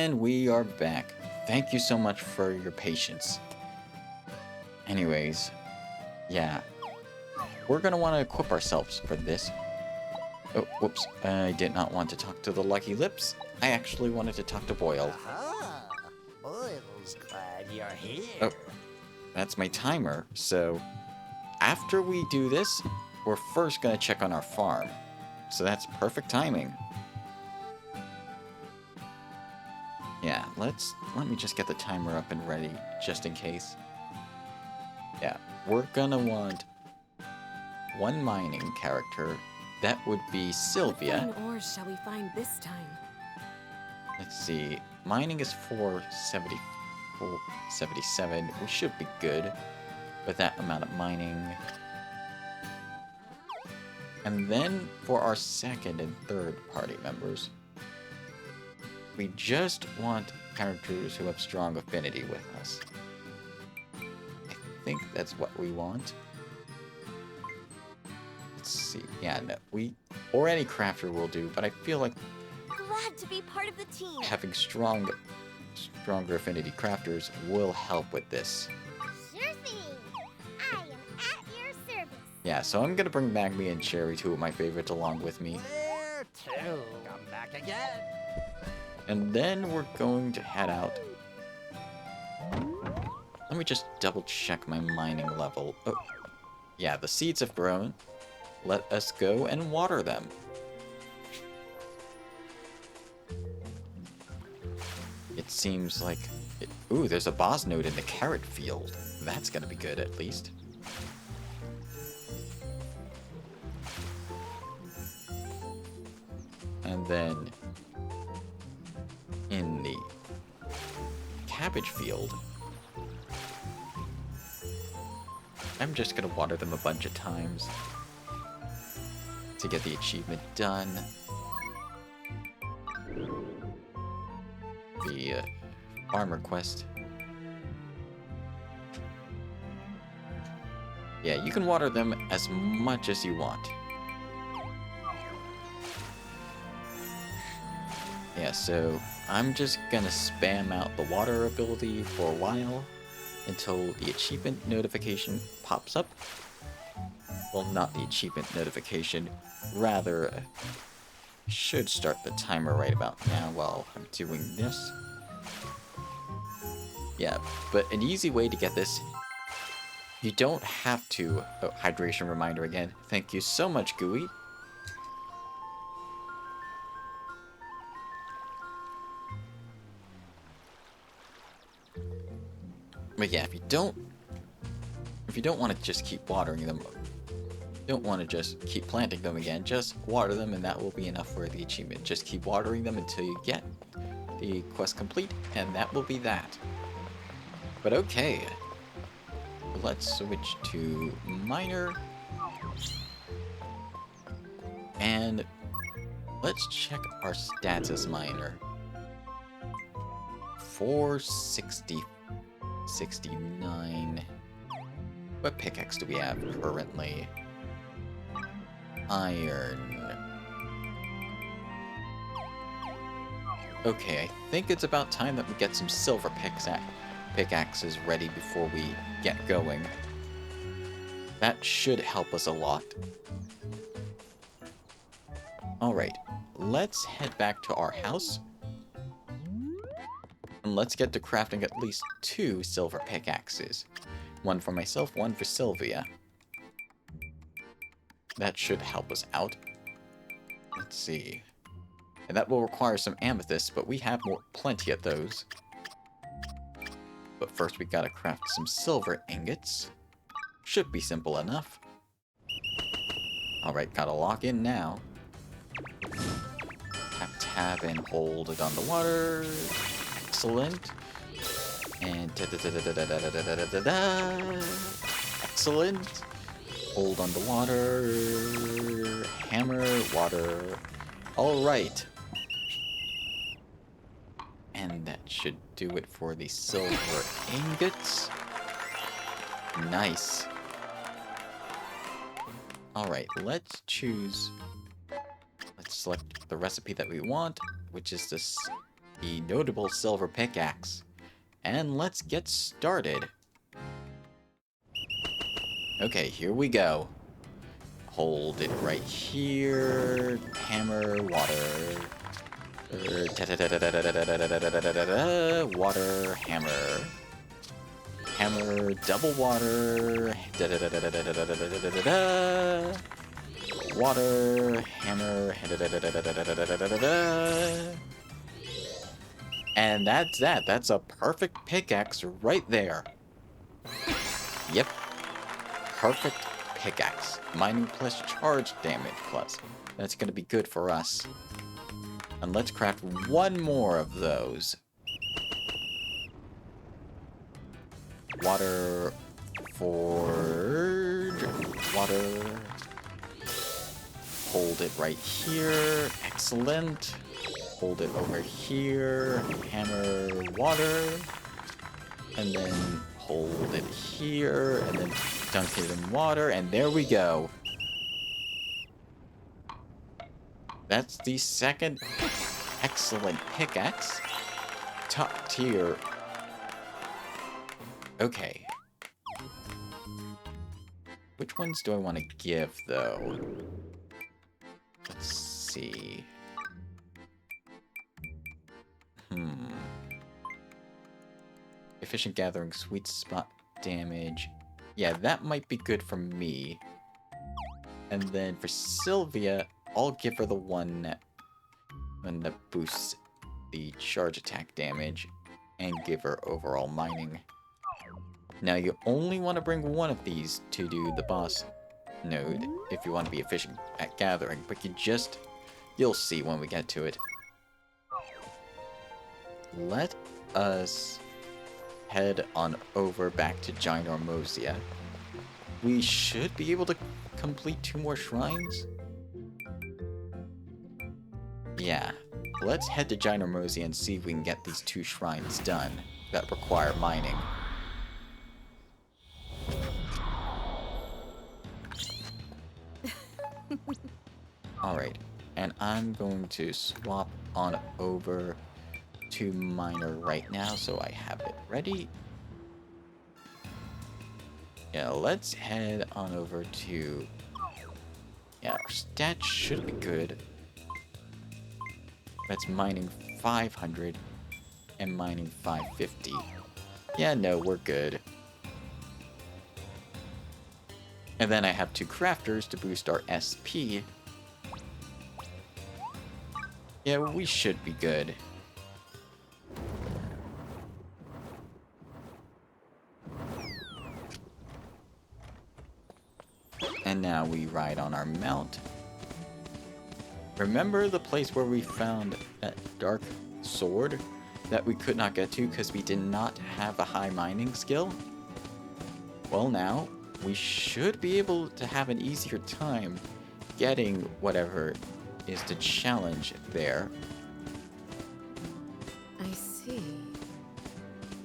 And we are back. Thank you so much for your patience. Anyways, yeah. We're gonna want to equip ourselves for this. Oh, whoops. I did not want to talk to the Lucky Lips. I actually wanted to talk to Boyle. Ah, Boyle's glad you're here. Oh, that's my timer. So, after we do this, we're first gonna check on our farm. So that's perfect timing. Yeah, let me just get the timer up and ready, just in case. Yeah, we're gonna want one mining character. That would be Sylvia. What fine ores shall we find this time? Let's see. Mining is 477. We should be good with that amount of mining. And then for our second and third party members, we just want characters who have strong affinity with us. I think that's what we want. Let's see. Yeah, no, or any crafter will do, but I feel like Glad to be part of the team. having stronger affinity crafters will help with this. Sure thing. I am at your service. Yeah, so I'm gonna bring Magby and Cherry, two of my favorites, along with me. Where to? Come back again. And then we're going to head out. Let me just double check my mining level. Oh, yeah, the seeds have grown. Let us go and water them. It seems like... Ooh, there's a boss node in the carrot field. That's gonna be good, at least. And then... in the cabbage field, I'm just gonna water them a bunch of times to get the achievement done. The farmer quest. Yeah, you can water them as much as you want. Yeah, so I'm just gonna spam out the water ability for a while until the achievement notification pops up. Well, not the achievement notification, rather should start the timer right about now while I'm doing this. Yeah, but an easy way to get this, you don't have to... Oh, hydration reminder again. Thank you so much, Gooey. But yeah, if you don't want to just keep watering them, don't want to just keep planting them again, just water them and that will be enough for the achievement. Just keep watering them until you get the quest complete, and that will be that. But okay, let's switch to miner, and let's check our stats as miner. 469. What pickaxe do we have currently? Iron. Okay, I think it's about time that we get some silver pickaxes ready before we get going. That should help us a lot. Alright, let's head back to our house. And let's get to crafting at least 2 silver pickaxes. One for myself, one for Sylvia. That should help us out. Let's see. And that will require some amethysts, but we have plenty of those. But first we gotta craft some silver ingots. Should be simple enough. Alright, gotta lock in now. Tap, tab, and hold it on the water. Excellent. And excellent. Hold on the water. Hammer, water. Alright. And that should do it for the silver ingots. Nice. Alright, let's choose... Let's select the recipe that we want, which is this the notable silver pickaxe. And let's get started. Okay, here we go. Hold it right here. Hammer, water. Water, hammer. Hammer, double water. Water, hammer. And that's that. That's a perfect pickaxe right there. Yep. Perfect pickaxe. Mining plus charge damage plus. That's gonna be good for us. And let's craft one more of those. Water forge. Water. Hold it right here. Excellent. Hold it over here. Hammer water. And then hold it here. And then dunk it in water. And there we go. That's the second excellent pickaxe. Top tier. Okay. Which ones do I want to give, though? Let's see. Efficient gathering, sweet spot damage. Yeah, that might be good for me. And then for Sylvia, I'll give her the one that boosts the charge attack damage and give her overall mining. Now you only want to bring one of these to do the boss node if you want to be efficient at gathering, but you'll see when we get to it. Let us head on over back to Ginormous. We should be able to complete 2 more shrines. Yeah, let's head to Ginormous and see if we can get these 2 shrines done that require mining. Alright, and I'm going to swap on over to Miner right now so I have it ready. Yeah, let's head on over to... Yeah, our stats should be good. That's mining 500 and mining 550. Yeah, no, we're good. And then I have 2 crafters to boost our SP. Yeah, we should be good. And now we ride on our mount. Remember the place where we found that dark sword that we could not get to because we did not have a high mining skill? Well, now we should be able to have an easier time getting whatever is the challenge there. I see.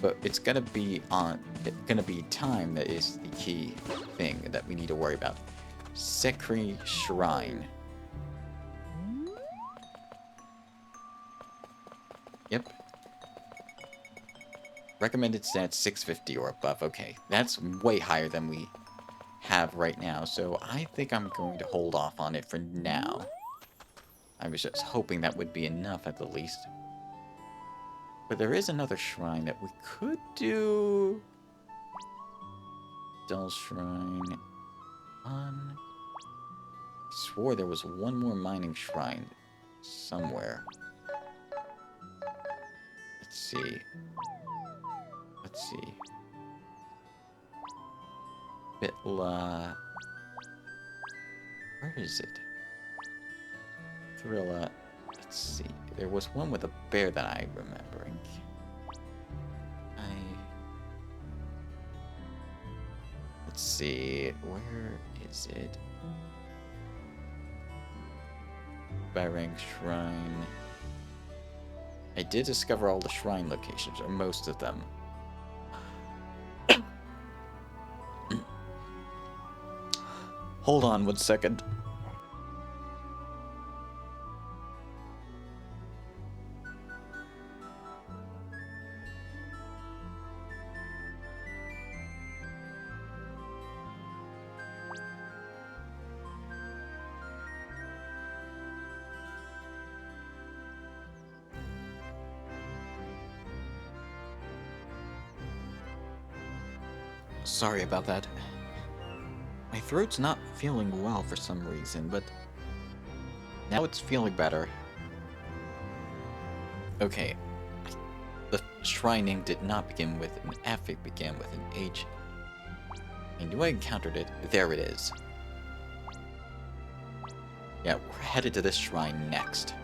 But it's gonna be time that is the key thing that we need to worry about. Sekri Shrine. Yep. Recommended stats 650 or above. Okay, that's way higher than we have right now, so I think I'm going to hold off on it for now. I was just hoping that would be enough at the least. But there is another shrine that we could do. Dull Shrine. I swore there was one more mining shrine somewhere. Let's see. Let's see. Bitla. Where is it? Thrilla. Let's see. There was one with a bear that I'm remembering. Let's see. Where is it? Barang Shrine. I did discover all the shrine locations, or most of them. Hold on 1 second. Sorry about that. My throat's not feeling well for some reason, but now it's feeling better. Okay. The shrining did not begin with an F, it began with an H. I knew I encountered it. There it is. Yeah, we're headed to this shrine next.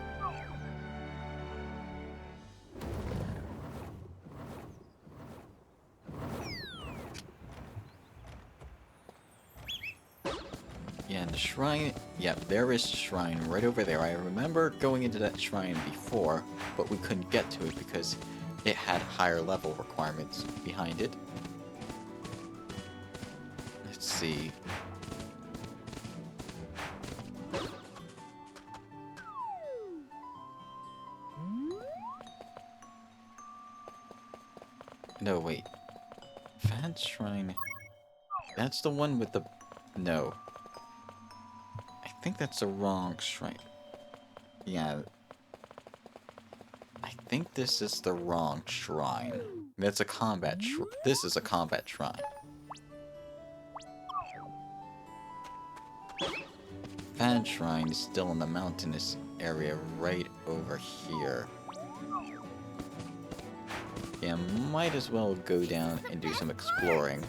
Yeah, and the shrine... Yeah, there is a shrine right over there. I remember going into that shrine before, but we couldn't get to it because it had higher level requirements behind it. Let's see. No, wait. Fat Shrine... That's the one with the... No. I think that's the wrong shrine. Yeah. I think this is the wrong shrine. That's a combat shrine. This is a combat shrine. Fat Shrine is still in the mountainous area right over here. Yeah, might as well go down and do some exploring.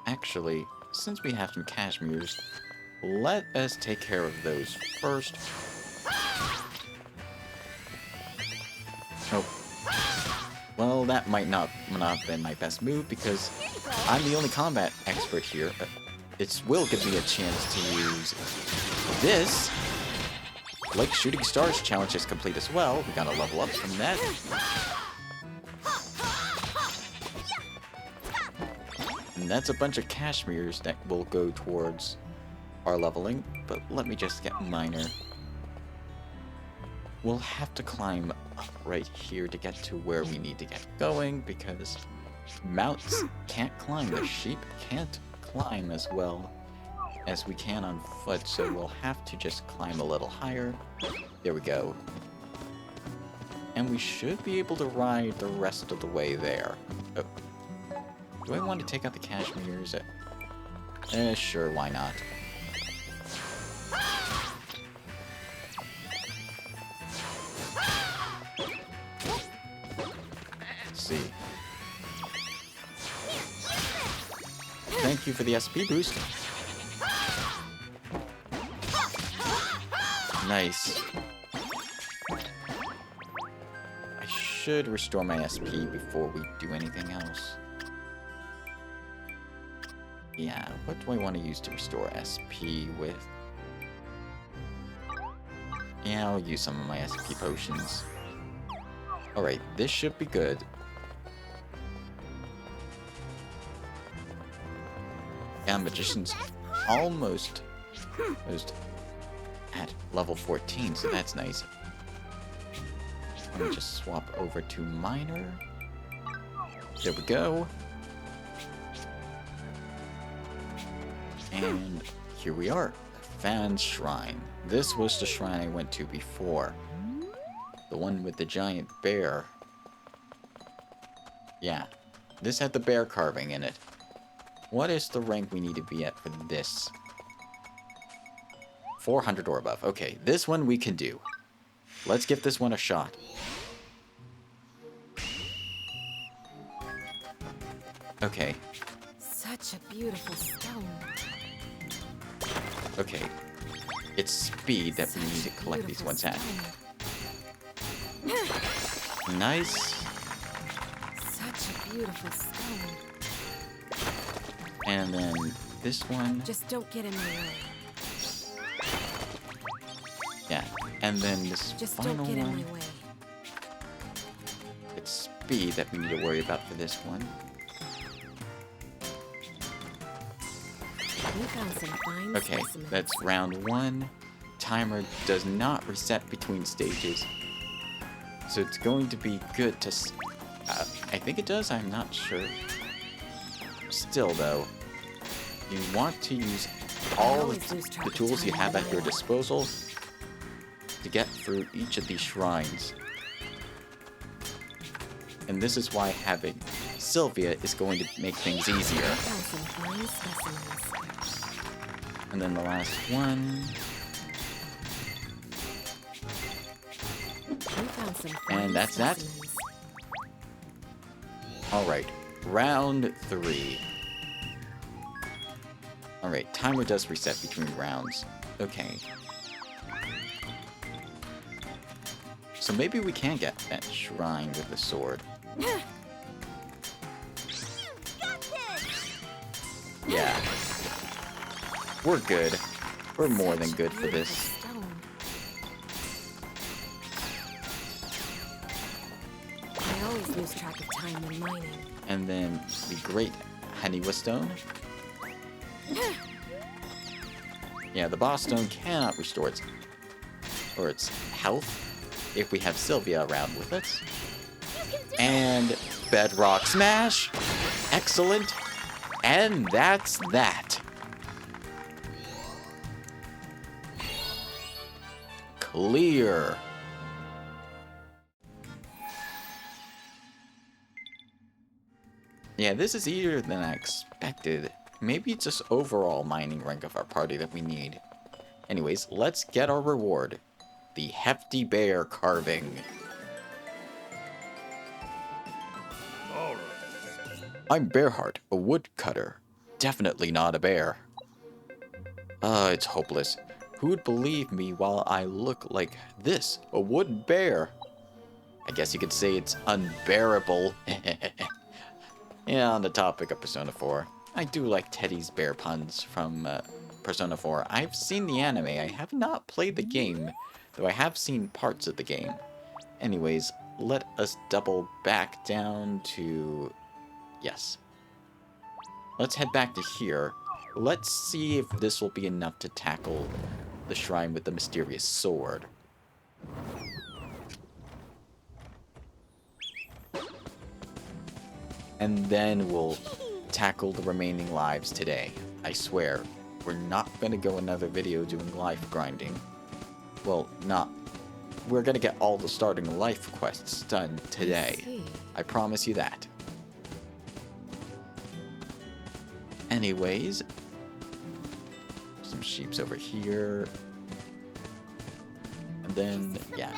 Actually, since we have some cashmeres, let us take care of those first. Oh. Well, that might not have been my best move because I'm the only combat expert here. It will give me a chance to use this. Like Shooting Stars challenge is complete as well. We gotta level up from that. And that's a bunch of cashmeres that will go towards our leveling. But let me just get minor. We'll have to climb up right here to get to where we need to get going because mounts can't climb. The sheep can't climb as well as we can on foot, so we'll have to just climb a little higher. There we go. And we should be able to ride the rest of the way there. Oh. Do I want to take out the cashmeres? Sure, why not? Let's see. Thank you for the SP boost. Nice. I should restore my SP before we do anything else. Yeah, what do I want to use to restore SP with? Yeah, I'll use some of my SP potions. Alright, this should be good. Yeah, Magician's almost at level 14, so that's nice. Let me just swap over to Minor. There we go. And here we are, Fan Shrine. This was the shrine I went to before. The one with the giant bear. Yeah, this had the bear carving in it. What is the rank we need to be at for this? 400 or above. Okay, this one we can do. Let's give this one a shot. Okay. Such a beautiful stone. Okay. It's speed that we need to collect these ones at. Nice. Such a beautiful stone. And then this one. Just don't get in my way. Yeah. And then this Just final don't get in one. my way. It's speed that we need to worry about for this one. You found some fine Okay, specimens. that's round 1. Timer does not reset between stages. So it's going to be good to... I think it does, I'm not sure. Still, though, you want to use all the tools you have at your disposal to get through each of these shrines. And this is why having Sylvia is going to make things easier. I found some fine specimens. And then the last one. We found some fine And that's that. specimens. Alright, round 3. Alright, timer does reset between rounds. Okay. So maybe we can get that shrine with the sword. Yeah. We're good. We're more than Such a good for this. beautiful stone. I always lose track of time when mining. And then the great Haniwa stone. Yeah, the boss stone cannot restore its health if we have Sylvia around with us. And bedrock smash. Excellent. And that's that. Clear. Yeah, this is easier than I expected. Maybe it's just overall mining rank of our party that we need. Anyways, let's get our reward. The hefty bear carving. All right. I'm Bearheart, a woodcutter. Definitely not a bear. It's hopeless. Who would believe me while I look like this, a wood bear? I guess you could say it's unbearable. Yeah, on the topic of Persona 4. I do like Teddy's bear puns from Persona 4. I've seen the anime. I have not played the game, though I have seen parts of the game. Anyways, let us double back down to... Yes. Let's head back to here. Let's see if this will be enough to tackle the shrine with the mysterious sword. And then we'll tackle the remaining lives today. I swear, we're not gonna go another video doing life grinding. Well, not. We're gonna get all the starting life quests done today. see. I promise you that. Anyways, some sheeps over here. And then, yeah,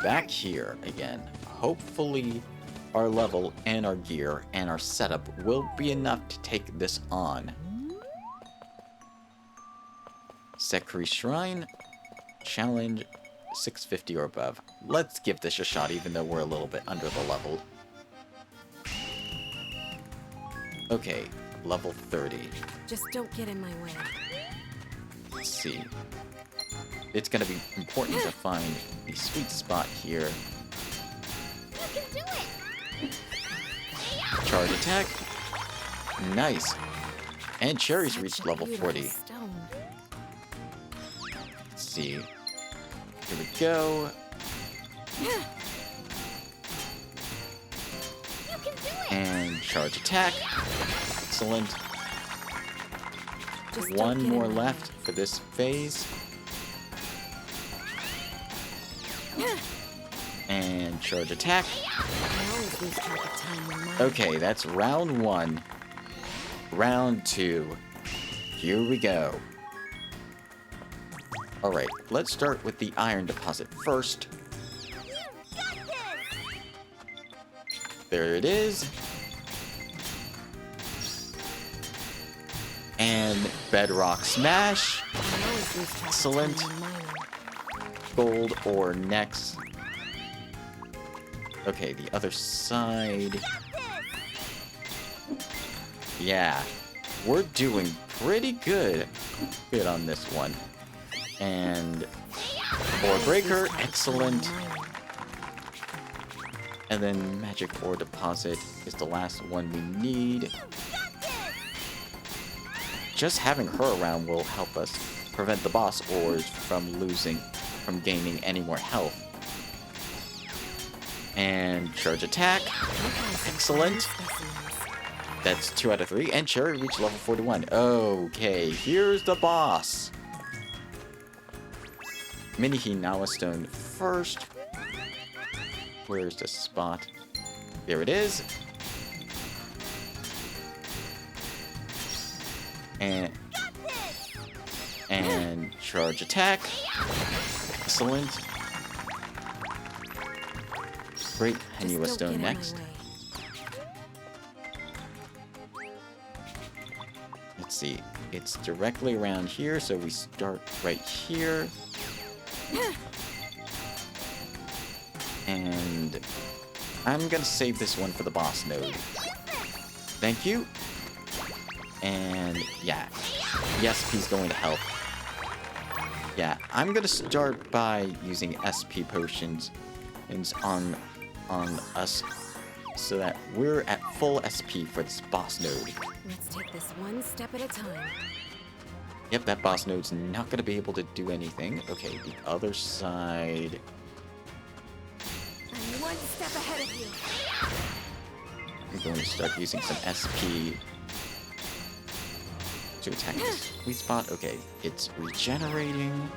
back here again. Hopefully our level and our gear and our setup will be enough to take this on. Sekri Shrine, challenge 650 or above. Let's give this a shot even though we're a little bit under the level. Okay, level 30. Just don't get in my way. Let's see. It's gonna be important to find the sweet spot here. You can do it! Charge attack. Nice. And Cherry's Such reached a level beautiful 40. stone. Let's see. Here we go. You can do it! And charge attack. Excellent. Just don't One get in more my left way. for this phase. And charge attack. I always lose track of time when mining. Okay, that's round 1. Round 2. Here we go. Alright, let's start with the iron deposit first. There it is. And bedrock smash. I always lose track Excellent. of time when mining. Gold ore next. Okay, the other side. Yeah, we're doing pretty good on this one. And ore breaker, excellent. And then magic ore deposit is the last one we need. Just having her around will help us prevent the boss ores from gaining any more health. And charge attack. Excellent. That's 2 out of 3. And Cherry reached level 41. Okay, here's the boss. Mini Hinawa Stone first. Where's the spot? There it is. And charge attack. Excellent. Great. Henua Just don't Stone get in my next. way. Let's see. It's directly around here, so we start right here. And I'm gonna save this one for the boss node. Thank you. And yeah, the SP's going to help. Yeah, I'm gonna start by using SP potions on us so that we're at full SP for this boss node. Let's take this one step at a time. Yep, that boss node's not gonna be able to do anything. Okay, the other side. I'm one step ahead of you. I'm going to start using some SP to attack this sweet spot. Okay, it's regenerating.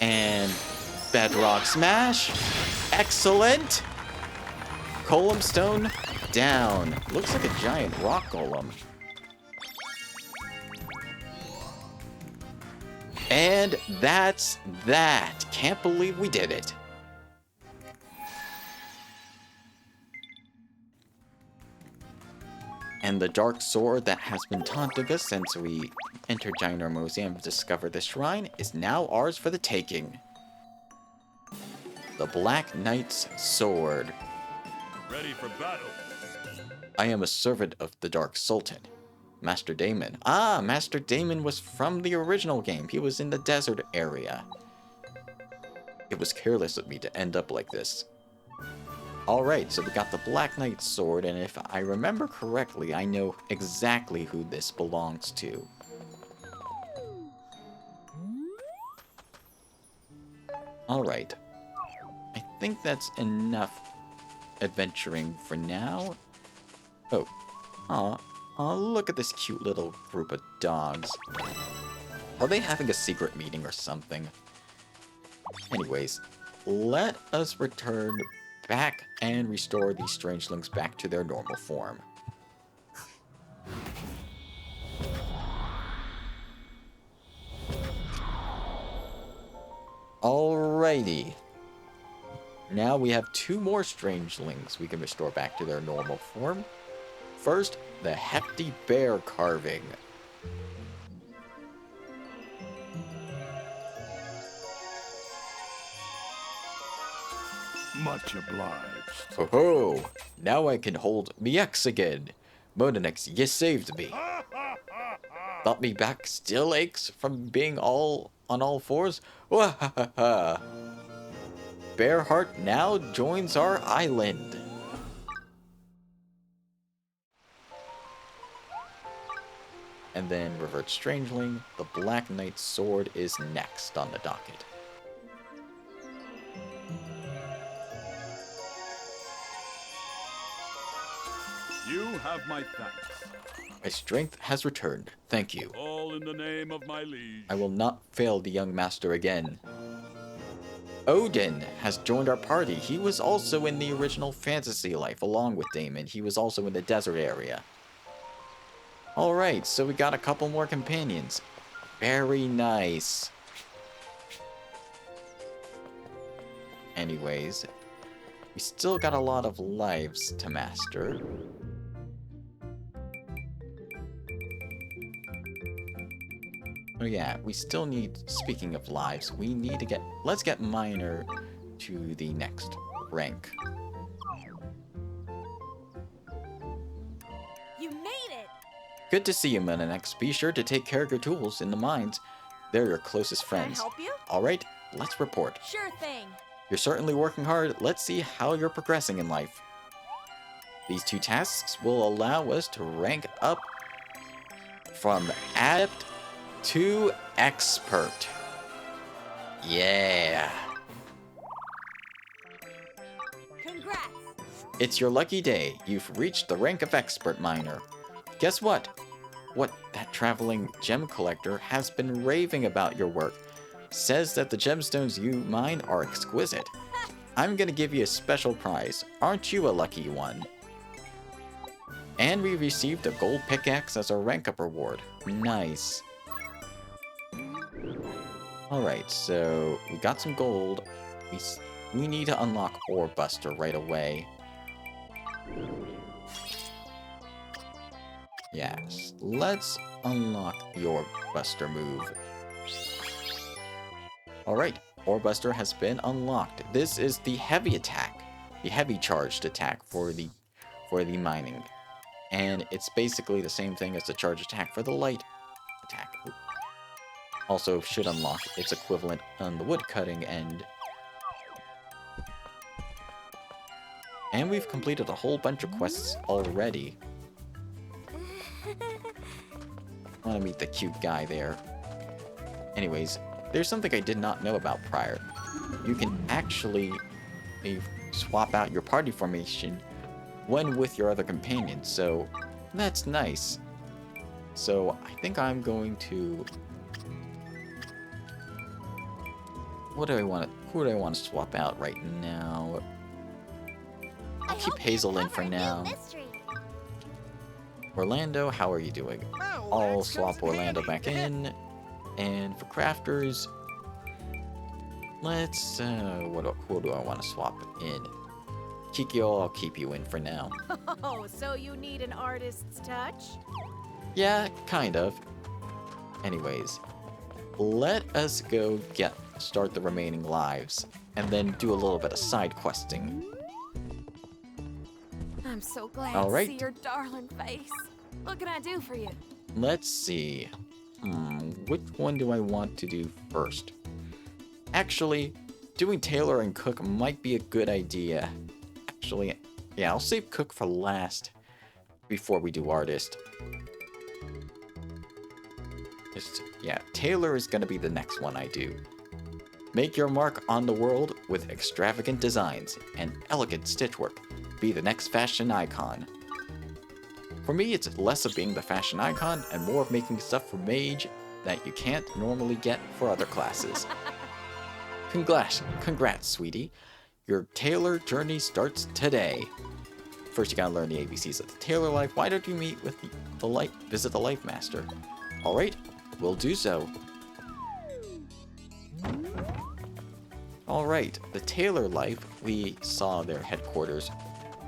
And Bedrock Smash. Excellent. Golem Stone down. Looks like a giant rock golem. And that's that. Can't believe we did it. And the dark sword that has been taunting us since we entered Ginormous and discovered the shrine is now ours for the taking. The Black Knight's sword. Ready for battle. I am a servant of the Dark Sultan, Master Damon. Ah, Master Damon was from the original game. He was in the desert area. It was careless of me to end up like this. Alright, so we got the Black Knight's sword, and if I remember correctly, I know exactly who this belongs to. Alright. I think that's enough adventuring for now. Oh. Aw, look at this cute little group of dogs. Are they having a secret meeting or something? Anyways, let us return back and restore these strangelings back to their normal form. Alrighty. Now we have 2 more strangelings we can restore back to their normal form. First, the hefty bear carving. Much obliged. Ho ho! Now I can hold the X again. Modanex, you saved me. Thought me back still aches from being all on all fours? Wahahaha! Bearheart now joins our island. And then Revert Strangeling, the Black Knight's sword is next on the docket. You have my thanks. My strength has returned. Thank you. All in the name of my liege. I will not fail the young master again. Odin has joined our party. He was also in the original Fantasy Life along with Damon. He was also in the desert area. Alright, so we got a couple more companions. Very nice. Anyways, we still got a lot of lives to master. Oh yeah, we still need, speaking of lives, we need to let's get Miner to the next rank. You made it! Good to see you, Monanex. Be sure to take care of your tools in the mines. They're your closest Can I friends. help you? Alright, let's report. Sure thing. You're certainly working hard. Let's see how you're progressing in life. These 2 tasks will allow us to rank up from adept to expert. Yeah. Congrats! It's your lucky day. You've reached the rank of expert miner. Guess what? that traveling gem collector has been raving about your work. Says that the gemstones you mine are exquisite. I'm gonna give you a special prize. Aren't you a lucky one? And we received a gold pickaxe as our rank up reward. Nice. Alright, so we got some gold. We need to unlock Ore Buster right away. Yes, let's unlock the Ore Buster move. Alright, Ore Buster has been unlocked. This is the heavy attack, the heavy charged attack for the mining. And it's basically the same thing as the charge attack for the light attack. Also should unlock its equivalent on the wood cutting end. And we've completed a whole bunch of quests already. I want to meet the cute guy there. Anyways, there's something I did not know about prior. You can actually swap out your party formation when with your other companions, so that's nice. So I think I'm going to... Who do I want to swap out right now? I'll keep Hazel in for now. Orlando, how are you doing? I'll swap Orlando back in. And for crafters, let's, who do I want to swap in? Kikyo, I'll keep you in for now. Oh, so you need an artist's touch? Yeah, kind of. Anyways, let us go start the remaining lives, and then do a little bit of side questing. I'm so glad All to right. see your darling face. What can I do for you? Let's see. Which one do I want to do first? Actually, doing tailor and cook might be a good idea. Actually, yeah, I'll save cook for last before we do artist. Yeah, tailor is gonna be the next one I do. Make your mark on the world with extravagant designs and elegant stitchwork. Be the next fashion icon. For me, it's less of being the fashion icon and more of making stuff for mage that you can't normally get for other classes. Congrats, sweetie. Your tailor journey starts today. First, you gotta learn the ABCs of the tailor life. Why don't you meet with visit the life master? Alright, we'll do so. Alright, the tailor life, we saw their headquarters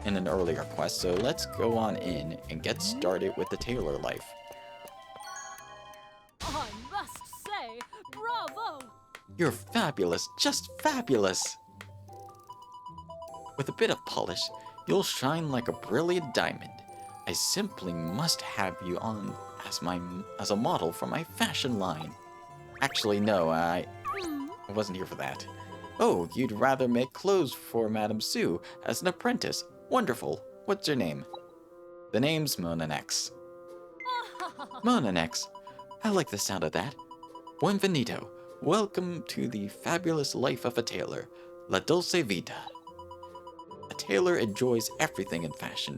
in an earlier quest, so let's go on in and get started with the tailor life. I must say, bravo! You're fabulous, just fabulous! With a bit of polish, you'll shine like a brilliant diamond. I simply must have you on as a model for my fashion line. Actually, no, I wasn't here for that. Oh, you'd rather make clothes for Madame Sue as an apprentice. Wonderful. What's your name? The name's Monanex. Monanex. I like the sound of that. Buenvenido. Welcome to the fabulous life of a tailor. La Dulce Vita. A tailor enjoys everything in fashion,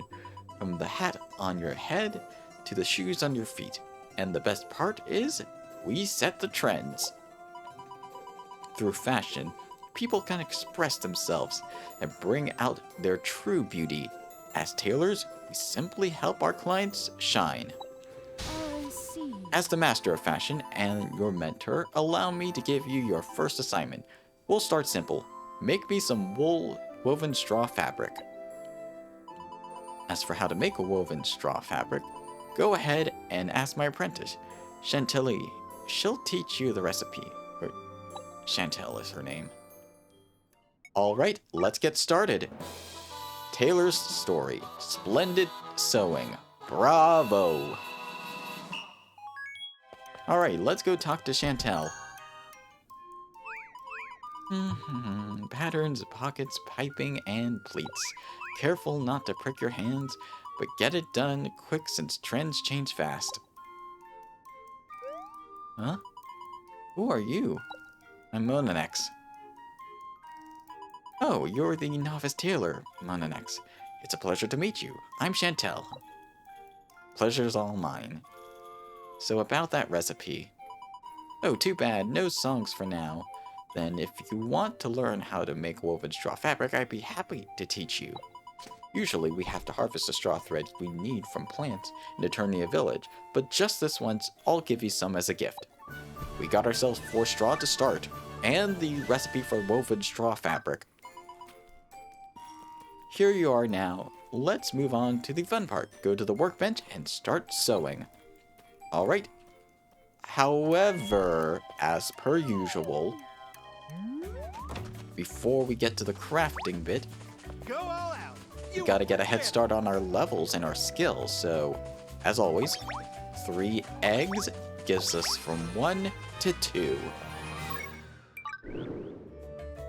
from the hat on your head to the shoes on your feet. And the best part is, we set the trends. Through fashion, people can express themselves and bring out their true beauty. As tailors, we simply help our clients shine. I see. As the master of fashion and your mentor, allow me to give you your first assignment. We'll start simple. Make me some woven straw fabric. As for how to make a woven straw fabric, go ahead and ask my apprentice, Chantilly. She'll teach you the recipe. Chantel is her name. Alright, let's get started. Taylor's story. Splendid sewing. Bravo! Alright, let's go talk to Chantel. Patterns, pockets, piping, and pleats. Careful not to prick your hands, but get it done quick since trends change fast. Huh? Who are you? I'm Monanex. Oh, you're the novice tailor, Monanex. It's a pleasure to meet you. I'm Chantel. Pleasure's all mine. So about that recipe. Oh, too bad, no songs for now. Then if you want to learn how to make woven straw fabric, I'd be happy to teach you. Usually we have to harvest the straw threads we need from plants in Eternia Village, but just this once, I'll give you some as a gift. We got ourselves 4 straw to start, and the recipe for woven straw fabric. Here you are now. Let's move on to the fun part. Go to the workbench and start sewing. Alright. However, as per usual, before we get to the crafting bit, Go all out. we gotta get a head start on our levels and our skills. So, as always, 3 eggs gives us from 1 to 2.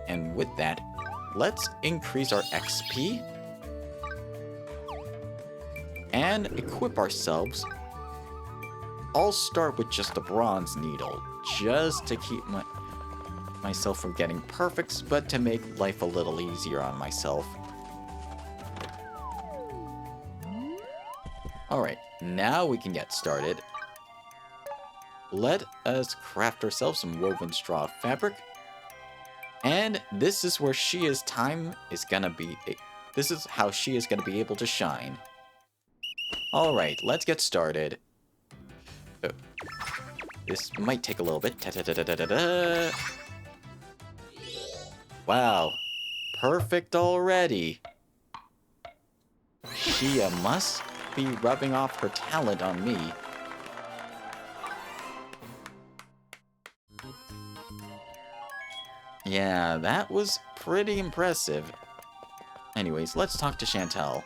And with that, let's increase our XP and equip ourselves. I'll start with just a bronze needle, just to keep myself from getting perfects, but to make life a little easier on myself. Alright, now we can get started. Let us craft ourselves some woven straw fabric. And this is where Shia's time is gonna be. This is how she is gonna be able to shine. Alright, let's get started. Oh, this might take a little bit. Ta-ta-ta-ta-ta-ta. Wow, perfect already. Shia must be rubbing off her talent on me. Yeah, that was pretty impressive. Anyways, let's talk to Chantel.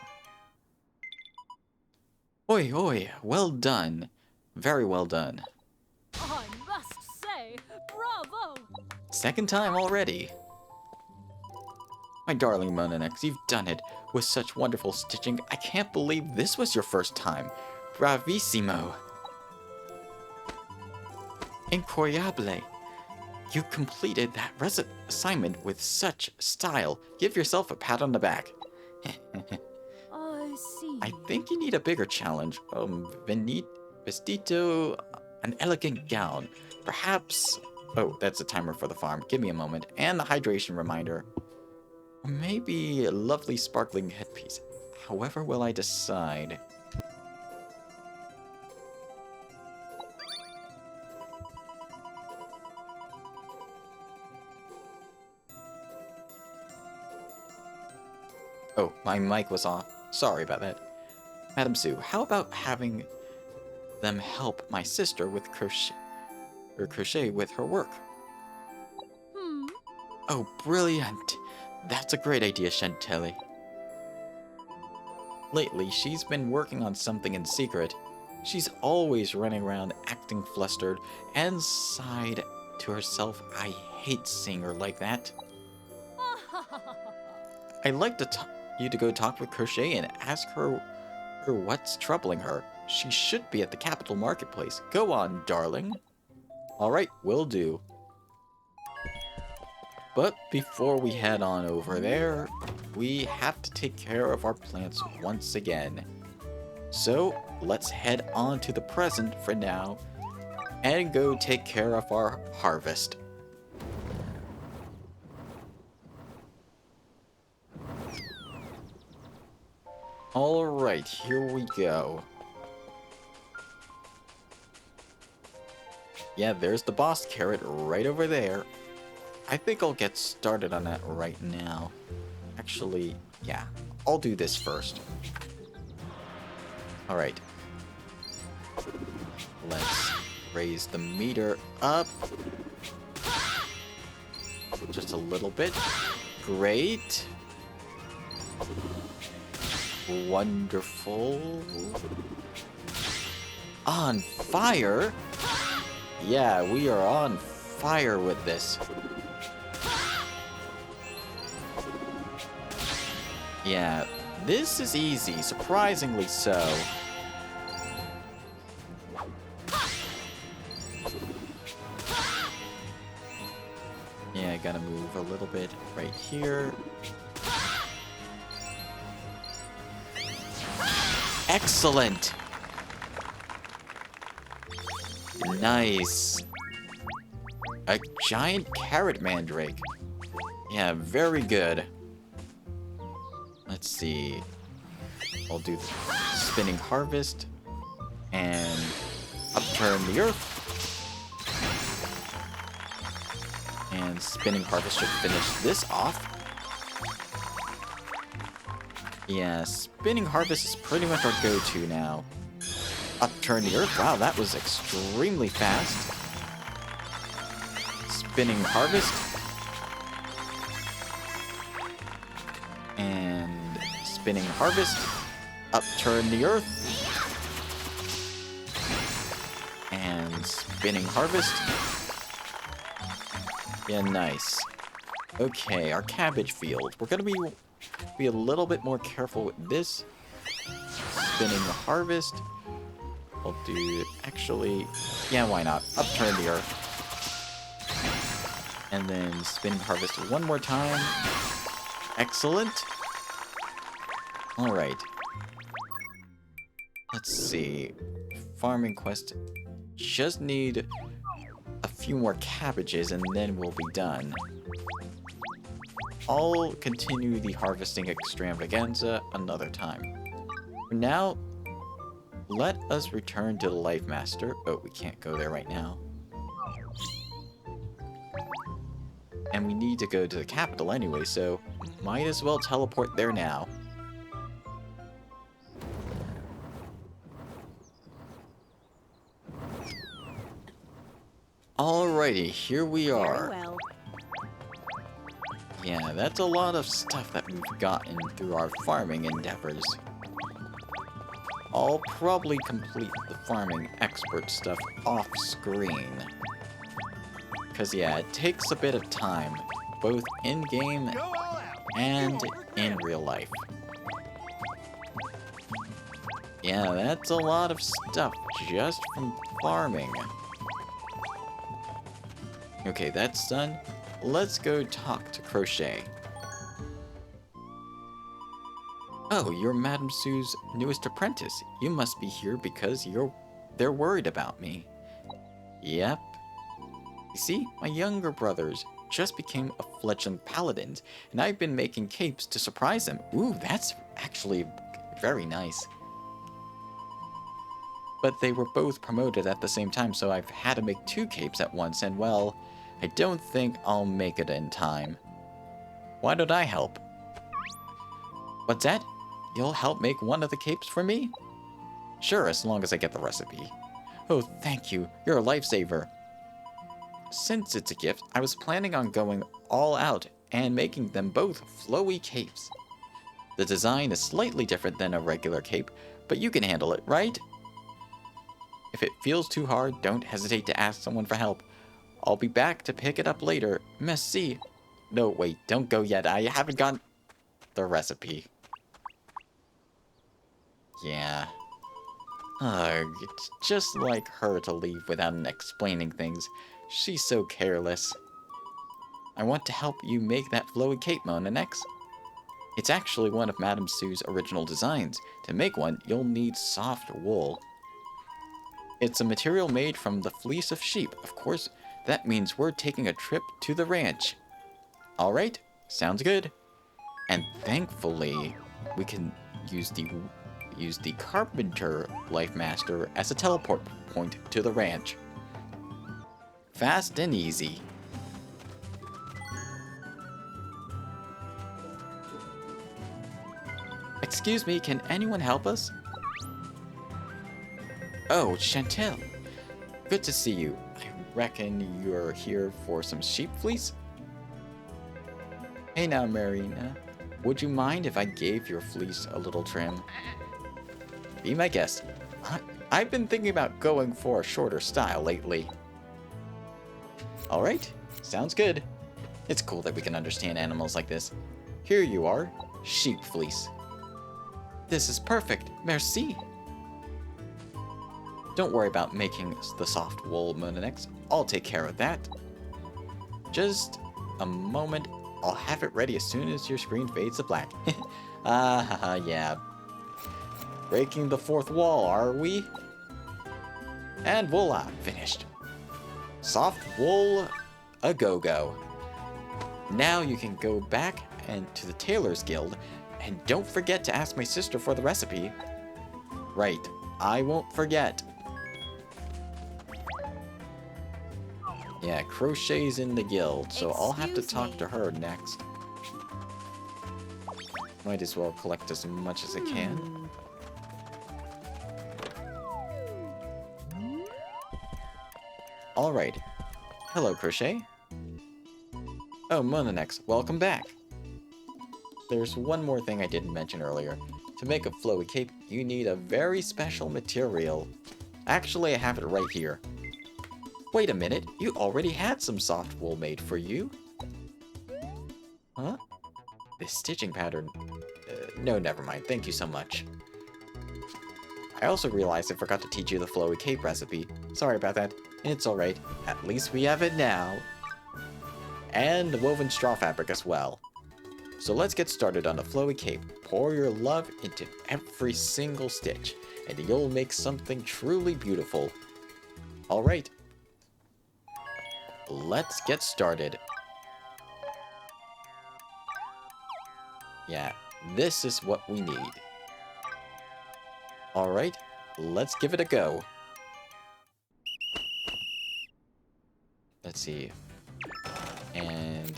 Oi, oi, well done. Very well done. I must say, bravo! Second time already. My darling Monanex, you've done it with such wonderful stitching. I can't believe this was your first time. Bravissimo. Incroyable. You completed that assignment with such style. Give yourself a pat on the back. I see. I think you need a bigger challenge. Vestito, an elegant gown. Perhaps... Oh, that's a timer for the farm. Give me a moment. And the hydration reminder. Or maybe a lovely sparkling headpiece. However will I decide? Oh, my mic was off. Sorry about that. Madam Sue, how about having them help my sister with crochet with her work? Oh, brilliant. That's a great idea, Chantelli. Lately, she's been working on something in secret. She's always running around acting flustered and sighed to herself, I hate seeing her like that. I'd like you to go talk with Crochet and ask her what's troubling her. She should be at the capital marketplace. Go on, darling. Alright, will do. But before we head on over there, we have to take care of our plants once again. So, let's head on to the present for now and go take care of our harvest. Alright, here we go. Yeah, there's the boss carrot right over there. I think I'll get started on that right now. Actually, yeah, I'll do this first. Alright. Let's raise the meter up. Just a little bit. Great. Wonderful. On fire? Yeah, we are on fire with this. Yeah, this is easy, surprisingly so. Yeah, I gotta move a little bit right here. Excellent! Nice. A giant carrot mandrake. Yeah, very good. Let's see. I'll do the spinning harvest and upturn the earth. And spinning harvest should finish this off. Yeah, spinning harvest is pretty much our go-to now. Upturn the earth. Wow, that was extremely fast. Spinning harvest. And spinning harvest. Upturn the earth. And spinning harvest. Yeah, nice. Okay, our cabbage field. We're gonna be a little bit more careful with this. Spinning the harvest. I'll do, actually, yeah, why not? Upturn the earth. And then spinning harvest one more time. Excellent. Alright. Let's see. Farming quest. Just need a few more cabbages and then we'll be done. I'll continue the harvesting extravaganza another time. For now, let us return to the Life Master. Oh, we can't go there right now. And we need to go to the capital anyway, so might as well teleport there now. Alrighty, here we are. Very well. Yeah, that's a lot of stuff that we've gotten through our farming endeavors. I'll probably complete the farming expert stuff off screen. Because yeah, it takes a bit of time, both in-game and in real life. Yeah, that's a lot of stuff just from farming. Okay, that's done. Let's go talk to Crochet. Oh, you're Madame Sue's newest apprentice. You must be here because they're worried about me. Yep. You see, my younger brothers just became a fledgling paladins, and I've been making capes to surprise them. Ooh, that's actually very nice. But they were both promoted at the same time, so I've had to make 2 capes at once, and well, I don't think I'll make it in time. Why don't I help? What's that? You'll help make one of the capes for me? Sure, as long as I get the recipe. Oh, thank you. You're a lifesaver. Since it's a gift, I was planning on going all out and making them both flowy capes. The design is slightly different than a regular cape, but you can handle it, right? If it feels too hard, don't hesitate to ask someone for help. I'll be back to pick it up later. Merci. No, wait, don't go yet. I haven't got the recipe. Yeah. Ugh, it's just like her to leave without explaining things. She's so careless. I want to help you make that flowy cape, Monanex. It's actually one of Madame Sue's original designs. To make one, you'll need soft wool. It's a material made from the fleece of sheep. Of course, that means we're taking a trip to the ranch. Alright, sounds good. And thankfully, we can use the Carpenter Life Master as a teleport point to the ranch. Fast and easy. Excuse me, can anyone help us? Oh, Chantel. Good to see you. I reckon you're here for some sheep fleece? Hey now, Marina. Would you mind if I gave your fleece a little trim? Be my guest. I've been thinking about going for a shorter style lately. Alright, sounds good. It's cool that we can understand animals like this. Here you are, sheep fleece. This is perfect, merci. Don't worry about making the soft wool, Monanex. I'll take care of that. Just a moment. I'll have it ready as soon as your screen fades to black. Yeah. Breaking the fourth wall, are we? And voila, finished. Soft wool, a go-go. Now you can go back and to the Tailor's Guild, and don't forget to ask my sister for the recipe. Right, I won't forget. Yeah, Crochet's in the guild, so I'll have to talk to her next. Might as well collect as much as I can. Alright. Hello, Crochet. Oh, Monanex, welcome back. There's one more thing I didn't mention earlier. To make a flowy cape, you need a very special material. Actually, I have it right here. Wait a minute, you already had some soft wool made for you. Huh? This stitching pattern... no, never mind, thank you so much. I also realized I forgot to teach you the flowy cape recipe. Sorry about that. It's alright, at least we have it now. And the woven straw fabric as well. So let's get started on the flowy cape. Pour your love into every single stitch, and you'll make something truly beautiful. Alright. Let's get started. Yeah, this is what we need. Alright, let's give it a go. Let's see. And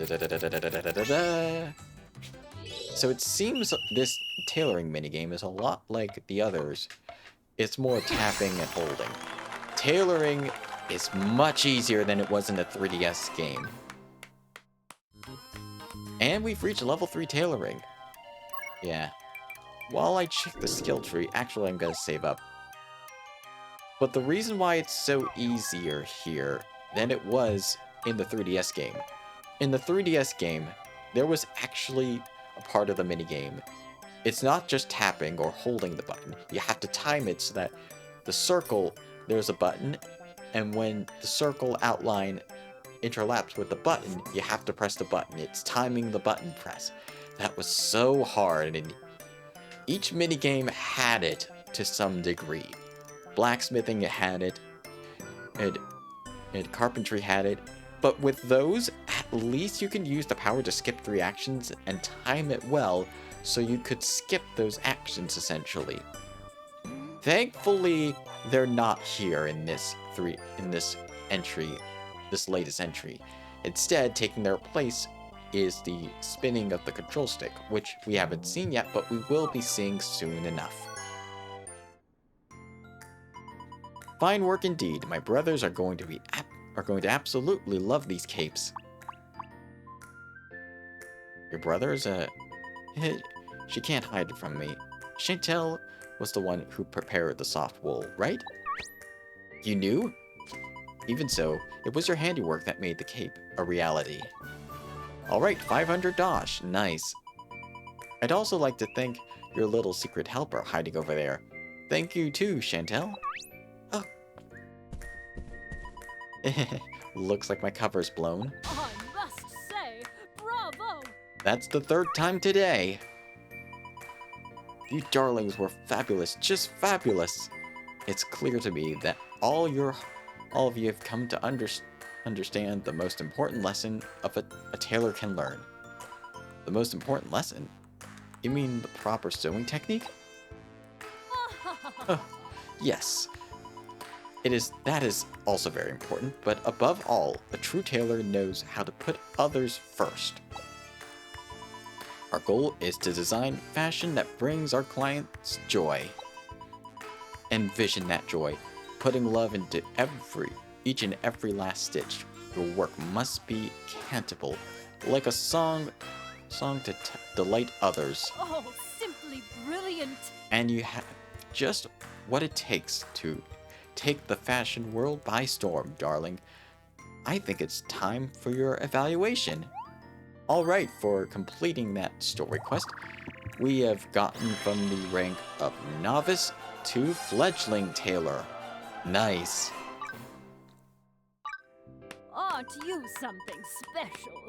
so it seems this tailoring minigame is a lot like the others. It's more tapping and holding. Tailoring is much easier than it was in the 3DS game. And we've reached level 3 tailoring. Yeah. While I check the skill tree, actually I'm gonna save up. But the reason why it's so easier here than it was in the 3DS game. In the 3DS game, there was actually a part of the minigame. It's not just tapping or holding the button. You have to time it so that the circle, there's a button, and when the circle outline interlaps with the button, you have to press the button. It's timing the button press. That was so hard, and each minigame had it to some degree. Blacksmithing had it, and carpentry had it, but with those, at least you can use the power to skip 3 actions and time it well, so you could skip those actions essentially. Thankfully, they're not here in this latest entry. Instead, taking their place is the spinning of the control stick, which we haven't seen yet, but we will be seeing soon enough. Fine work indeed. My brothers are going to absolutely love these capes. Your brothers, she can't hide it from me. Chantel was the one who prepared the soft wool, right? You knew? Even so, it was your handiwork that made the cape a reality. Alright, 500 dosh. Nice. I'd also like to thank your little secret helper hiding over there. Thank you too, Chantel. Oh. Looks like my cover's blown. I must say, bravo! That's the 3rd time today. You darlings were fabulous, just fabulous. It's clear to me that all of you have come to understand the most important lesson of a tailor can learn. The most important lesson? You mean the proper sewing technique? Oh, yes. That is also very important, but above all, a true tailor knows how to put others first. Our goal is to design fashion that brings our clients joy. Envision that joy, putting love into each and every last stitch. Your work must be cantable, like a song to delight others. Oh, simply brilliant! And you have just what it takes to take the fashion world by storm, darling. I think it's time for your evaluation. Alright, for completing that story quest, we have gotten from the rank of novice to fledgling tailor. Nice. Aren't you something special?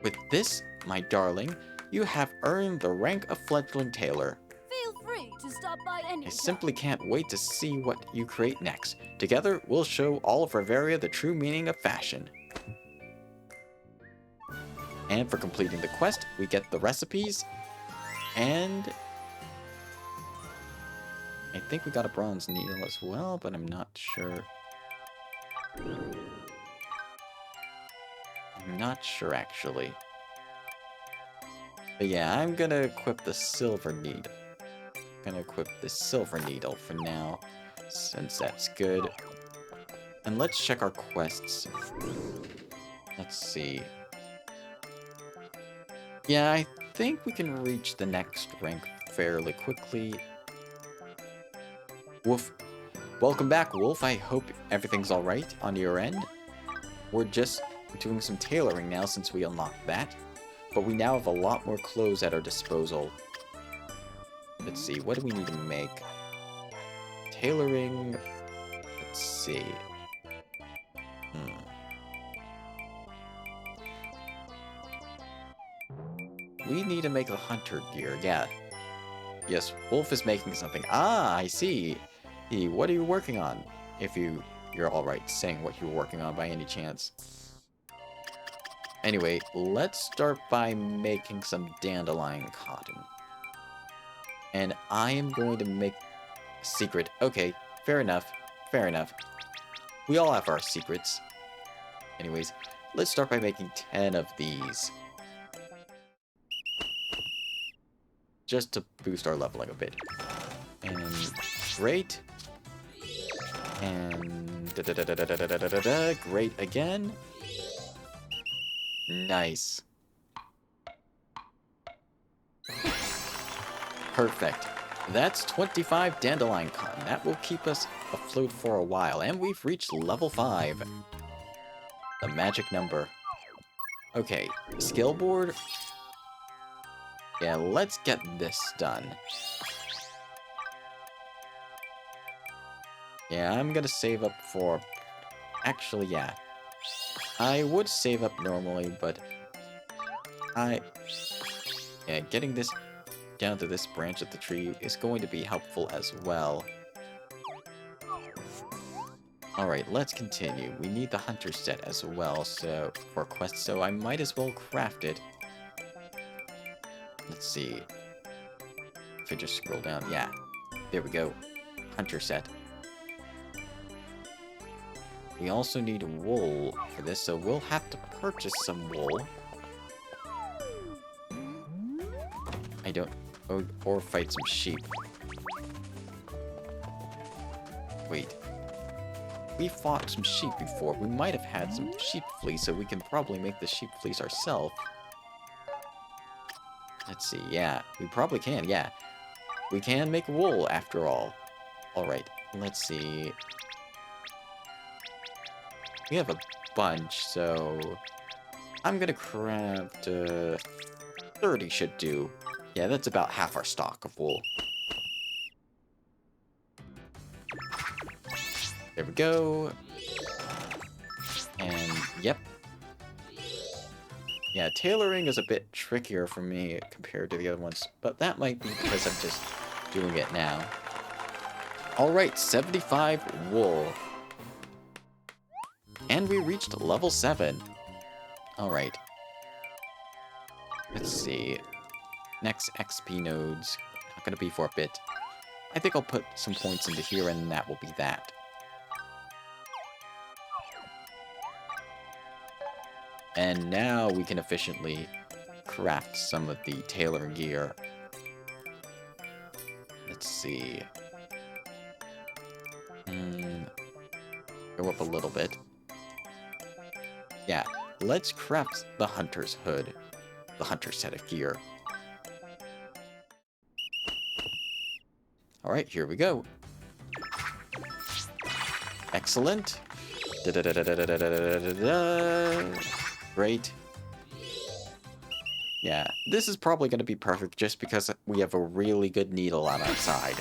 With this, my darling, you have earned the rank of fledgling tailor. Feel free to stop by any I simply can't wait to see what you create next. Together, we'll show all of Riveria the true meaning of fashion. And for completing the quest, we get the recipes, and I think we got a bronze needle as well, but I'm not sure. I'm not sure, actually. But yeah, I'm gonna equip the silver needle. Gonna equip the silver needle for now, since that's good. And let's check our quests. Let's see. Yeah, I think we can reach the next rank fairly quickly. Wolf. Welcome back, Wolf. I hope everything's alright on your end. We're just doing some tailoring now since we unlocked that. But we now have a lot more clothes at our disposal. Let's see, what do we need to make? Tailoring... Let's see. We need to make the hunter gear, yeah. Yes, Wolf is making something. Ah, I see. What are you working on? If you're alright saying what you're working on by any chance. Anyway, let's start by making some dandelion cotton. And I am going to make a secret. Okay, fair enough. Fair enough. We all have our secrets. Anyways, let's start by making 10 of these. Just to boost our leveling a bit. And great. And great again. Nice. Perfect. That's 25 dandelion cotton. That will keep us afloat for a while. And we've reached level 5. The magic number. Okay, skill board. Yeah, let's get this done. Yeah, I'm gonna save up for... Actually, yeah. I would save up normally, but... Yeah, getting this down to this branch of the tree is going to be helpful as well. Alright, let's continue. We need the hunter set as well, so... for quest, so I might as well craft it. Let's see. If I just scroll down, yeah. There we go. Hunter set. We also need wool for this, so we'll have to purchase some wool. I don't... or fight some sheep. Wait. We fought some sheep before. We might have had some sheep fleece, so we can probably make the sheep fleece ourselves. Let's see, yeah. We probably can, yeah. We can make wool, after all. Alright, let's see. We have a bunch, so... I'm gonna craft... 30 should do. Yeah, that's about half our stock of wool. There we go. And, yep. Yeah, tailoring is a bit trickier for me compared to the other ones, but that might be because I'm just doing it now. Alright, 75 wool. And we reached level 7. Alright. Let's see. Next XP nodes. Not gonna be for a bit. I think I'll put some points into here and that will be that. And now we can efficiently craft some of the tailor gear. Let's see. Go up a little bit. Yeah, let's craft the hunter's hood. The hunter's set of gear. Alright, here we go. Excellent. Great. Yeah, this is probably going to be perfect just because we have a really good needle on our side.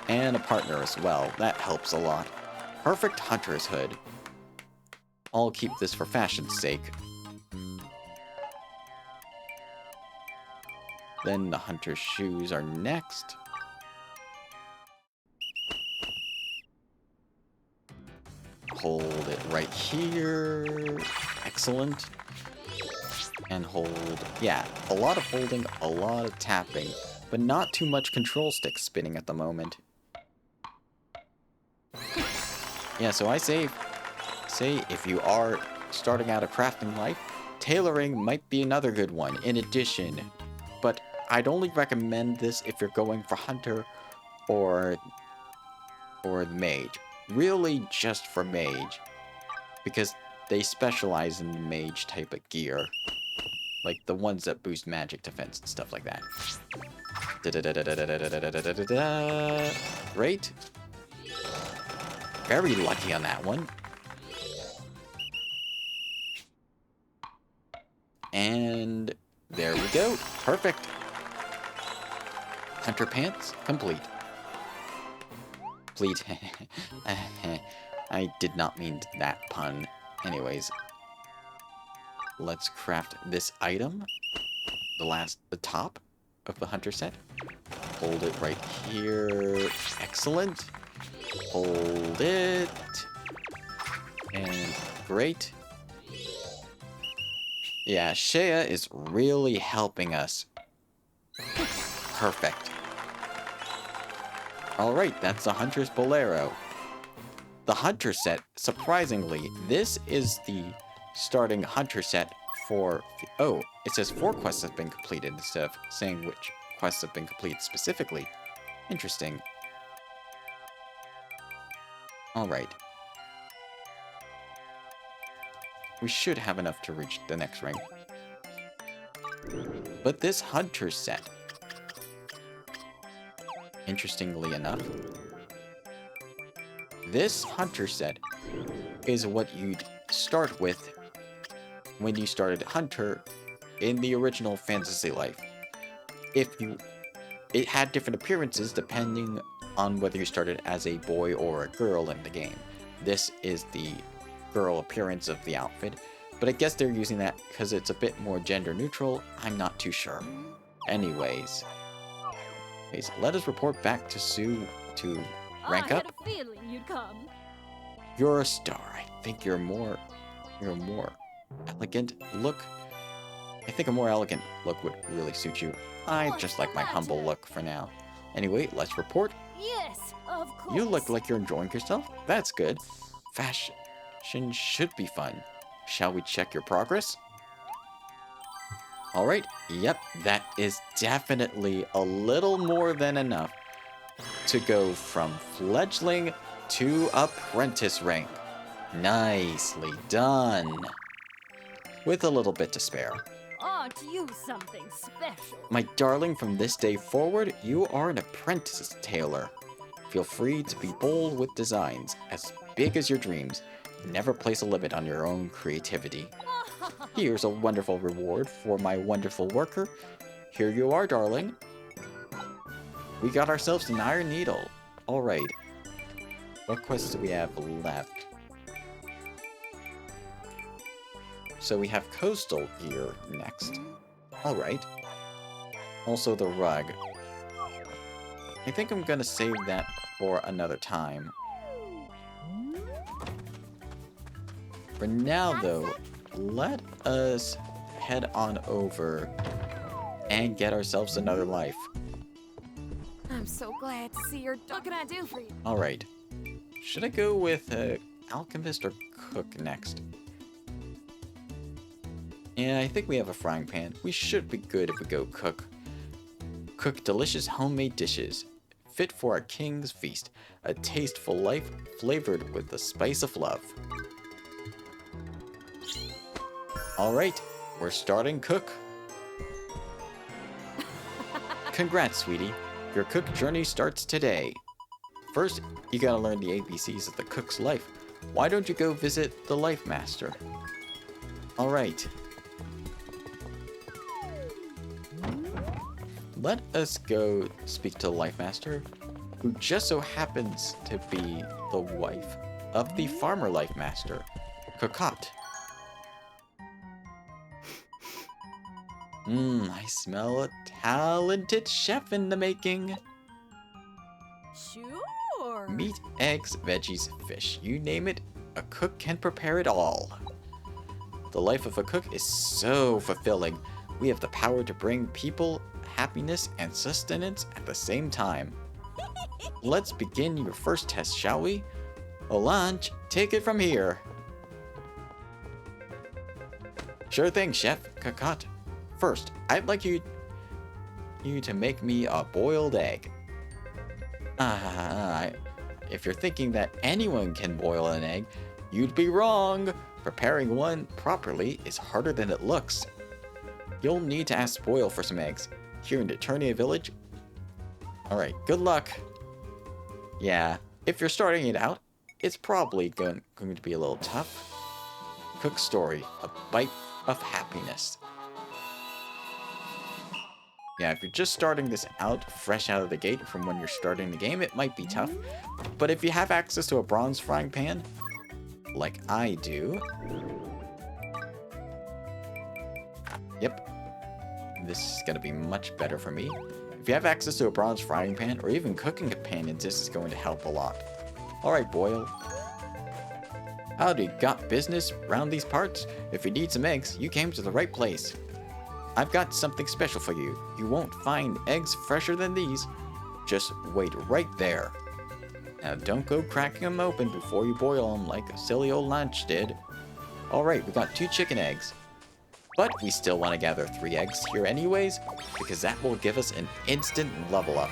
And a partner as well. That helps a lot. Perfect hunter's hood. I'll keep this for fashion's sake. Then the hunter's shoes are next. Hold it right here. Excellent. And hold. Yeah, a lot of holding, a lot of tapping, but not too much control stick spinning at the moment. Yeah, so I say if you are starting out a crafting life, tailoring might be another good one in addition. But I'd only recommend this if you're going for hunter or the mage. Really just for mage. Because they specialize in the mage type of gear. Like the ones that boost magic defense and stuff like that. Great. Very lucky on that one. And there we go. Perfect. Hunter pants complete. Please. I did not mean that pun. Anyways. Let's craft this item. The top of the hunter set. Hold it right here. Excellent. Hold it. And great. Yeah, Shea is really helping us. Perfect. Alright, that's the Hunter's Bolero. The Hunter set, surprisingly, this is the starting Hunter set for... Oh, it says 4 quests have been completed instead of saying which quests have been completed specifically. Interesting. Alright. We should have enough to reach the next rank. But this Hunter set, interestingly enough, this Hunter set is what you'd start with when you started Hunter in the original Fantasy Life. It had different appearances depending on whether you started as a boy or a girl in the game. This is the girl appearance of the outfit, but I guess they're using that because it's a bit more gender neutral. I'm not too sure. Anyways, let us report back to Sue to rank I up. had a feeling you'd come. You're a star. I think you're a more elegant look. I think a more elegant look would really suit you. I just like my humble look for now. Anyway, let's report. Yes, of course. You look like you're enjoying yourself. That's good. Fashion should be fun. Shall we check your progress? Alright, yep, that is definitely a little more than enough to go from fledgling to apprentice rank. Nicely done. With a little bit to spare. Aren't you something special? My darling, from this day forward, you are an apprentice tailor. Feel free to be bold with designs, as big as your dreams. Never place a limit on your own creativity. Here's a wonderful reward for my wonderful worker. Here you are, darling. We got ourselves an iron needle. Alright. What quests do we have left? So we have coastal gear next. Alright. Also the rug. I think I'm gonna save that for another time. For now, though, let us head on over and get ourselves another life. I'm so glad to see your. What can I do for you? Alright. Should I go with alchemist or cook next? Yeah, I think we have a frying pan. We should be good if we go cook. Cook delicious homemade dishes, fit for a king's feast. A tasteful life flavored with the spice of love. Alright, we're starting cook. Congrats, sweetie. Your cook journey starts today. First, you gotta learn the ABCs of the cook's life. Why don't you go visit the Life Master? Alright. Let us go speak to the Life Master, who just so happens to be the wife of the Farmer Life Master, Cocotte. I smell a talented chef in the making. Sure. Meat, eggs, veggies, fish. You name it, a cook can prepare it all. The life of a cook is so fulfilling. We have the power to bring people happiness and sustenance at the same time. Let's begin your first test, shall we? Olange, take it from here. Sure thing, Chef Kakot. First, I'd like you to make me a boiled egg. If you're thinking that anyone can boil an egg, you'd be wrong. Preparing one properly is harder than it looks. You'll need to ask Spoil for some eggs here in Eternia Village. Alright, good luck. Yeah, if you're starting it out, it's probably going to be a little tough. Cook story, a bite of happiness. Yeah, if you're just starting this out fresh out of the gate from when you're starting the game, it might be tough. But if you have access to a bronze frying pan, like I do. Yep. This is going to be much better for me. If you have access to a bronze frying pan or even cooking companions, this is going to help a lot. Alright, Boyle. Howdy, got business around these parts? If you need some eggs, you came to the right place. I've got something special for you. You won't find eggs fresher than these. Just wait right there. Now don't go cracking them open before you boil them like a silly old lunch did. Alright, we got 2 chicken eggs. But we still want to gather 3 eggs here anyways, because that will give us an instant level up.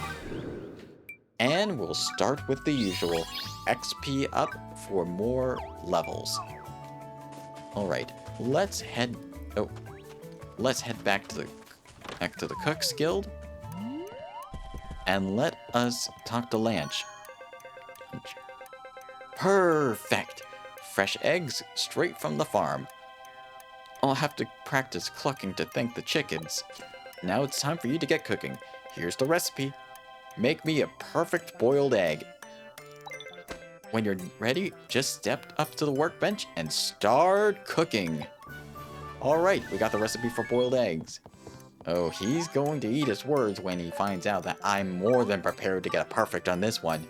And we'll start with the usual, XP up for more levels. Alright, let's head back to the Cook's Guild. And let us talk to Lanch. Perfect! Fresh eggs straight from the farm. I'll have to practice clucking to thank the chickens. Now it's time for you to get cooking. Here's the recipe. Make me a perfect boiled egg. When you're ready, just step up to the workbench and start cooking. Alright, we got the recipe for boiled eggs. Oh, he's going to eat his words when he finds out that I'm more than prepared to get a perfect on this one.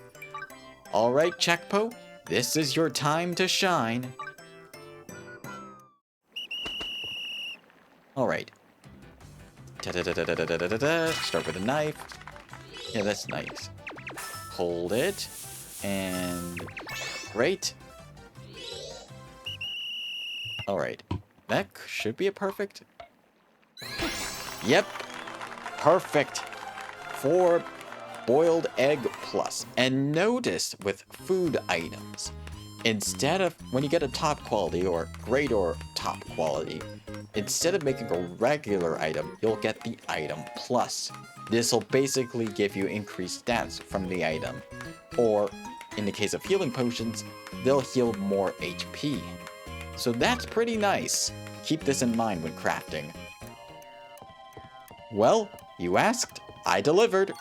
Alright, Chakpo, this is your time to shine. Alright. Start with a knife. Yeah, that's nice. Hold it. And... great. Alright. That should be a perfect. Yep. Perfect. 4 boiled egg plus. And notice with food items, instead of when you get a top quality or great or top quality, instead of making a regular item, you'll get the item plus. This will basically give you increased stats from the item. Or, in the case of healing potions, they'll heal more HP. So that's pretty nice. Keep this in mind when crafting. Well, you asked, I delivered.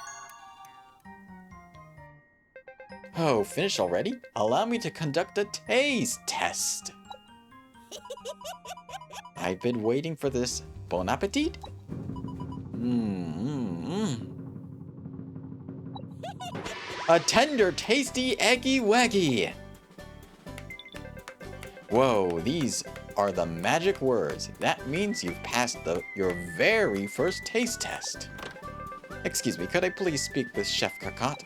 Oh, finished already? Allow me to conduct a taste test. I've been waiting for this. Bon appetit. A tender, tasty, eggy waggy. Whoa, these are the magic words. That means you've passed your very first taste test. Excuse me, could I please speak with Chef Kakot?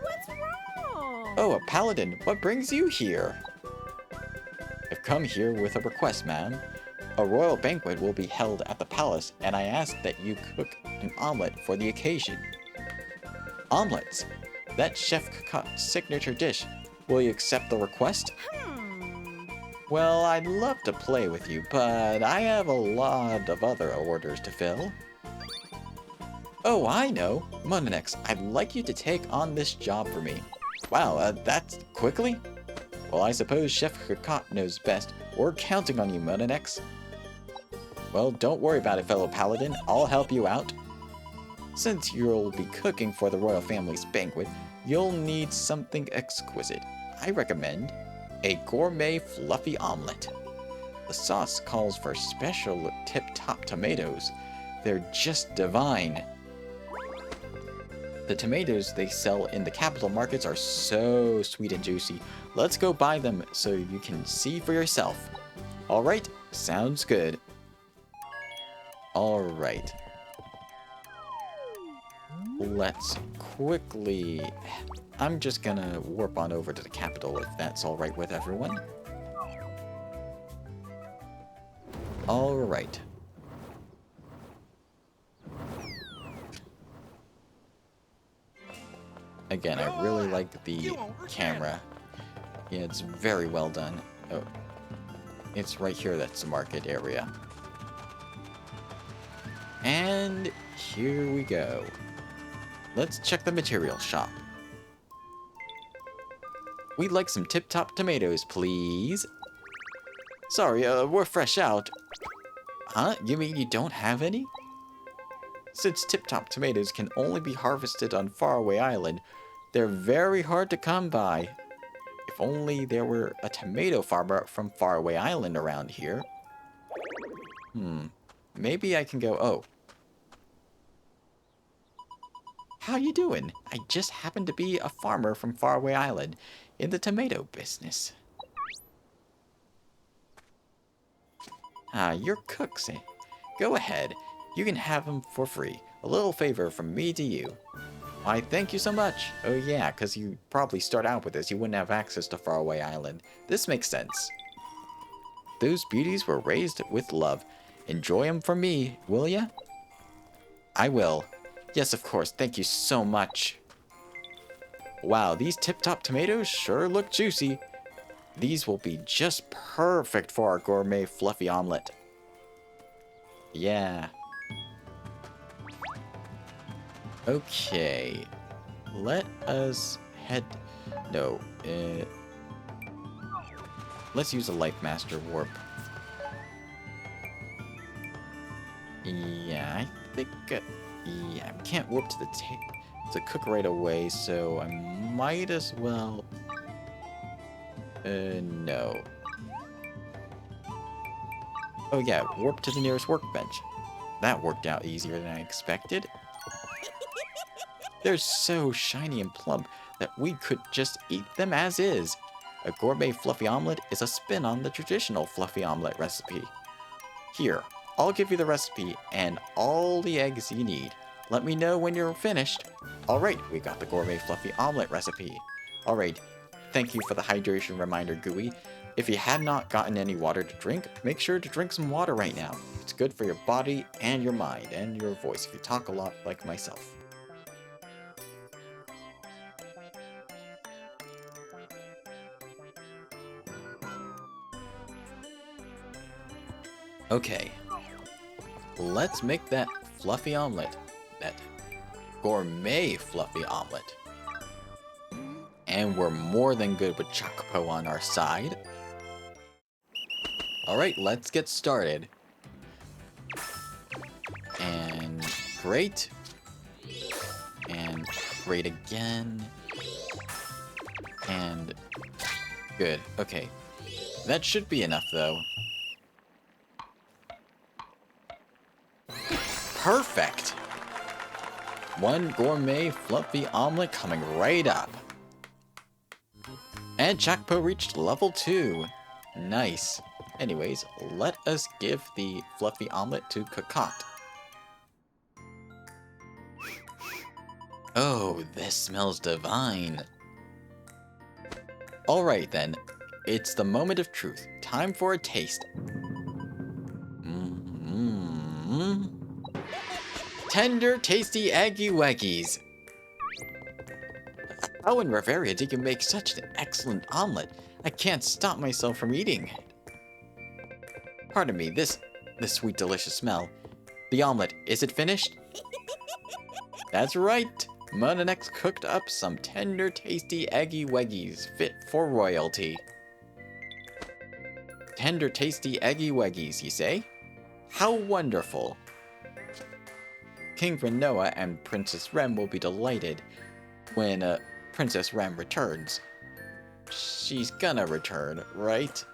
What's wrong? Oh, a paladin. What brings you here? I've come here with a request, ma'am. A royal banquet will be held at the palace, and I ask that you cook an omelet for the occasion. Omelets? That's Chef Kakot's signature dish. Will you accept the request? Well, I'd love to play with you, but I have a lot of other orders to fill. Oh, I know. Monanex, I'd like you to take on this job for me. Wow, that's quickly? Well, I suppose Chef Kakot knows best. We're counting on you, Monanex. Well, don't worry about it, fellow paladin. I'll help you out. Since you'll be cooking for the royal family's banquet, you'll need something exquisite. I recommend a gourmet fluffy omelet. The sauce calls for special tip-top tomatoes. They're just divine. The tomatoes they sell in the capital markets are so sweet and juicy. Let's go buy them so you can see for yourself. Alright, sounds good. Alright. Let's quickly... I'm just gonna warp on over to the capital if that's alright with everyone. Alright. Again, I really like the camera. Yeah, it's very well done. Oh, it's right here, that's the market area. And here we go. Let's check the material shop. We'd like some tip-top tomatoes, please. Sorry, we're fresh out. Huh? You mean you don't have any? Since tip-top tomatoes can only be harvested on Faraway Island, they're very hard to come by. If only there were a tomato farmer from Faraway Island around here. Maybe I can go... Oh. How you doing? I just happen to be a farmer from Faraway Island in the tomato business. Ah, you're cooks, eh? Go ahead. You can have them for free. A little favor from me to you. Why, thank you so much. Oh yeah, because you probably start out with this. You wouldn't have access to Faraway Island. This makes sense. Those beauties were raised with love. Enjoy them for me, will ya? I will. Yes, of course. Thank you so much. Wow, these tip-top tomatoes sure look juicy. These will be just perfect for our gourmet fluffy omelet. Yeah. Okay. Let us head... No. Let's use a Life Master Warp. Yeah, I think... yeah, I can't warp to the cook right away, so I might as well... no. Oh yeah, warp to the nearest workbench. That worked out easier than I expected. They're so shiny and plump that we could just eat them as is. A gourmet fluffy omelet is a spin on the traditional fluffy omelet recipe. Here, I'll give you the recipe and all the eggs you need. Let me know when you're finished. Alright, we got the gourmet fluffy omelet recipe. Alright, thank you for the hydration reminder, Gooey. If you had not gotten any water to drink, make sure to drink some water right now. It's good for your body and your mind and your voice if you talk a lot like myself. Okay, let's make that fluffy omelet, that gourmet fluffy omelet. And we're more than good with Chocopo on our side. Alright, let's get started. And great. And great again. And good. Okay. That should be enough though. Perfect! One gourmet fluffy omelet coming right up. And Chocopo reached level 2. Nice. Anyways, let us give the fluffy omelet to Cocotte. Oh, this smells divine. Alright then, it's the moment of truth. Time for a taste. Tender, tasty Eggy Weggies. How in Reveria did you make such an excellent omelet? I can't stop myself from eating. Pardon me, this sweet delicious smell. The omelet, is it finished? That's right. Monanex cooked up some tender, tasty Eggy Weggies fit for royalty. Tender, tasty Eggy Weggies, you say? How wonderful. King Renoa and Princess Rem will be delighted when Princess Rem returns. She's gonna return, right?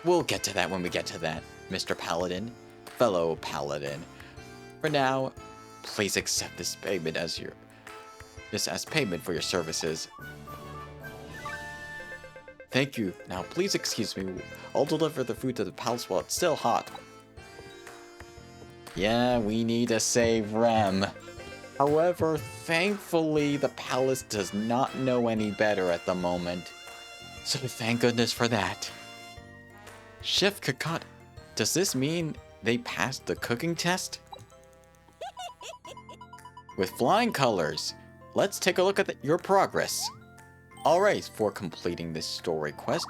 We'll get to that when we get to that, Mr. Paladin. Fellow Paladin. For now, please accept this payment as payment for your services. Thank you. Now please excuse me. I'll deliver the food to the palace while it's still hot. Yeah, we need to save Rem. However, thankfully, the palace does not know any better at the moment. So thank goodness for that. Chef Kakot, does this mean they passed the cooking test? With flying colors, let's take a look at your progress. Alright, for completing this story quest,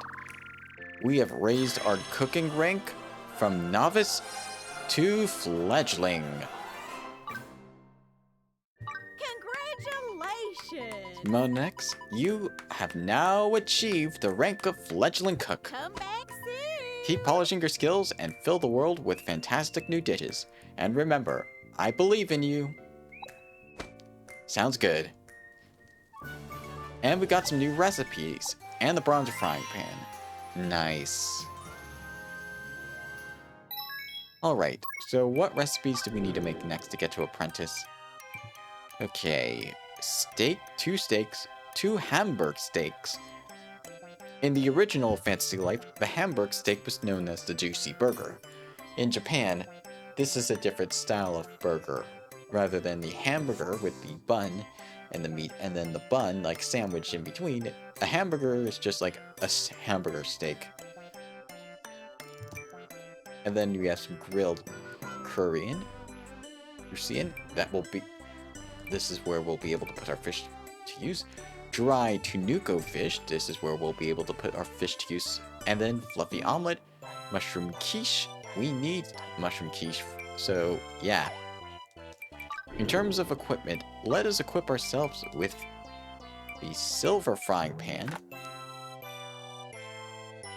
we have raised our cooking rank from novice to fledgling. Congratulations! Monex, you have now achieved the rank of fledgling cook. Come back soon! Keep polishing your skills and fill the world with fantastic new dishes. And remember, I believe in you. Sounds good. And we got some new recipes. And the bronze frying pan. Nice. Alright, so what recipes do we need to make next to get to apprentice? Okay, two steaks, 2 Hamburg steaks. In the original Fantasy Life, the Hamburg steak was known as the juicy burger. In Japan, this is a different style of burger. Rather than the hamburger with the bun and the meat and then the bun like sandwiched in between, a hamburger is just like a hamburger steak. And then we have some grilled Korean. You're seeing? This is where we'll be able to put our fish to use. Dry Tunuko fish. This is where we'll be able to put our fish to use. And then fluffy omelet. Mushroom quiche. We need mushroom quiche. So, yeah. In terms of equipment, let us equip ourselves with the silver frying pan.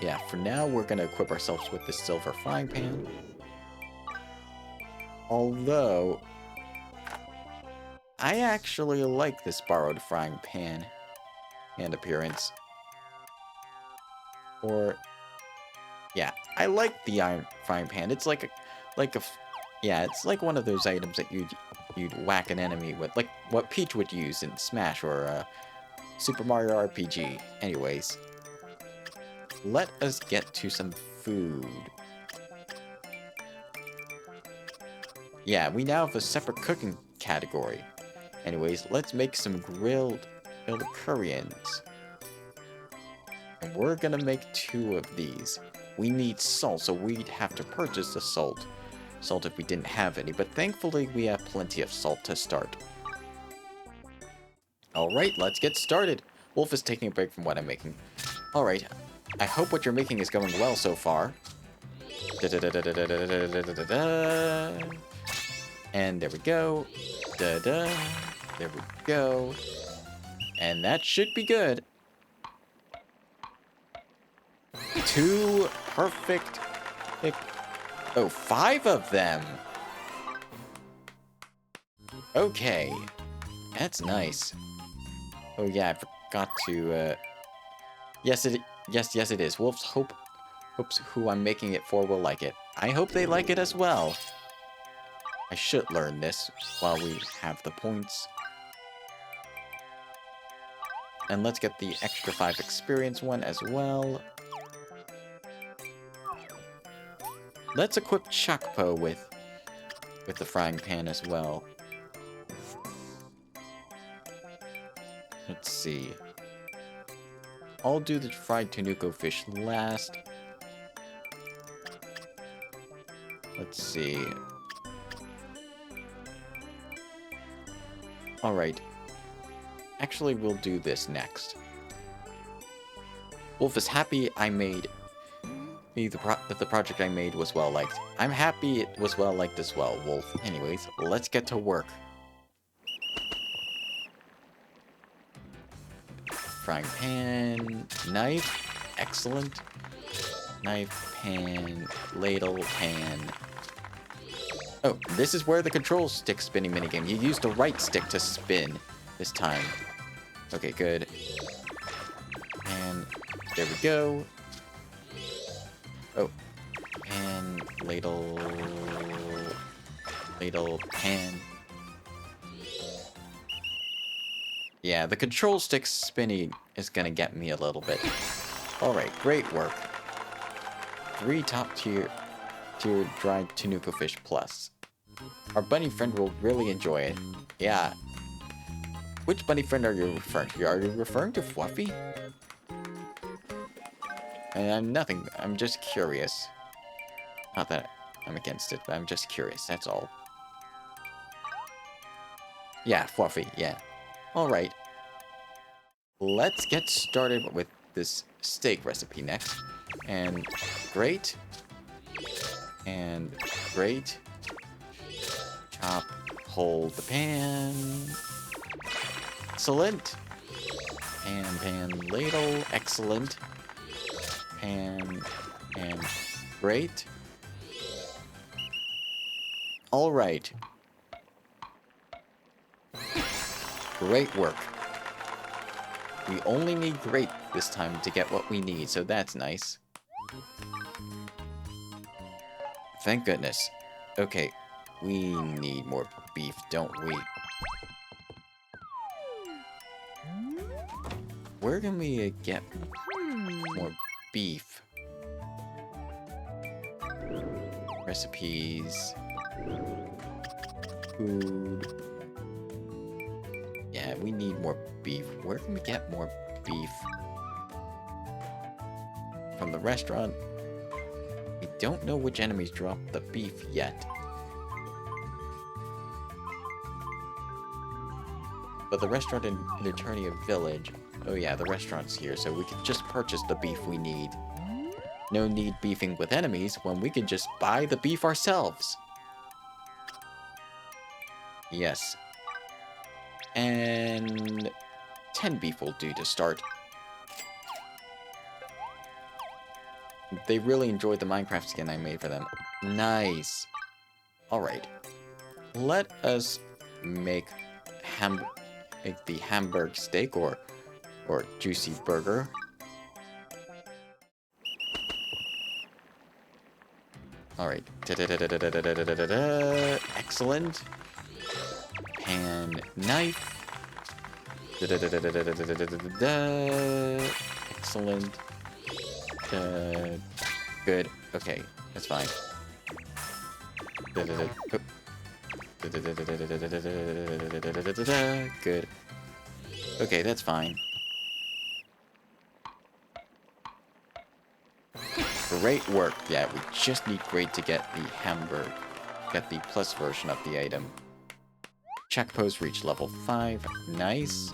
Yeah, for now we're going to equip ourselves with the silver frying pan. Although, I actually like this borrowed frying pan and appearance. Yeah, I like the iron frying pan. It's it's like one of those items that you'd whack an enemy with, like what Peach would use in Smash or Super Mario RPG. Anyways, let us get to some food. Yeah, we now have a separate cooking category. Anyways, let's make some grilled Koreans. And we're gonna make 2 of these. We need salt, so we'd have to purchase the salt. Salt if we didn't have any, but thankfully we have plenty of salt to start. Alright, let's get started. Wolf is taking a break from what I'm making. Alright, I hope what you're making is going well so far. And there we go. There we go. And that should be good. 2 perfect... Oh, 5 of them! Okay. That's nice. Oh yeah, I forgot to, Yes, it is. Wolf's hopes who I'm making it for will like it. I hope they like it as well. I should learn this while we have the points. And let's get the extra 5 experience one as well. Let's equip Chakpo with the frying pan as well. Let's see. I'll do the fried Tunuko fish last. Let's see. Alright. Actually, we'll do this next. Wolf is happy I made... that the project I made was well liked. I'm happy it was well liked as well, Wolf. Anyways, let's get to work. Frying pan, knife, excellent. Knife, pan, ladle, pan. Oh, this is where the control stick spinning minigame. You use the right stick to spin this time. Okay, good. And there we go. Oh, and ladle. ladle, pan. Yeah, the control stick spinning is gonna get me a little bit. Alright, great work. 3 top tier dried Tanuko fish plus. Our bunny friend will really enjoy it. Yeah. Which bunny friend are you referring to? Are you referring to Fluffy? I'm nothing. I'm just curious. Not that I'm against it, but I'm just curious. That's all. Yeah, Fluffy. Yeah. Alright. Let's get started with this steak recipe next. And great. And great. Chop. Hold the pan. Excellent. Pan, ladle. Excellent. Pan, and great. Alright. Great work. We only need great this time to get what we need, so that's nice. Thank goodness. Okay, we need more beef, don't we? Where can we get more beef? Recipes. Food. Yeah, we need more beef. Where can we get more beef? From the restaurant. We don't know which enemies drop the beef yet. But the restaurant in Eternia Village. Oh yeah, the restaurant's here, so we can just purchase the beef we need. No need beefing with enemies when we can just buy the beef ourselves. Yes. And 10 beef will do to start. They really enjoyed the Minecraft skin I made for them. Nice. Alright. Let us make the Hamburg steak or juicy burger. Alright. Excellent. Pan, knife. Excellent. Good. Okay, that's fine. Good. Okay, that's fine. Great work. Yeah, we just need great to get the Hamburg. Get the plus version of the item. Check post reach level 5. Nice.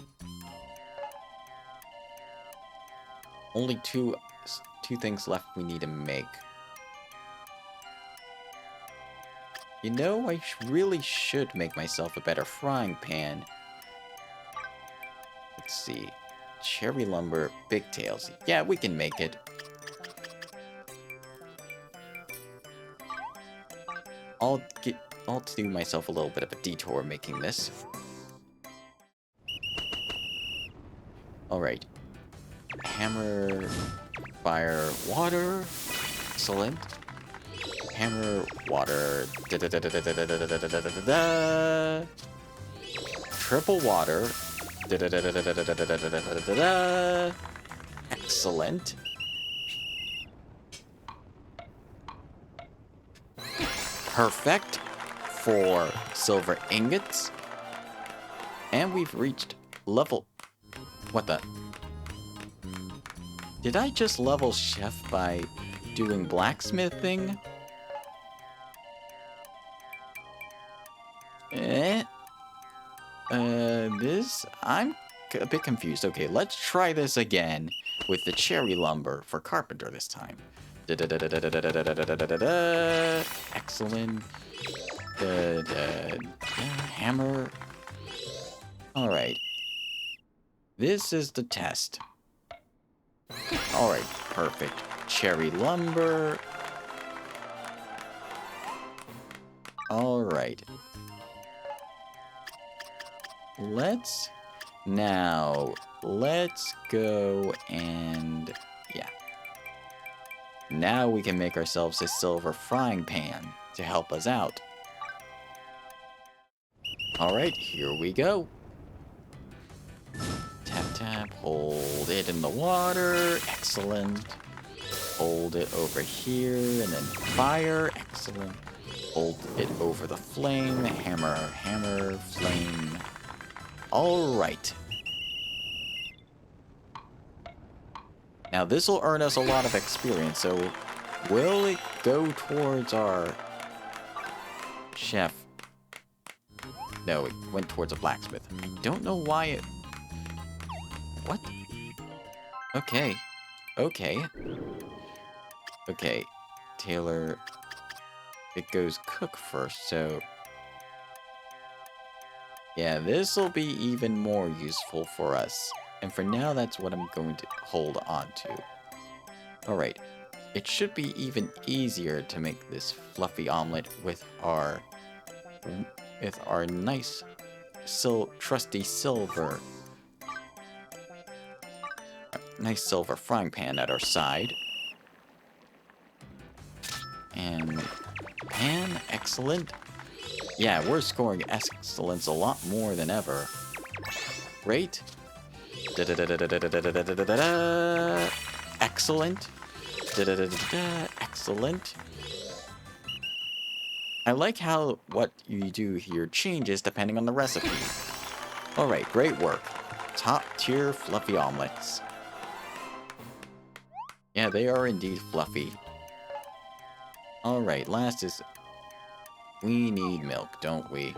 Only two things left we need to make. You know, I really should make myself a better frying pan. Let's see. Cherry lumber, pigtails. Yeah, we can make it. I'll do myself a little bit of a detour making this. Alright. Hammer, fire, water. Excellent. Hammer, water. Triple water. Excellent. Perfect for silver ingots. And we've reached level... What the... Did I just level chef by doing blacksmithing? I'm a bit confused. Okay, let's try this again with the cherry lumber for carpenter this time. Excellent. Hammer. Alright. This is the test. Alright, perfect. Cherry lumber. Alright. Let's go and... yeah. Now we can make ourselves a silver frying pan to help us out. Alright, here we go. Tap, tap, hold it in the water. Excellent. Hold it over here, and then fire. Excellent. Hold it over the flame. Hammer, hammer, flame. Alright. Now this will earn us a lot of experience, so will it go towards our chef? No, it went towards a blacksmith. I don't know why it... What? Okay. Okay. Okay. Taylor... It goes cook first, so... Yeah, this'll be even more useful for us. And for now, that's what I'm going to hold on to. Alright. It should be even easier to make this fluffy omelet with our nice trusty silver frying pan at our side. And pan, excellent. Yeah, we're scoring excellence a lot more than ever. Great. Excellent. Excellent. I like how what you do here changes depending on the recipe. Alright, great work. Top tier fluffy omelets. Yeah, they are indeed fluffy. Alright, last is... We need milk, don't we?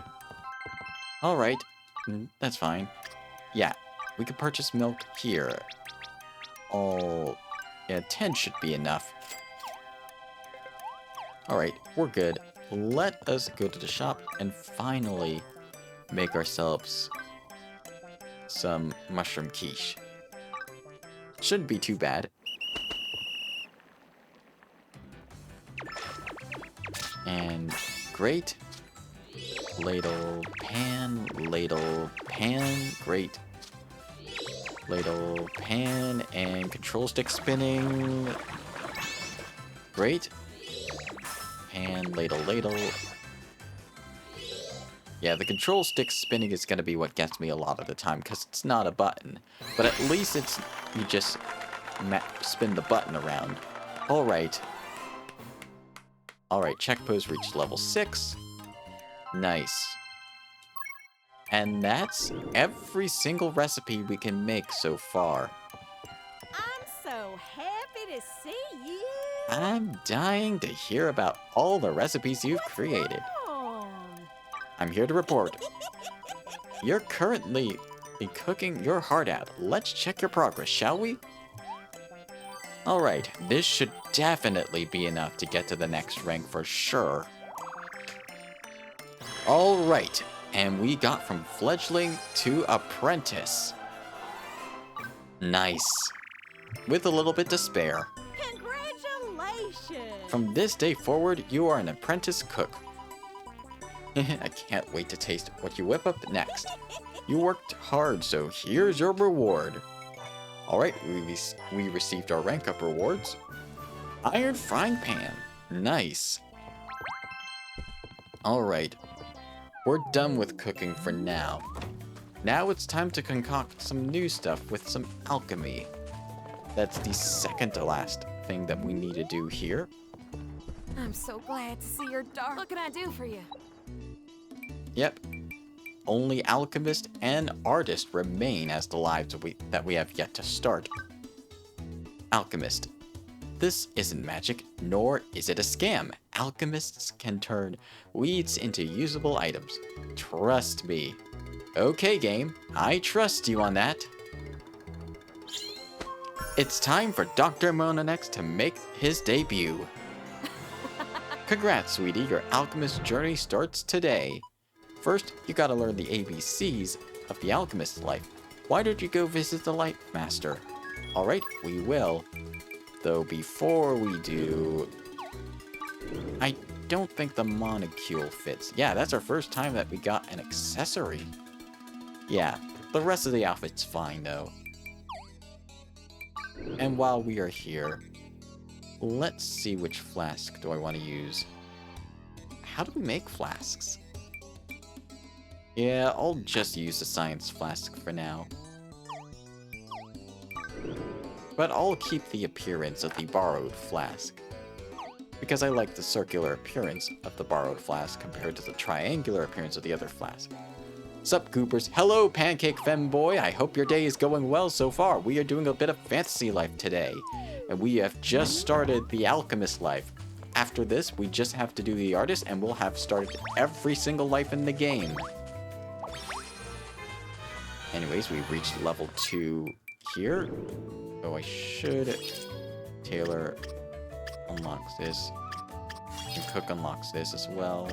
Alright, that's fine. Yeah, we could purchase milk here. Yeah, 10 should be enough. Alright, we're good. Let us go to the shop and finally make ourselves some mushroom quiche. Shouldn't be too bad. And great. Ladle, pan, great. Ladle, pan, and control stick spinning. Great. Pan, ladle. Yeah, the control stick spinning is going to be what gets me a lot of the time, because it's not a button. But at least it's, you just spin the button around. Alright. Alright, check pose reached level 6. Nice. And that's every single recipe we can make so far. I'm so happy to see you. I'm dying to hear about all the recipes you've created. wrong? I'm here to report. You're currently cooking your heart out. Let's check your progress, shall we? Alright, this should definitely be enough to get to the next rank for sure. Alright, and we got from fledgling to apprentice. Nice. With a little bit to spare. Congratulations. From this day forward, you are an apprentice cook. I can't wait to taste what you whip up next. You worked hard, so here's your reward. Alright, we received our rank up rewards. Iron frying pan. Nice. Alright. We're done with cooking for now. Now it's time to concoct some new stuff with some alchemy. That's the second to last thing that we need to do here. I'm so glad to see your dark. What can I do for you? Yep. Only alchemist and artist remain as the lives that we have yet to start. Alchemist. This isn't magic, nor is it a scam. Alchemists can turn weeds into usable items. Trust me. Okay, game. I trust you on that. It's time for Dr. Monanex to make his debut. Congrats, sweetie. Your alchemist journey starts today. First, you gotta learn the ABCs of the alchemist's life. Why don't you go visit the Light Master? Alright, we will. Though before we do... I don't think the monocule fits. Yeah, that's our first time that we got an accessory. Yeah, the rest of the outfit's fine though. And while we are here, let's see which flask do I want to use. How do we make flasks? Yeah, I'll just use the science flask for now. But I'll keep the appearance of the borrowed flask, because I like the circular appearance of the borrowed flask compared to the triangular appearance of the other flask. Sup, Goopers? Hello, Pancake Femboy! I hope your day is going well so far. We are doing a bit of fantasy life today, and we have just started the alchemist life. After this, we just have to do the artist, and we'll have started every single life in the game. Anyways, we reached level 2 here. Oh, I should... Taylor unlocks this. And Cook unlocks this as well.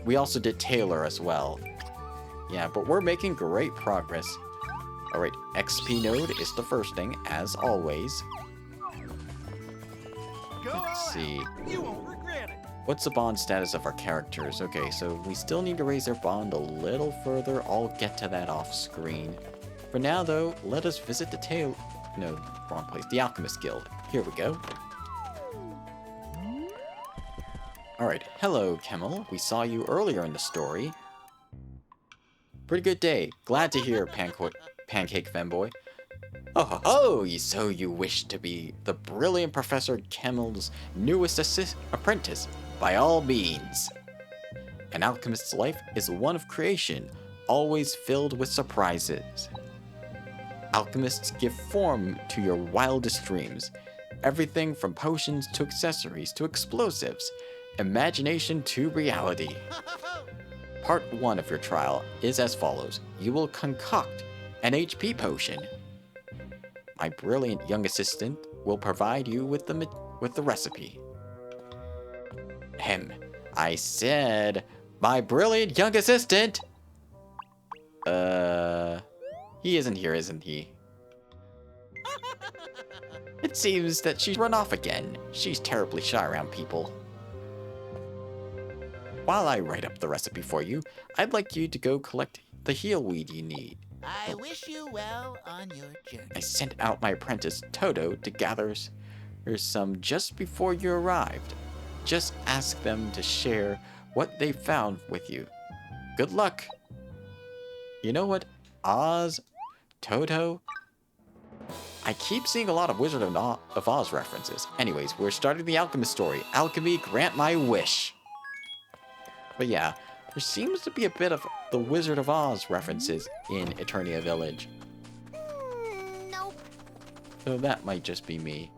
We also did Taylor as well. Yeah, but we're making great progress. Alright, XP node is the first thing, as always. Let's see. You won't regret it. What's the bond status of our characters? Okay, so we still need to raise their bond a little further. I'll get to that off screen. For now, though, let us visit the No, wrong place. The Alchemist Guild. Here we go. Alright, hello, Kemmel. We saw you earlier in the story. Pretty good day. Glad to hear, Pancake Femboy. Oh ho ho! So you wish to be the brilliant Professor Kemmel's newest apprentice? By all means. An alchemist's life is one of creation, always filled with surprises. Alchemists give form to your wildest dreams. Everything from potions to accessories to explosives. Imagination to reality. Part 1 of your trial is as follows. You will concoct an HP potion. My brilliant young assistant will provide you with the recipe. I said, my brilliant young assistant! He isn't here, isn't he? It seems that she's run off again. She's terribly shy around people. While I write up the recipe for you, I'd like you to go collect the heal weed you need. I wish you well on your journey. I sent out my apprentice, Toto, to gather some just before you arrived. Just ask them to share what they found with you. Good luck! You know what? Oz? Toto? I keep seeing a lot of Wizard of Oz references. Anyways, we're starting the alchemist story. Alchemy, grant my wish! But yeah, there seems to be a bit of the Wizard of Oz references in Eternia Village. Nope. So that might just be me.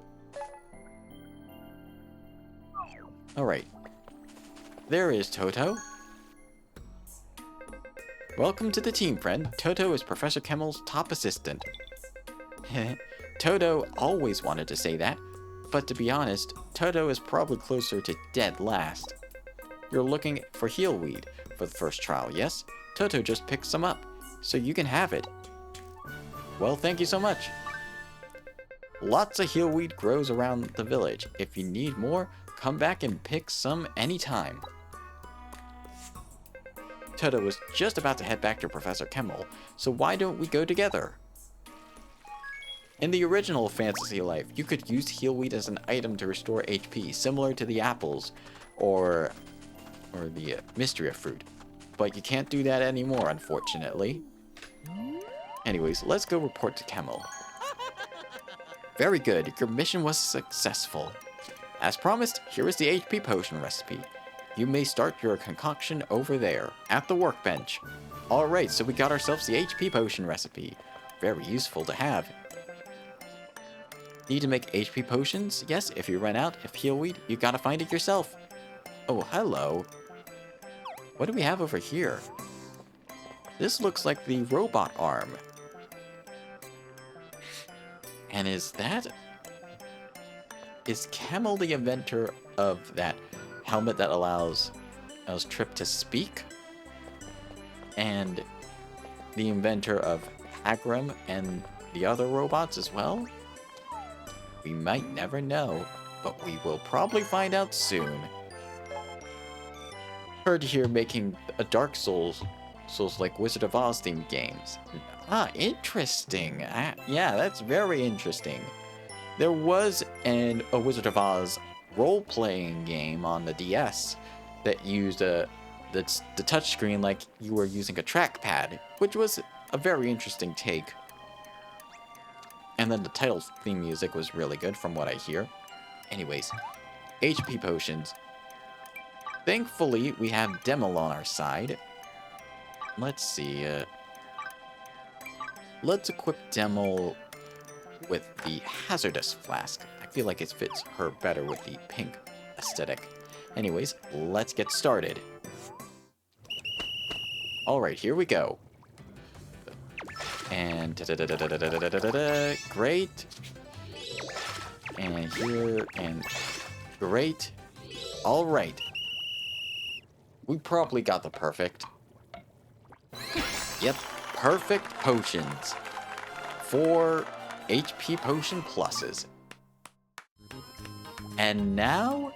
Alright. There is Toto. Welcome to the team, friend. Toto is Professor Kemmel's top assistant. Toto always wanted to say that, but to be honest, Toto is probably closer to dead last. You're looking for heal weed for the first trial, yes? Toto just picked some up, so you can have it. Well, thank you so much. Lots of heal weed grows around the village. If you need more, come back and pick some anytime. Toto was just about to head back to Professor Kemmel, so why don't we go together? In the original Fantasy Life, you could use heal weed as an item to restore HP, similar to the apples or the Mystery Fruit. But you can't do that anymore, unfortunately. Anyways, let's go report to Kemmel. Very good, your mission was successful. As promised, here is the HP potion recipe. You may start your concoction over there, at the workbench. Alright, so we got ourselves the HP potion recipe. Very useful to have. Need to make HP potions? Yes, if you run out of heal weed, you gotta find it yourself. Oh, hello. What do we have over here? This looks like the robot arm. And is Kemmel the inventor of that helmet that allows Trip to speak? And the inventor of Hagram and the other robots as well? We might never know, but we will probably find out soon. Heard here making a Dark Souls like Wizard of Oz themed games. Ah, interesting. Yeah, that's very interesting. There was a Wizard of Oz role-playing game on the DS that used the touchscreen like you were using a trackpad, which was a very interesting take. And then the title theme music was really good from what I hear. Anyways, HP potions. Thankfully, we have Demel on our side. Let's see. Let's equip Demel with the hazardous flask. I feel like it fits her better with the pink aesthetic. Anyways, let's get started. Alright, here we go. And great. And here, and great. Alright. We probably got the perfect. Yep, perfect potions. 4 HP potion pluses. And now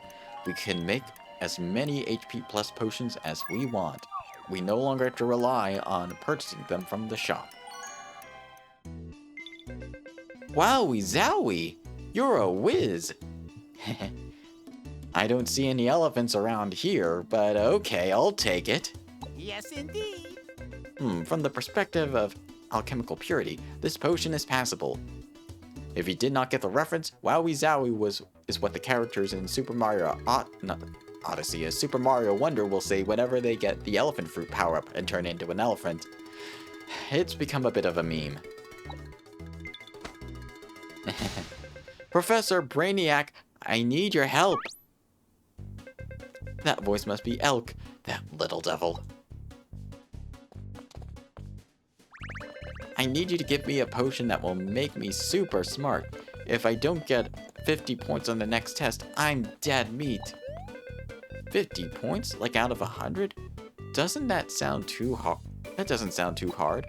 we can make as many HP plus potions as we want. We no longer have to rely on purchasing them from the shop. Wowie zowie! You're a whiz! I don't see any elephants around here, but okay, I'll take it. Yes, indeed. From the perspective of alchemical purity, this potion is passable. If you did not get the reference, Wowie Zowie is what the characters in Super Mario Odyssey as Super Mario Wonder will say whenever they get the elephant fruit power-up and turn into an elephant. It's become a bit of a meme. Professor Brainiac, I need your help. That voice must be Elk, that little devil. I need you to give me a potion that will make me super smart. If I don't get 50 points on the next test, I'm dead meat. 50 points? Like out of 100? Doesn't that sound too hard? That doesn't sound too hard.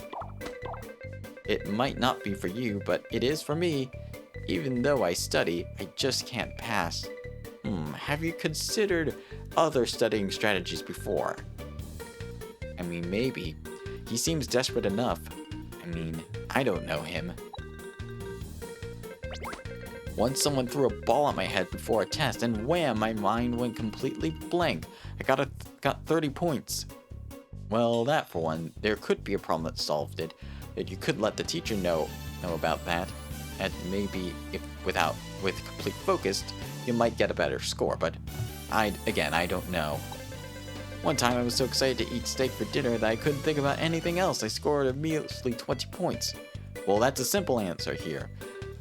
It might not be for you, but it is for me. Even though I study, I just can't pass. Have you considered other studying strategies before? I mean, maybe. He seems desperate enough. I mean, I don't know him. Once someone threw a ball at my head before a test, and wham, my mind went completely blank. I got 30 points. Well, that for one, there could be a problem that solved it. That you could let the teacher know about that. And maybe if with complete focus, you might get a better score, but I don't know. One time I was so excited to eat steak for dinner that I couldn't think about anything else. I scored a measly 20 points. Well, that's a simple answer here.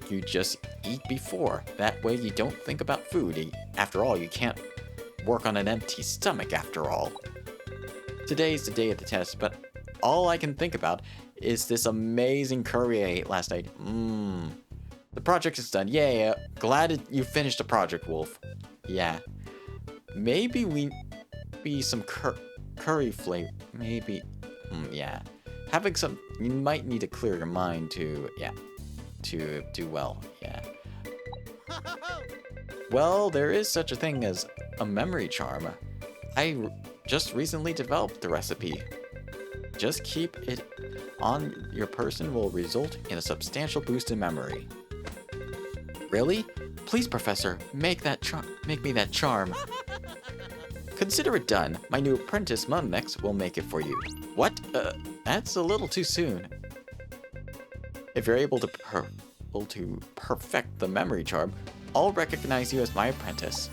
You just eat before. That way you don't think about food. After all, you can't work on an empty stomach after all. Today's the day of the test, but all I can think about is this amazing curry I ate last night. The project is done. Yeah, glad you finished the project, Wolf. Yeah. Maybe we be some curry flavor. Maybe. Yeah. Having some. You might need to clear your mind to do well. Yeah. Well, there is such a thing as a memory charm. I just recently developed the recipe. Just keep it on your person will result in a substantial boost in memory. Really? Please, Professor, make me that charm. Consider it done. My new apprentice, Monex, will make it for you. What? That's a little too soon. If you're able to perfect the memory charm, I'll recognize you as my apprentice.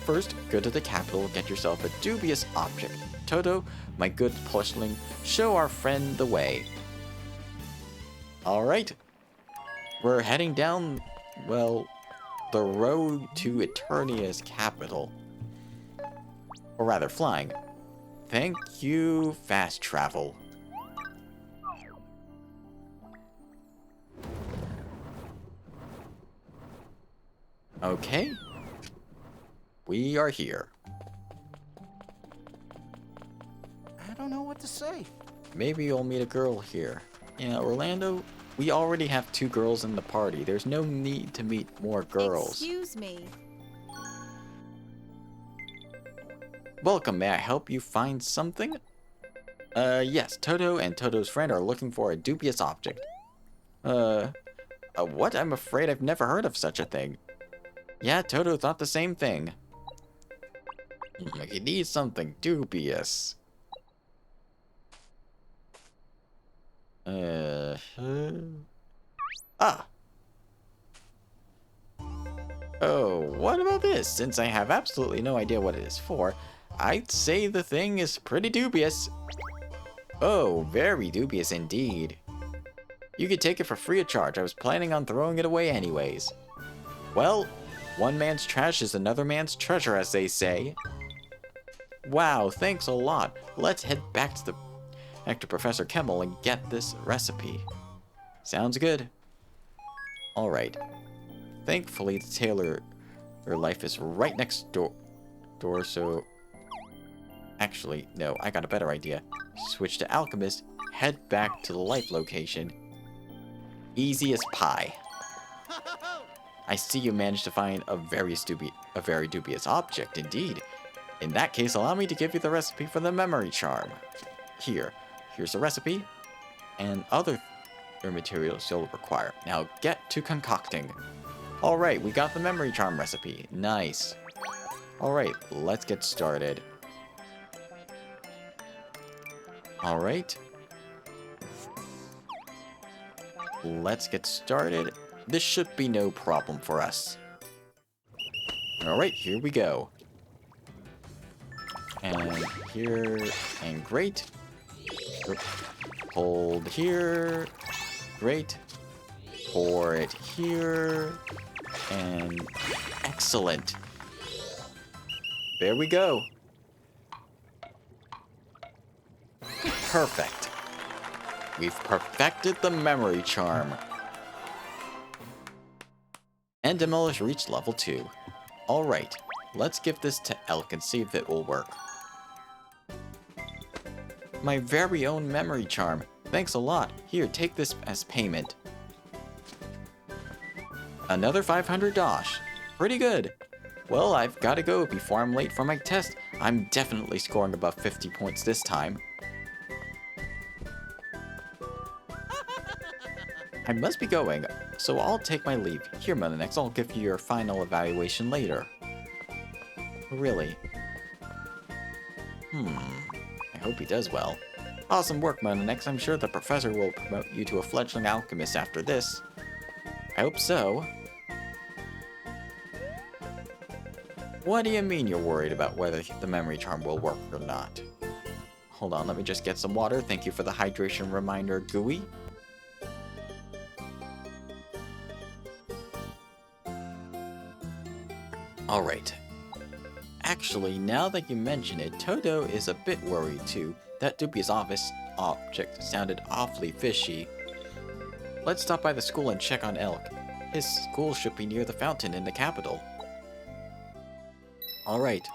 First, go to the capital and get yourself a dubious object. Toto, my good plushling, show our friend the way. Alright. We're heading down, well, the road to Eternia's capital. Or rather, flying. Thank you, fast travel. Okay. We are here. I don't know what to say. Maybe you'll meet a girl here. Yeah, Orlando, we already have 2 girls in the party. There's no need to meet more girls. Excuse me. Welcome, may I help you find something? Yes, Toto and Toto's friend are looking for a dubious object. What? I'm afraid I've never heard of such a thing. Yeah, Toto thought the same thing. He needs something dubious. Ah. Oh, what about this? Since I have absolutely no idea what it is for, I'd say the thing is pretty dubious. Oh, very dubious indeed. You could take it for free of charge. I was planning on throwing it away anyways. Well, one man's trash is another man's treasure, as they say. Wow, thanks a lot. Let's head back to Professor Kemmel and get this recipe. Sounds good. Alright. Thankfully, the tailor, her life is right next door, so... Actually, no, I got a better idea. Switch to alchemist, head back to the life location. Easy as pie. I see you managed to find a very dubious object indeed. In that case, allow me to give you the recipe for the memory charm. Here's the recipe, and other materials you'll require. Now get to concocting. Alright, we got the memory charm recipe. Nice. Alright, let's get started. Alright. Let's get started. This should be no problem for us. Alright, here we go. And here, and great. Hold here. Great. Pour it here. And excellent. There we go. Perfect. We've perfected the memory charm. And Demolish reached level 2. Alright, let's give this to Elk and see if it will work. My very own memory charm. Thanks a lot. Here, take this as payment. Another 500 dosh. Pretty good. Well, I've got to go before I'm late for my test. I'm definitely scoring above 50 points this time. I must be going, so I'll take my leave. Here, Monanex, I'll give you your final evaluation later. Really? I hope he does well. Awesome work, Monanex. I'm sure the professor will promote you to a fledgling alchemist after this. I hope so. What do you mean you're worried about whether the memory charm will work or not? Hold on, let me just get some water. Thank you for the hydration reminder, Gooey. Alright. Actually, now that you mention it, Toto is a bit worried too. That dubious object sounded awfully fishy. Let's stop by the school and check on Elk. His school should be near the fountain in the capital. Alright.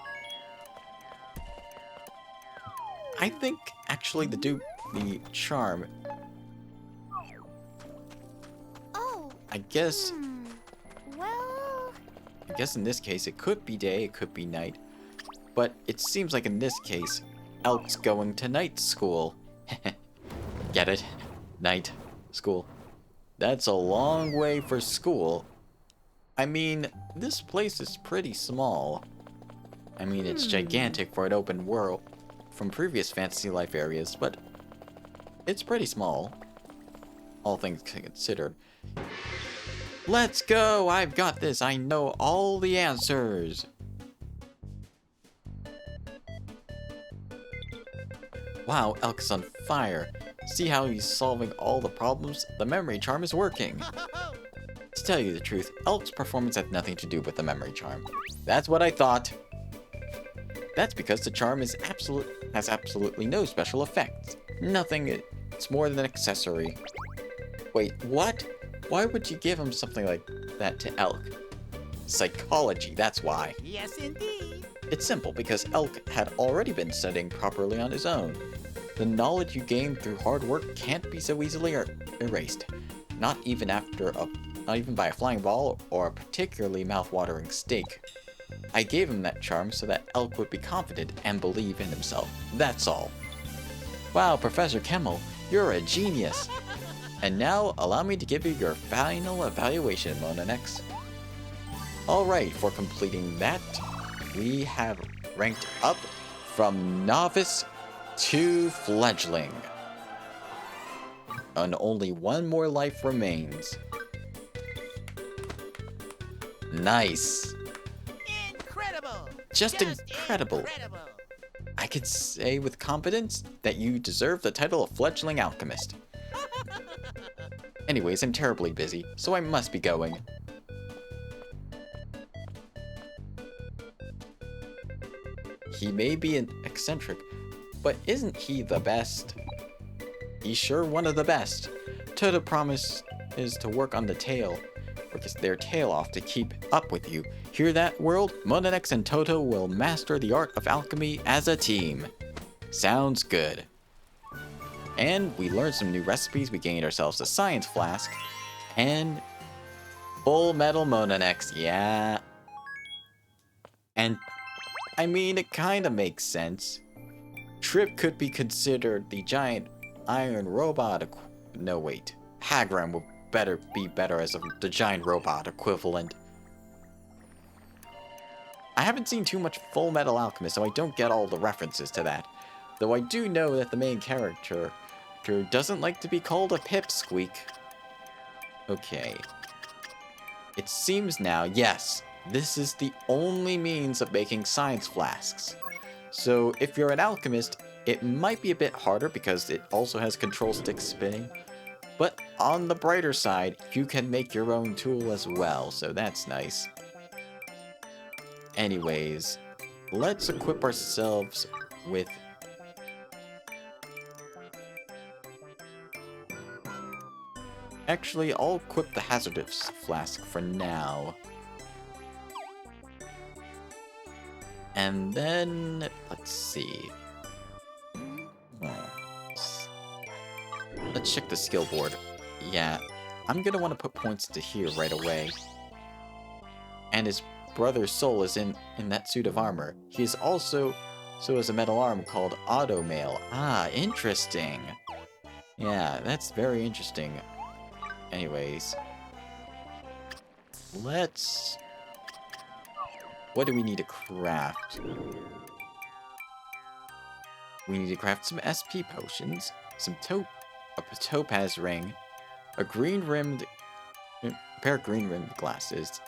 I think, actually, the charm... Oh. I guess Well. in this case, it could be day, it could be night. But it seems like in this case, Elk's going to night school. Get it? Night school. That's a long way for school. I mean, this place is pretty small. I mean, it's gigantic for an open world from previous Fantasy Life areas, but it's pretty small. All things considered. Let's go! I've got this! I know all the answers! Wow, Elk's on fire. See how he's solving all the problems? The memory charm is working. To tell you the truth, Elk's performance had nothing to do with the memory charm. That's what I thought. That's because the charm has absolutely no special effects. Nothing, it's more than an accessory. Wait, what? Why would you give him something like that to Elk? Psychology, that's why. Yes, indeed. It's simple, because Elk had already been studying properly on his own. The knowledge you gain through hard work can't be so easily erased. Not even by a flying ball or a particularly mouth-watering steak. I gave him that charm so that Elk would be confident and believe in himself. That's all. Wow, Professor Kemmel, you're a genius. And now, allow me to give you your final evaluation, Monanex. Alright, for completing that, we have ranked up from novice to fledgling. And only one more life remains. Nice. Incredible! Just incredible. I could say with confidence that you deserve the title of fledgling alchemist. Anyways, I'm terribly busy, so I must be going. He may be an eccentric, but isn't he the best? He's sure one of the best. Toto promises to work on the tail, work their tail off to keep up with you. Hear that, world? Monanex and Toto will master the art of alchemy as a team. Sounds good. And we learned some new recipes. We gained ourselves a science flask and full metal Monanex. Yeah. And I mean, it kind of makes sense. Trip could be considered the giant iron robot. No, wait. Hagram would be better as the giant robot equivalent. I haven't seen too much Full Metal Alchemist, so I don't get all the references to that. Though I do know that the main character doesn't like to be called a pipsqueak. Okay. It seems now, yes, this is the only means of making science flasks. So if you're an alchemist, it might be a bit harder because it also has control stick spinning. But on the brighter side, you can make your own tool as well, so that's nice. Anyways, let's equip ourselves with... Actually, I'll equip the hazardous flask for now. And then, let's see. Let's check the skill board. Yeah, I'm gonna want to put points to here right away. And his brother's soul is in that suit of armor. He is also has a metal arm called Auto Mail. Ah, interesting. Yeah, that's very interesting. Anyways, let's... What do we need to craft? We need to craft some SP potions, a topaz ring, a pair of green-rimmed glasses,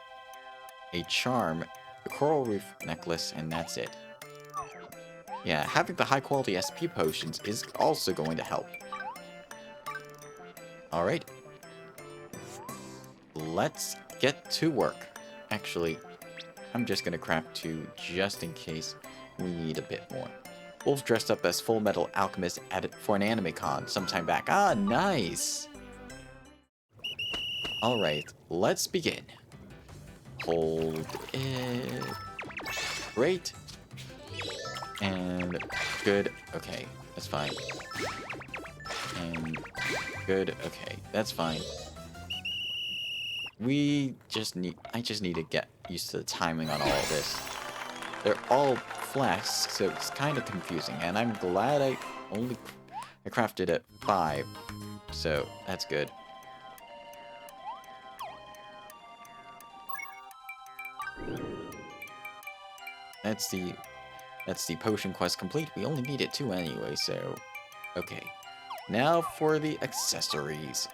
a charm, a coral reef necklace, and that's it. Yeah, having the high-quality SP potions is also going to help. Alright. Let's get to work. Actually, I'm just gonna craft 2 just in case we need a bit more. Wolf dressed up as Full Metal Alchemist for an anime con sometime back. Ah, nice! Alright, let's begin. Hold it. Great. And good. Okay, that's fine. And good. Okay, that's fine. I just need to get used to the timing on all of this. They're all flasks, so it's kind of confusing, and I'm glad I crafted at 5, so that's good. That's the potion quest complete. We only needed 2 anyway, so okay. Now for the accessories.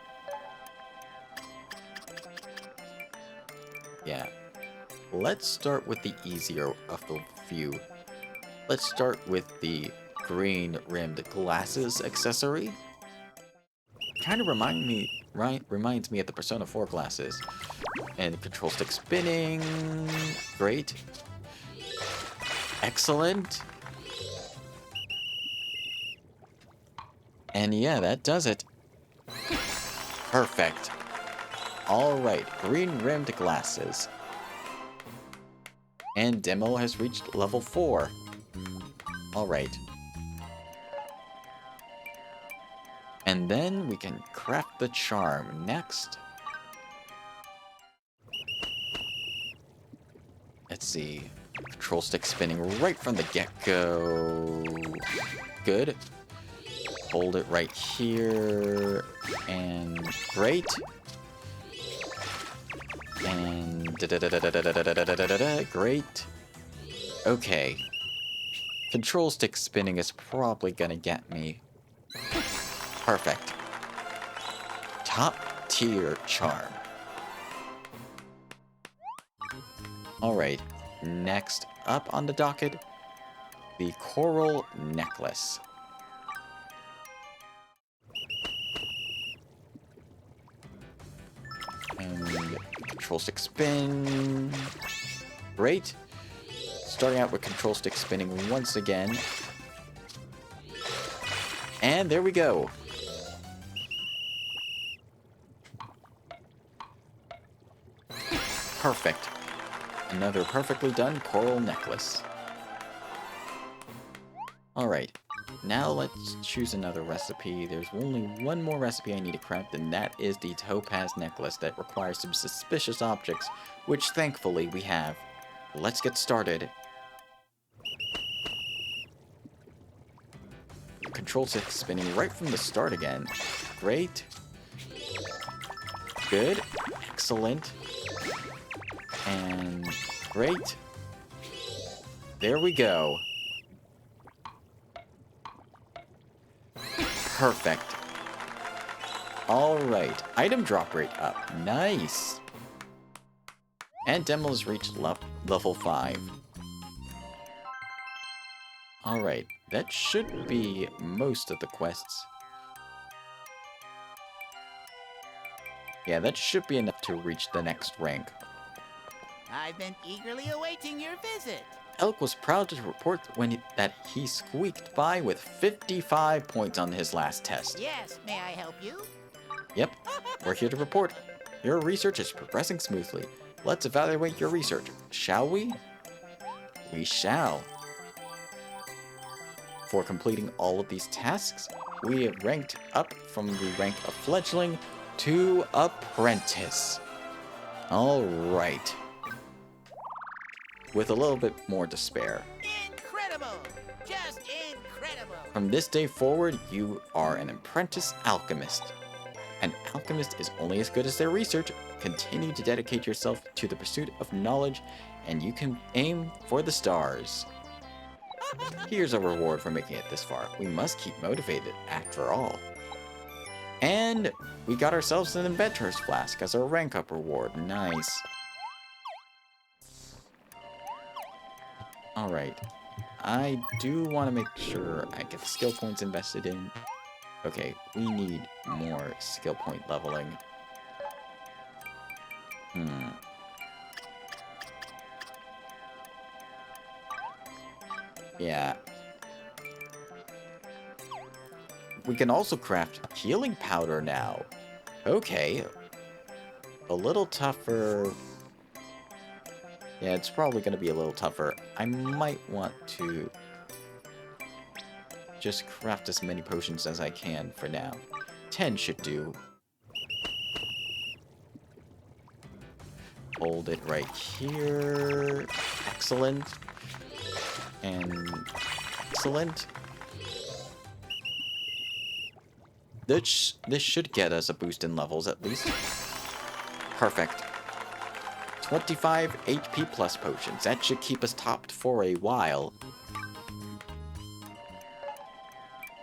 Yeah. Let's start with the easier of the few. Let's start with the green-rimmed glasses accessory. Kind of reminds me of the Persona 4 glasses. And control stick spinning. Great. Excellent. And yeah, that does it. Perfect. Alright, green-rimmed glasses. And Demo has reached level 4. Alright. And then we can craft the charm next. Let's see. Control stick spinning right from the get-go. Good. Hold it right here. And great. And great. Okay. Control stick spinning is probably gonna get me. Perfect. Top tier charm. Alright, next up on the docket, the coral necklace. And control stick spin. Great. Starting out with control stick spinning once again. And there we go. Perfect. Another perfectly done coral necklace. Alright, now let's choose another recipe. There's only one more recipe I need to craft, and that is the topaz necklace that requires some suspicious objects, which thankfully we have. Let's get started. Control stick spinning right from the start again. Great. Good. Excellent. And great. There we go. Perfect. Alright. Item drop rate up. Nice. And demos reached level 5. Alright. That should be most of the quests. Yeah, that should be enough to reach the next rank. I've been eagerly awaiting your visit. Elk was proud to report that he squeaked by with 55 points on his last test. Yes, may I help you? Yep, we're here to report. Your research is progressing smoothly. Let's evaluate your research, shall we? We shall. For completing all of these tasks, we have ranked up from the rank of fledgling to apprentice. Alright. With a little bit more to spare. Incredible! Just incredible! From this day forward, you are an apprentice alchemist. An alchemist is only as good as their research. Continue to dedicate yourself to the pursuit of knowledge, and you can aim for the stars. Here's a reward for making it this far. We must keep motivated, after all. And we got ourselves an inventor's flask as our rank up reward. Nice. Alright. I do want to make sure I get skill points invested in. Okay, we need more skill point leveling. Yeah. We can also craft healing powder now. Okay. A little tougher. Yeah, it's probably going to be a little tougher. I might want to just craft as many potions as I can for now. 10 should do. Hold it right here. Excellent. And excellent. This should get us a boost in levels at least. Perfect. 25 HP plus potions. That should keep us topped for a while.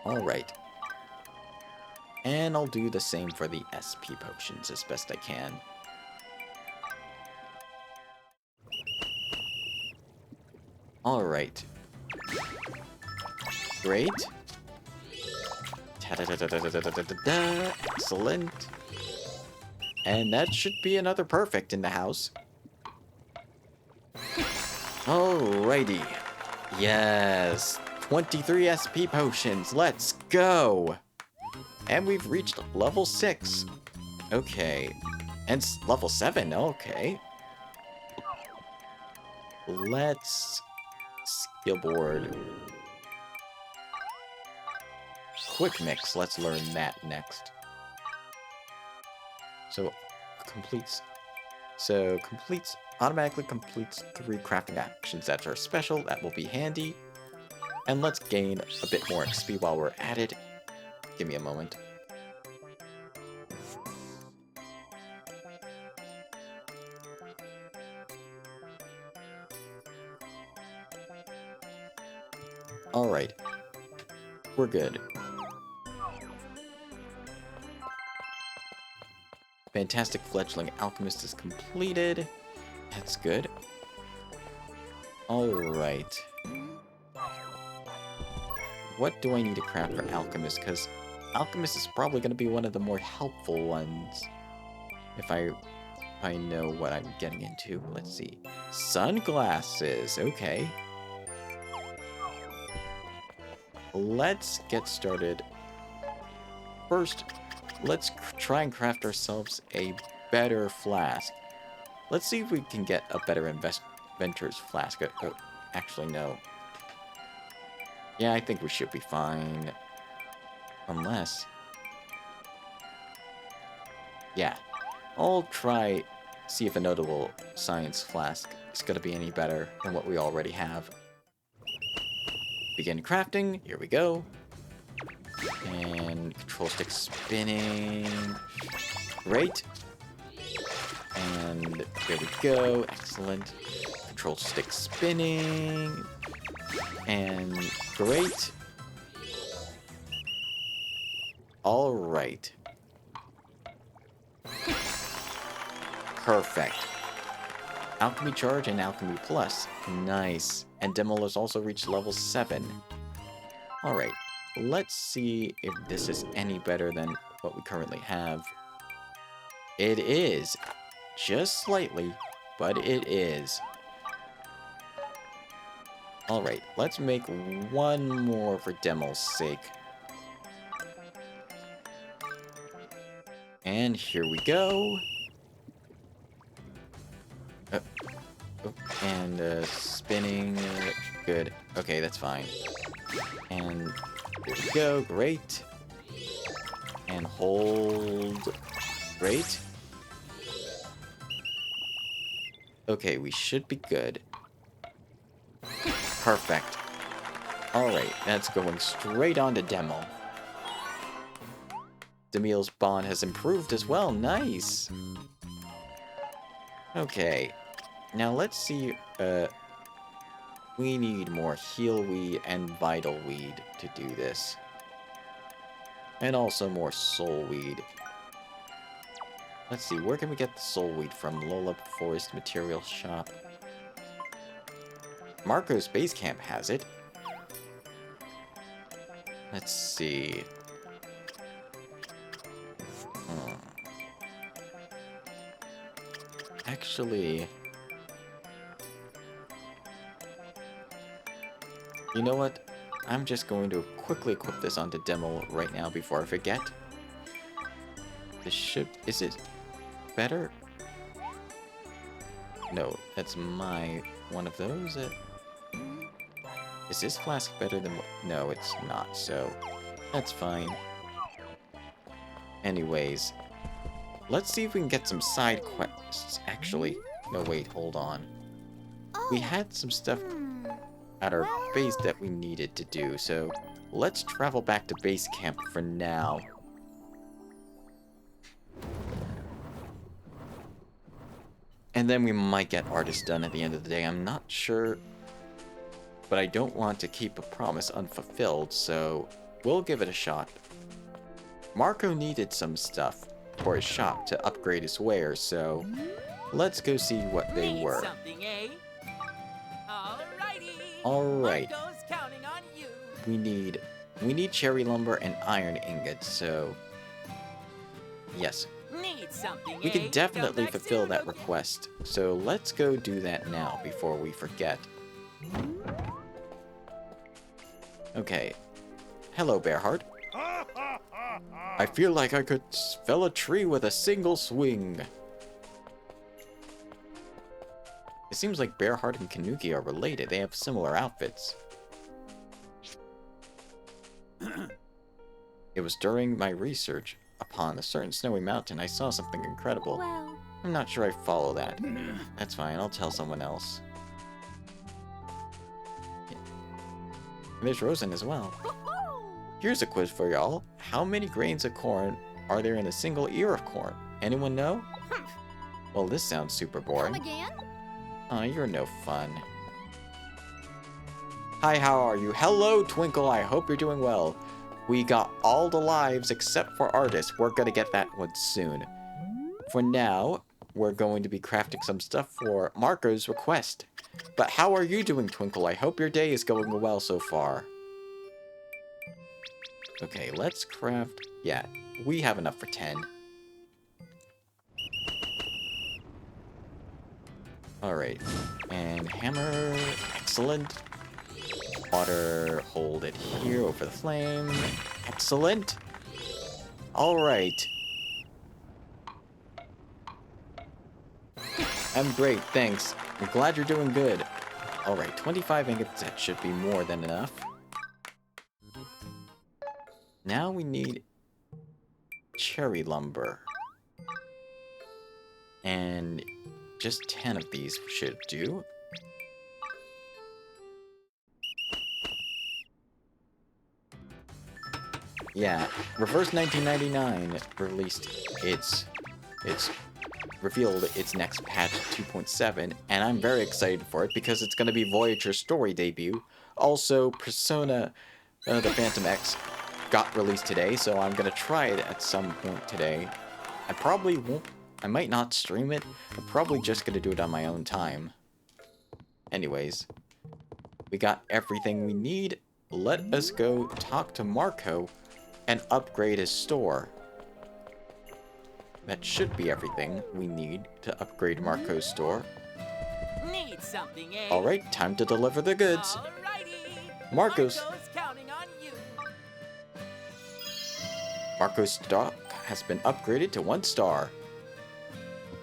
Alright. And I'll do the same for the SP potions as best I can. Alright. Great. Ta-da-da-da-da-da-da-da-da. Excellent. And that should be another perfect in the house. Alrighty. Yes. 23 SP potions. Let's go. And we've reached level 6. Okay. And level 7. Okay. Let's skill board. Quick mix. Let's learn that next. Automatically completes 3 crafting actions that are special. That will be handy. And let's gain a bit more XP while we're at it. Give me a moment. Alright. We're good. Fantastic Fledgling Alchemist is completed. That's good. Alright. What do I need to craft for Alchemist? Because Alchemist is probably going to be one of the more helpful ones. If I know what I'm getting into. Let's see. Sunglasses. Okay. Let's get started. First, let's try and craft ourselves a better flask. Let's see if we can get a better inventor's flask. Oh, actually, no. Yeah, I think we should be fine. Unless... yeah. I'll try see if a notable science flask is going to be any better than what we already have. Begin crafting. Here we go. And control stick spinning. Great. And there we go. Excellent. Control stick spinning. And great. All right. Perfect. Alchemy Charge and Alchemy Plus. Nice. And Demo has also reached level 7. Alright. Let's see if this is any better than what we currently have. It is. Just slightly, but it is. Alright, let's make one more for Demo's sake. And here we go. And spinning. Good. Okay, that's fine. And there we go. Great. And hold. Great. Okay, we should be good. Perfect. Alright, that's going straight on to Demo. Demiel's bond has improved as well. Nice. Okay. Now let's see, we need more heal weed and vital weed to do this. And also more soul weed. Let's see, where can we get the soul weed from? Lola Forest Material Shop. Marco's base camp has it. Let's see. Actually... you know what? I'm just going to quickly equip this onto Demo right now before I forget. This should... is it better? No, that's my... one of those? Is this flask better than... no, it's not, so... that's fine. Anyways. Let's see if we can get some side quests. Actually, no wait, hold on. We had some stuff at our base that we needed to do, so let's travel back to base camp for now. And then we might get artist done at the end of the day. I'm not sure, but I don't want to keep a promise unfulfilled, so we'll give it a shot. Marco needed some stuff for his shop to upgrade his wares, so let's go see what they were. Alright. We need cherry lumber and iron ingots, so yes. We can definitely fulfill that request, so let's go do that now before we forget. Okay. Hello, Bearheart. I feel like I could fell a tree with a single swing. It seems like Bearheart and Kanuki are related. They have similar outfits. It was during my research upon a certain snowy mountain I saw something incredible. Well, I'm not sure I follow that. That's fine, I'll tell someone else. And there's Rosen as well. Here's a quiz for y'all. How many grains of corn are there in a single ear of corn? Anyone know? Well, this sounds super boring. come again? Aw, you're no fun. Hi, how are you? Hello, Twinkle. I hope you're doing well. We got all the lives except for artists. We're gonna get that one soon. For now, we're going to be crafting some stuff for Marco's request. But how are you doing, Twinkle? I hope your day is going well so far. Okay, let's craft... Yeah, we have enough for 10. Alright, and hammer, excellent. Water, hold it here over the flame, excellent. Alright. I'm great, thanks. I'm glad you're doing good. Alright, 25 ingots, that should be more than enough. Now we need cherry lumber. And just 10 of these should do. Yeah, Reverse 1999 released its revealed its next patch 2.7, and I'm very excited for it because it's going to be Voyager's story debut. Also, Persona the Phantom X got released today, so I'm going to try it at some point today. I probably won't, I might not stream it. I'm probably just going to do it on my own time. Anyways, we got everything we need. Let us go talk to Marco and upgrade his store. That should be everything we need to upgrade Marco's store. Need something, eh? Alright, time to deliver the goods. Alrighty. Marco's counting on you. Marco's stock has been upgraded to 1 star.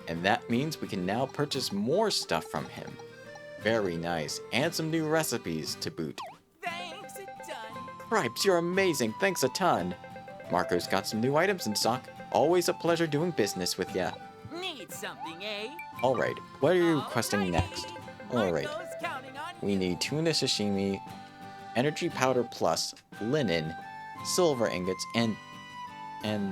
And that means we can now purchase more stuff from him. Very nice. And some new recipes to boot. Thanks a ton. Cripes, you're amazing. Thanks a ton. Marco's got some new items in stock. Always a pleasure doing business with ya. Need something, eh? Alright, what are you requesting Alrighty. next? Alright, Marco's counting on we you. need tuna sashimi, energy powder plus, linen, silver ingots, and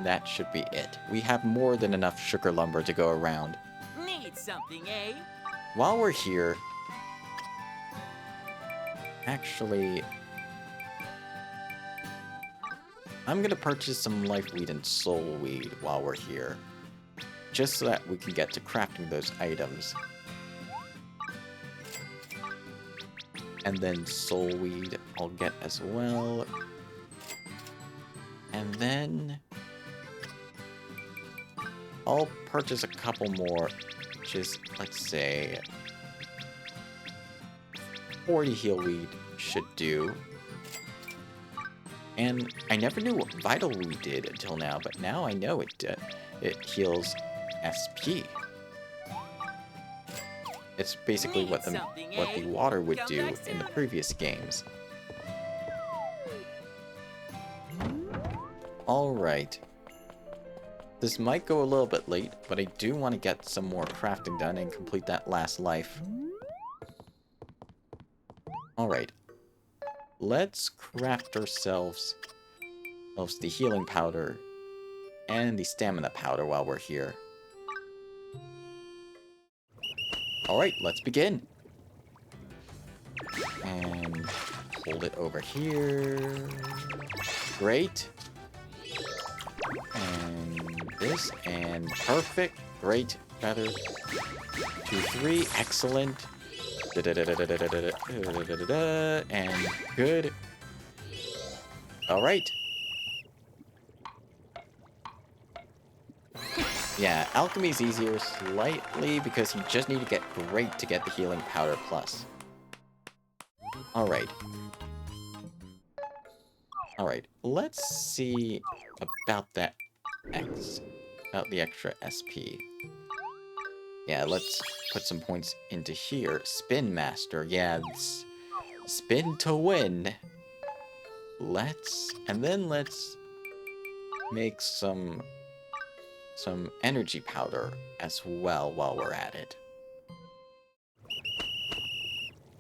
that should be it. We have more than enough sugar lumber to go around. Need something, eh? While we're here, actually, I'm gonna purchase some lifeweed and soulweed while we're here, just so that we can get to crafting those items. And then soulweed I'll get as well. And then I'll purchase a couple more, just, let's say, 40 healweed should do. And I never knew what Vital Weed did until now, but now I know it heals SP. It's basically what the water would do in the previous games. Alright. This might go a little bit late, but I do want to get some more crafting done and complete that last life. Alright. Let's craft ourselves the healing powder and the stamina powder while we're here. Alright, let's begin. And hold it over here. Great. And this, and perfect. Great. Rather. 2, 3. Excellent. And good. Alright. Yeah, alchemy's easier slightly because you just need to get great to get the healing powder plus. Alright. Alright, let's see about that about the extra SP. Yeah, let's put some points into here. Spin Master, yeah, spin to win. Let's make some energy powder as well while we're at it.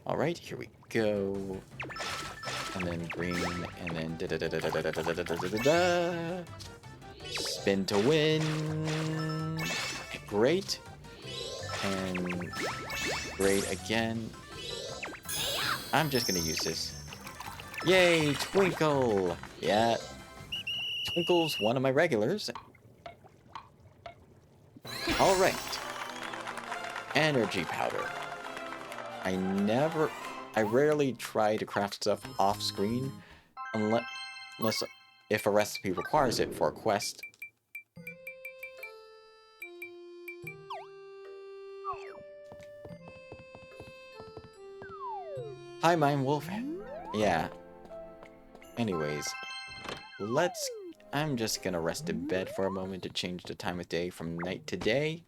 Alright, here we go. And then green, and then da-da-da-da-da-da-da-da-da-da-da. Spin to win. Great. And great again. I'm just gonna use this. Yay, Twinkle! Yeah, Twinkle's one of my regulars. Alright. Energy powder. I rarely try to craft stuff off screen unless if a recipe requires it for a quest. Hi, Mine Wolf. Yeah. Anyways, I'm just gonna rest in bed for a moment to change the time of day from night to day.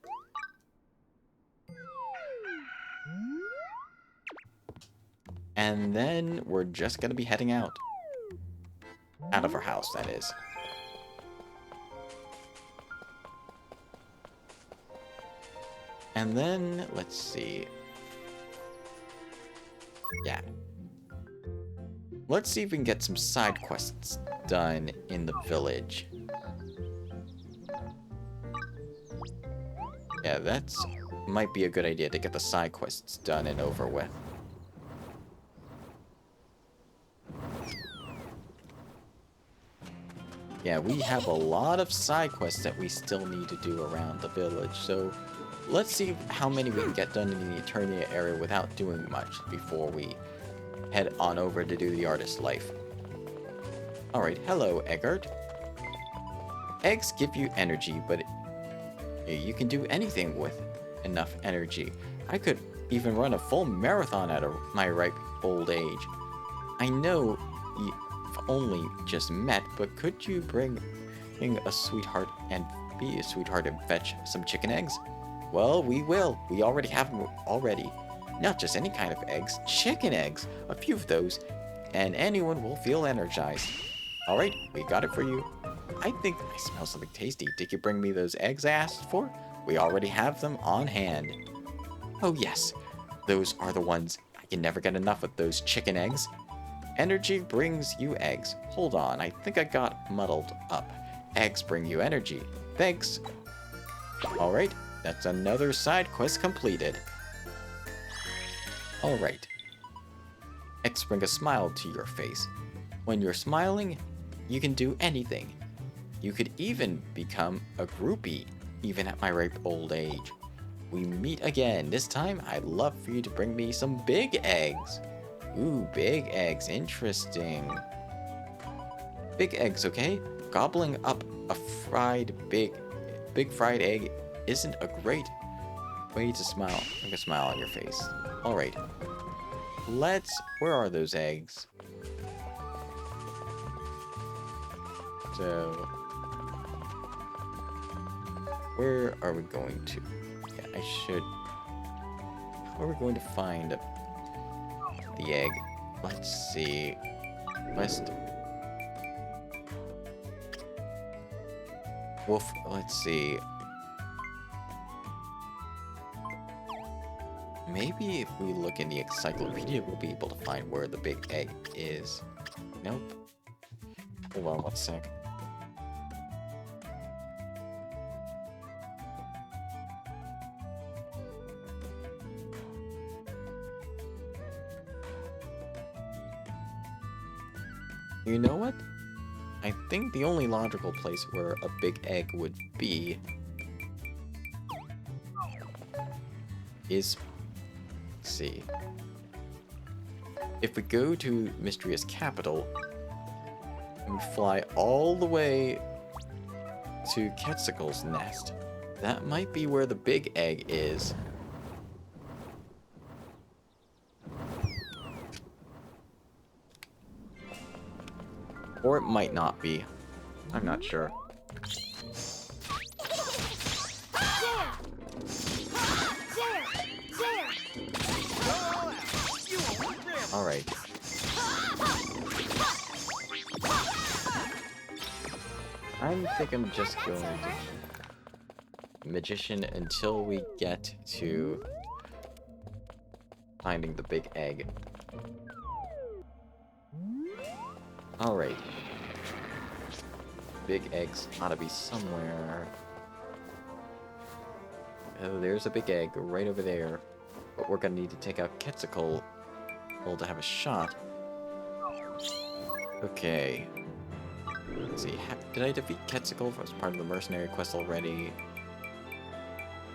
And then we're just gonna be heading out. Out of our house, that is. And then, let's see. Yeah. Let's see if we can get some side quests done in the village. Yeah, might be a good idea to get the side quests done and over with. Yeah, we have a lot of side quests that we still need to do around the village, so let's see how many we can get done in the Eternia area without doing much before we head on over to do the artist life. Alright, hello, Eggert. Eggs give you energy, but you can do anything with enough energy. I could even run a full marathon at my ripe old age. I know you've only just met, but could you bring a sweetheart and be a sweetheart and fetch some chicken eggs? Well, we will. We already have them already. Not just any kind of eggs, chicken eggs. A few of those, and anyone will feel energized. Alright, we got it for you. I think I smell something tasty. Did you bring me those eggs I asked for? We already have them on hand. Oh yes, those are the ones. I can never get enough of those chicken eggs. Energy brings you eggs. Hold on, I think I got muddled up. Eggs bring you energy. Thanks. Alright, that's another side quest completed. Alright. Eggs bring a smile to your face. When you're smiling, you can do anything. You could even become a groupie, even at my ripe old age. We meet again. This time, I'd love for you to bring me some big eggs. Ooh, big eggs. Interesting. Big eggs, okay? Gobbling up a big fried egg isn't a great way to smile. Make a smile on your face. Alright. Where are those eggs? So, where are we going to? Yeah, how are we going to find the egg? Let's see. Let's see. Maybe if we look in the encyclopedia, we'll be able to find where the big egg is. Nope. Hold on one sec. You know what? I think the only logical place where a big egg would be is, let's see, if we go to Mysterious Capital and fly all the way to Quetzalcoatl's nest, that might be where the big egg is. Or it might not be. I'm not sure. Alright. I think I'm just going to Magician until we get to finding the big egg. Alright. Big eggs ought to be somewhere. Oh, there's a big egg right over there. But we're gonna need to take out Quetzalcoatl to have a shot. Okay. Let's see. Did I defeat Quetzalcoatl as part of the mercenary quest already?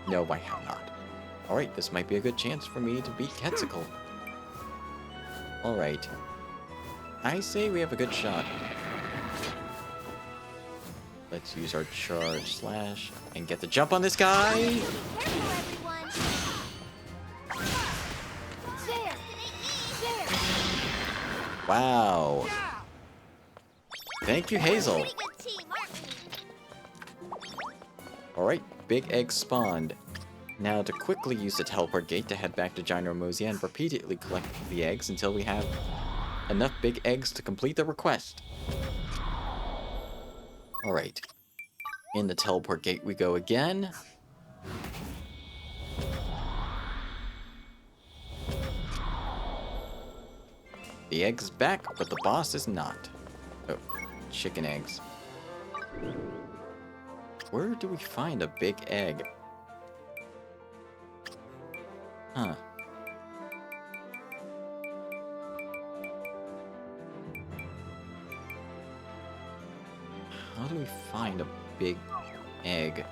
No, I have not. Alright, this might be a good chance for me to beat Quetzalcoatl. Alright. I say we have a good shot. Let's use our charge slash and get the jump on this guy! Careful, everyone. There. There. Wow. Thank you, Hazel. Pretty good team, aren't we? Alright, big egg spawned. Now to quickly use the teleport gate to head back to ginormous and repeatedly collect the eggs until we have enough big eggs to complete the request. Alright. In the teleport gate we go again. The egg's back, but the boss is not. Oh, chicken eggs. Where do we find a big egg? Huh. How do we find a big egg?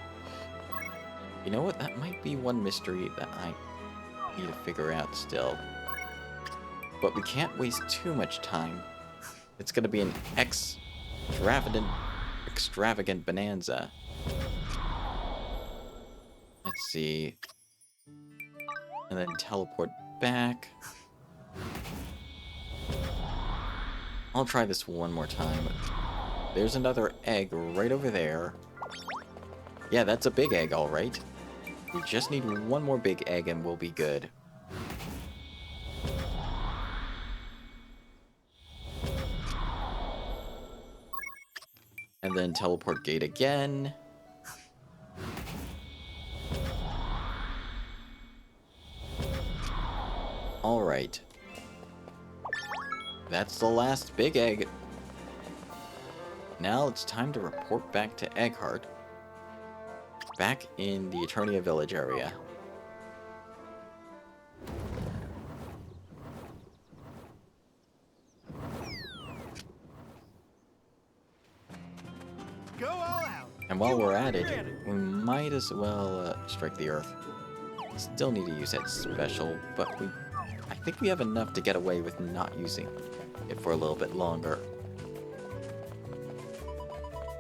You know what? That might be one mystery that I need to figure out still. But we can't waste too much time. It's gonna be an extravagant bonanza. Let's see. And then teleport back. I'll try this one more time. There's another egg right over there. Yeah, that's a big egg, alright. We just need one more big egg and we'll be good. And then teleport gate again. Alright. That's the last big egg. Now it's time to report back to Eggheart. Back in the Eternia Village area. Go all out. And while we're at it, we might as well strike the earth. Still need to use that special, but I think we have enough to get away with not using it for a little bit longer.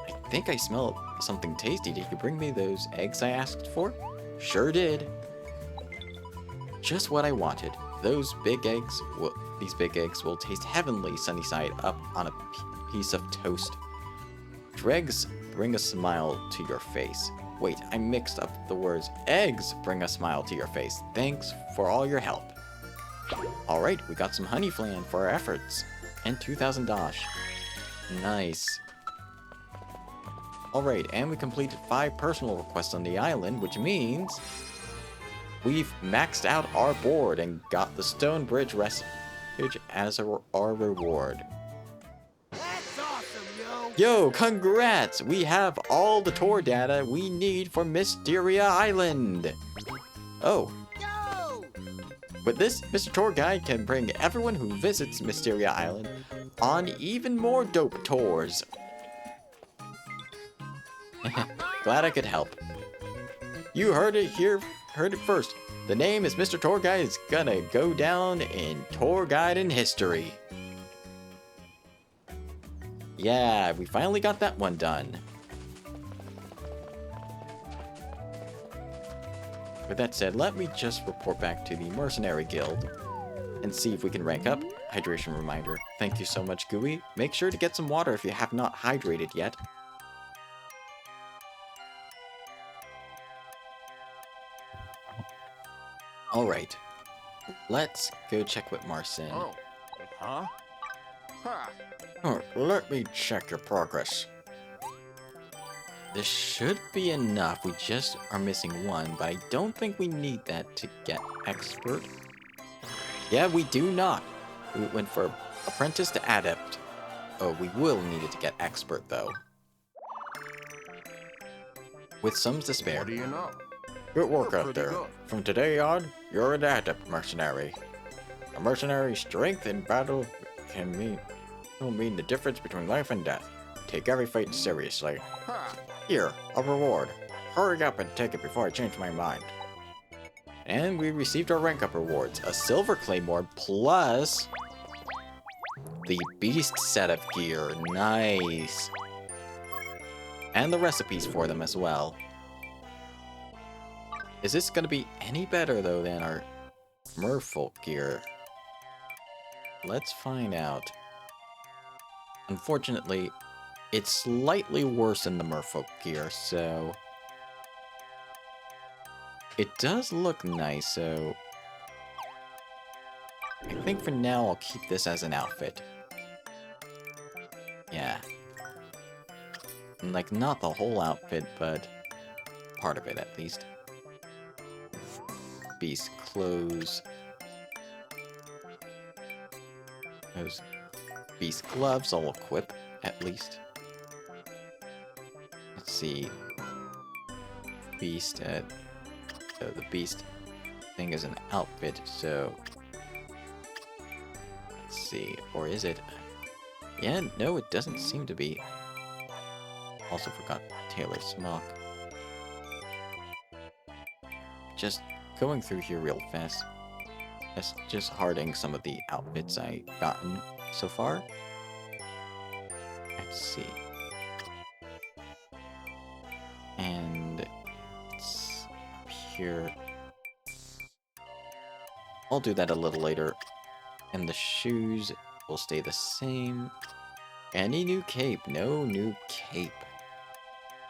I think I smell something tasty. Did you bring me those eggs I asked for? Sure did. Just what I wanted. These big eggs will taste heavenly sunny side up on a piece of toast. Dregs bring a smile to your face. Wait, I mixed up the words. Eggs bring a smile to your face. Thanks for all your help. Alright, we got some honey flan for our efforts. And 2,000 dosh. Nice. Alright, and we completed 5 personal requests on the island, which means we've maxed out our board and got the Stone Bridge Refuge as our reward. That's awesome, yo. Yo, congrats! We have all the tour data we need for Mysteria Island. Oh. Yo. With this, Mr. Tour Guide can bring everyone who visits Mysteria Island on even more dope tours. Glad I could help. You heard it first. The name is Mr. Tour Guide is gonna go down in tour guide in history. Yeah, we finally got that one done. With that said, let me just report back to the Mercenary Guild and see if we can rank up. Hydration reminder. Thank you so much, Gooey. Make sure to get some water if you have not hydrated yet. Alright. Let's go check with Marcin. Oh. Huh? Ha! Let me check your progress. This should be enough. We just are missing one, but I don't think we need that to get expert. Yeah, we do not. We went for apprentice to adept. Oh, we will need it to get expert, though. With some to spare. What do you know? Good work You're out pretty there. good. From today on, you're an adept mercenary. A mercenary's strength in battle can will mean the difference between life and death. Take every fight seriously. Ha! Here, a reward. Hurry up and take it before I change my mind. And we received our rank up rewards. A silver claymore plus the beast set of gear. Nice. And the recipes for them as well. Is this going to be any better, though, than our merfolk gear? Let's find out. Unfortunately, it's slightly worse than the merfolk gear, so... It does look nice, so... I think for now I'll keep this as an outfit. Yeah. Like, not the whole outfit, but part of it at least. Beast clothes. Those beast gloves I'll equip, at least. Let's see. Beast so the beast thing is an outfit, so... Let's see. Or is it? Yeah, no, it doesn't seem to be. Also forgot Taylor's smock. Just going through here real fast. Just harding some of the outfits I gotten so far. Let's see. And it's up here. I'll do that a little later. And the shoes will stay the same. Any new cape? No new cape.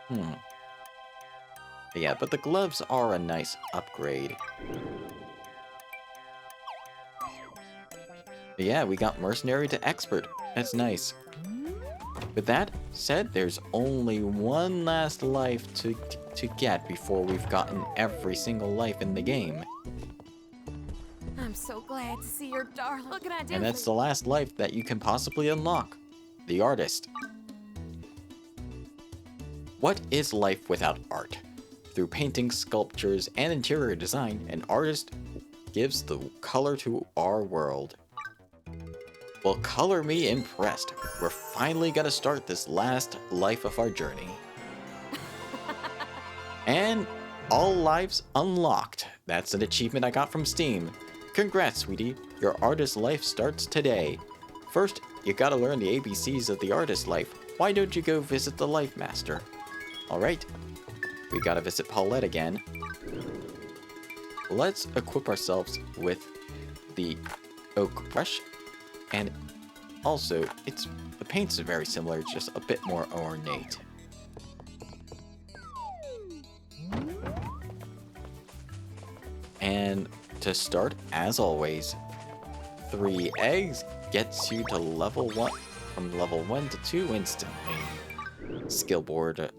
But yeah, but the gloves are a nice upgrade. But yeah, we got mercenary to expert. That's nice. With that said, there's only one last life to get before we've gotten every single life in the game. I'm so glad to see your darling. What can I do? And that's the last life that you can possibly unlock. The artist. What is life without art? Through painting, sculptures, and interior design, an artist gives the color to our world. Well, color me impressed. We're finally gonna start this last life of our journey. And all lives unlocked. That's an achievement I got from Steam. Congrats, sweetie. Your artist life starts today. First, you gotta learn the ABCs of the artist life. Why don't you go visit the Life Master? Alright. We gotta visit Paulette again. Let's equip ourselves with the oak brush. And also, the paints are very similar, it's just a bit more ornate. And to start, as always, 3 eggs gets you to level 1, from level 1 to 2 instantly. Skill board,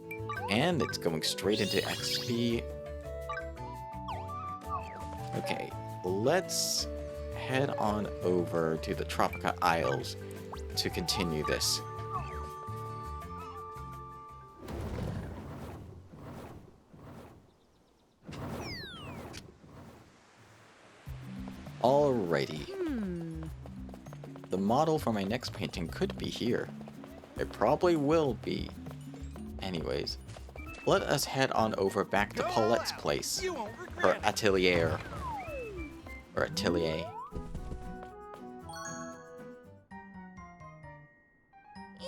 and it's going straight into XP. Okay, let's head on over to the Tropica Isles to continue this. Alrighty. The model for my next painting could be here. It probably will be. Anyways, let us head on over back to Paulette's place. Her atelier. Or atelier.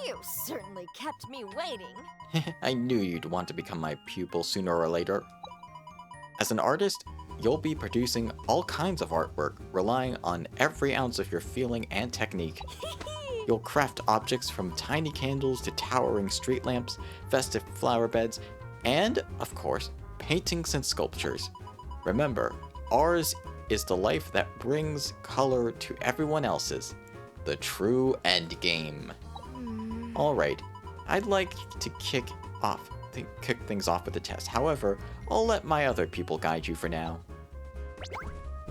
You certainly kept me waiting. I knew you'd want to become my pupil sooner or later. As an artist, you'll be producing all kinds of artwork, relying on every ounce of your feeling and technique. You'll craft objects from tiny candles to towering street lamps, festive flower beds, and, of course, paintings and sculptures. Remember, ours is the life that brings color to everyone else's. The true end game. Alright, I'd like to kick things off with a test. However, I'll let my other pupil guide you for now.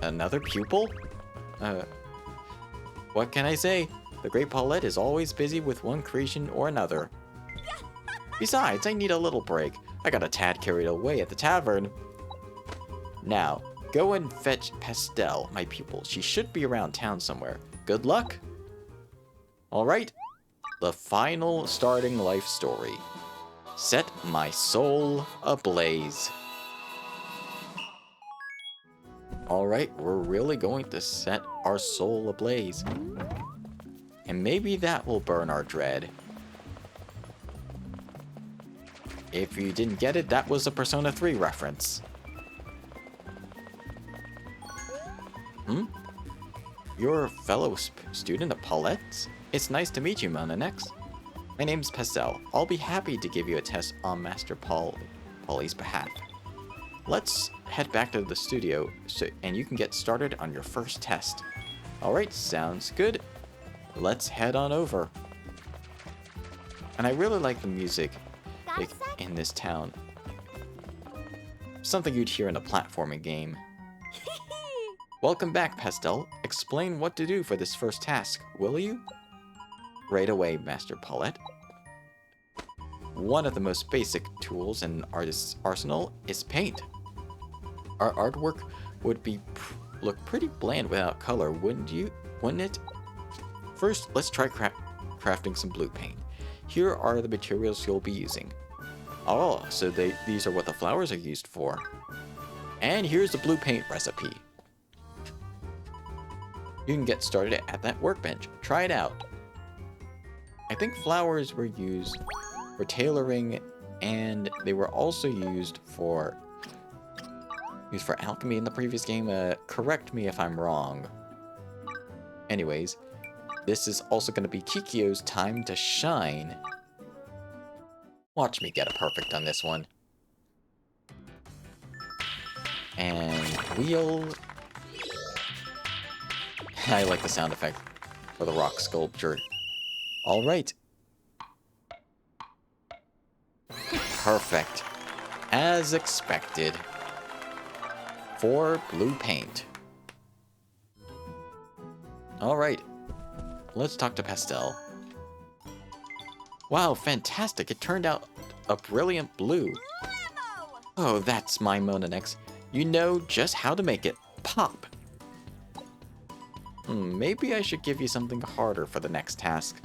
Another pupil? What can I say? The great Paulette is always busy with one creation or another. Besides, I need a little break. I got a tad carried away at the tavern. Now, go and fetch Pastel, my pupil. She should be around town somewhere. Good luck! Alright, the final starting life story. Set my soul ablaze. Alright, we're really going to set our soul ablaze. And maybe that will burn our dread. If you didn't get it, that was a Persona 3 reference. You're a fellow student of Paulette's? It's nice to meet you, Monanex. My name's Pastel. I'll be happy to give you a test on Master Polly's behalf. Let's head back to the studio and you can get started on your first test. Alright, sounds good. Let's head on over. And I really like the music in this town. Something you'd hear in a platforming game. Welcome back, Pastel. Explain what to do for this first task, will you? Right away, Master Paulette. One of the most basic tools in an artist's arsenal is paint. Our artwork would look pretty bland without color, wouldn't it? First, let's try crafting some blue paint. Here are the materials you'll be using. Oh, so these are what the flowers are used for. And here's the blue paint recipe. You can get started at that workbench. Try it out. I think flowers were used for tailoring, and they were also used for alchemy in the previous game. Correct me if I'm wrong. Anyways, this is also going to be Kikyo's time to shine. Watch me get a perfect on this one. And wheel. I like the sound effect for the rock sculpture. Alright. Perfect. As expected. For blue paint. Alright. Let's talk to Pastel. Wow, fantastic. It turned out a brilliant blue. Oh, that's my Monanex. You know just how to make it pop. Maybe I should give you something harder for the next task.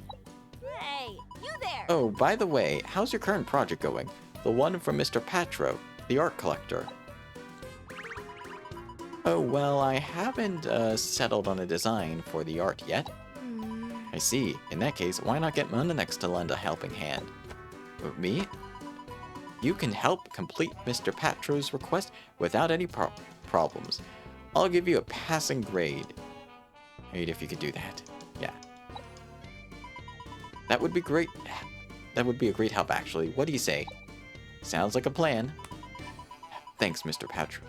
Hey, you there! Oh, by the way, how's your current project going? The one from Mr. Patro, the art collector. Oh, well, I haven't settled on a design for the art yet. I see. In that case, why not get Monanex to lend a helping hand? Me? You can help complete Mr. Patro's request without any problems. I'll give you a passing grade. If you could do that. Yeah. That would be great. That would be a great help, actually. What do you say? Sounds like a plan. Thanks, Mr. Patro.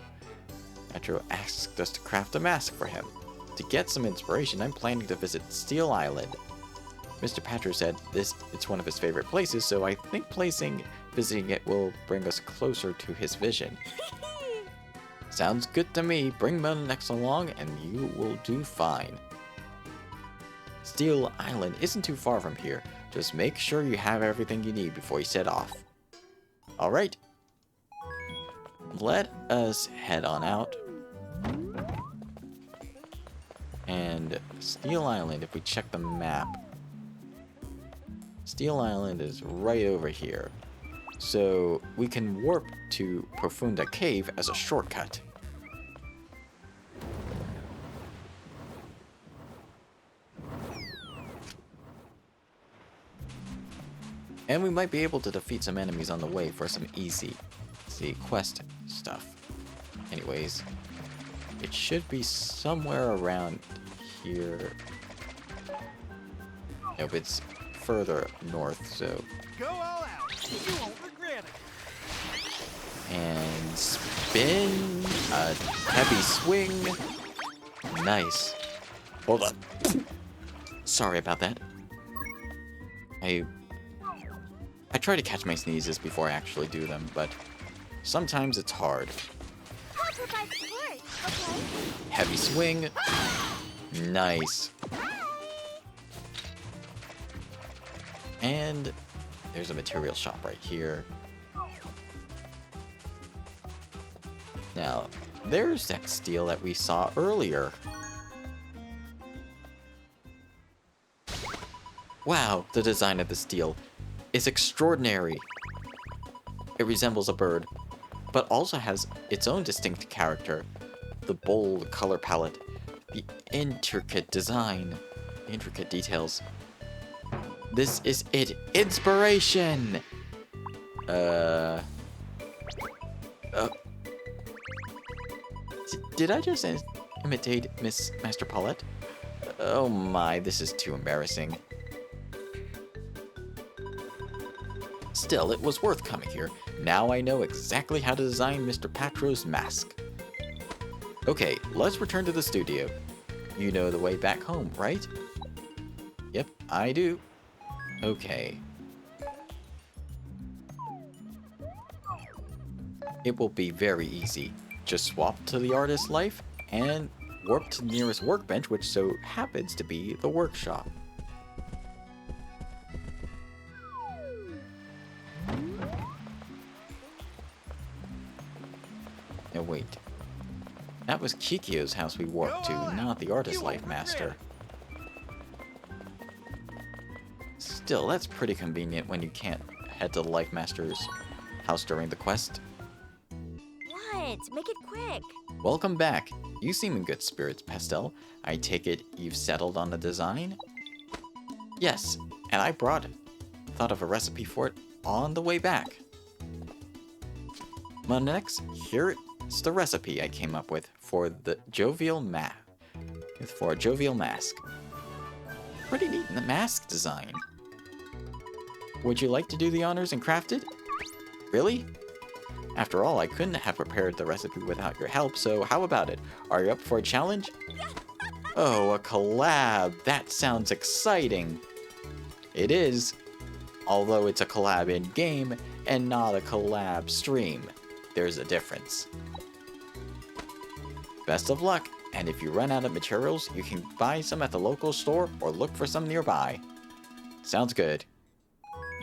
Patro asked us to craft a mask for him. To get some inspiration, I'm planning to visit Steel Island. Mr. Patro said it's one of his favorite places, so I think visiting it will bring us closer to his vision. Sounds good to me. Bring Monanex along and you will do fine. Steel Island isn't too far from here. Just make sure you have everything you need before you set off. Alright. Let us head on out. And Steel Island, if we check the map, Steel Island is right over here. So we can warp to Profunda Cave as a shortcut. And we might be able to defeat some enemies on the way for some easy quest stuff. Anyways, it should be somewhere around here. Nope, it's further north, so. Go all out. You won't regret it. And spin a heavy swing. Nice. Hold on. Sorry about that. I try to catch my sneezes before I actually do them, but sometimes it's hard. I'll provide support, okay? Heavy swing. Nice. And there's a material shop right here. Now, there's that steel that we saw earlier. Wow, the design of the steel is extraordinary. It resembles a bird, but also has its own distinct character. The bold color palette, the intricate design, the intricate details. This is it. Inspiration! Did I just imitate Miss Master Paulette? Oh my, this is too embarrassing. Still, it was worth coming here. Now I know exactly how to design Mr. Patro's mask. Okay, let's return to the studio. You know the way back home, right? Yep, I do. Okay. It will be very easy. Just swap to the artist's life and warp to the nearest workbench, which so happens to be the workshop. No, wait. That was Kikyo's house we warped to, not the artist's life master. Still, that's pretty convenient when you can't head to the life master's house during the quest. What? Make it quick. Welcome back. You seem in good spirits, Pastel. I take it you've settled on the design? Yes, and I thought of a recipe for it on the way back. Next, here is the recipe I came up with for a jovial mask. Pretty neat in the mask design. Would you like to do the honors and craft it? Really? After all, I couldn't have prepared the recipe without your help, so how about it? Are you up for a challenge? Oh, a collab! That sounds exciting! It is, although it's a collab in-game and not a collab stream. There's a difference. Best of luck, and if you run out of materials, you can buy some at the local store or look for some nearby. Sounds good.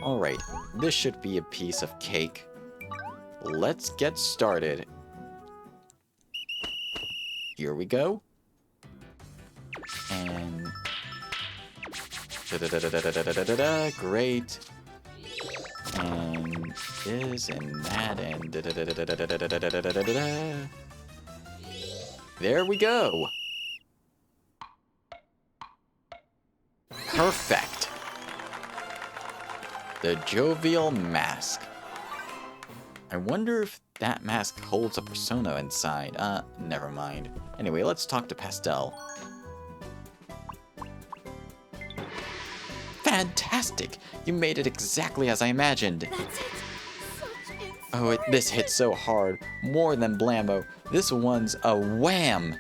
Alright, this should be a piece of cake. Let's get started. Here we go. And... great. And this and that and there we go. Perfect. The jovial mask. I wonder if that mask holds a persona inside. Never mind. Anyway, let's talk to Pastel. Fantastic! You made it exactly as I imagined. That's it. Such Oh, this hit so hard. More than blammo. This one's a wham!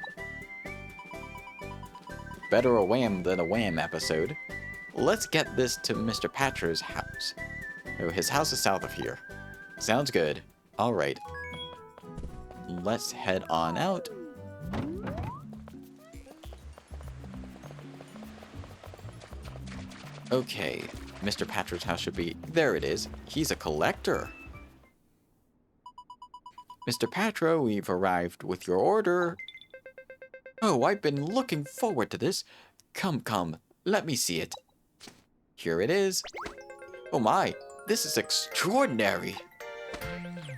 Better a wham than a wham episode. Let's get this to Mr. Patro's house. Oh, his house is south of here. Sounds good. Alright. Let's head on out. Okay, Mr. Patro's house should be... There it is. He's a collector. Mr. Patro, we've arrived with your order. Oh, I've been looking forward to this. Come, come, let me see it. Here it is. Oh my, this is extraordinary.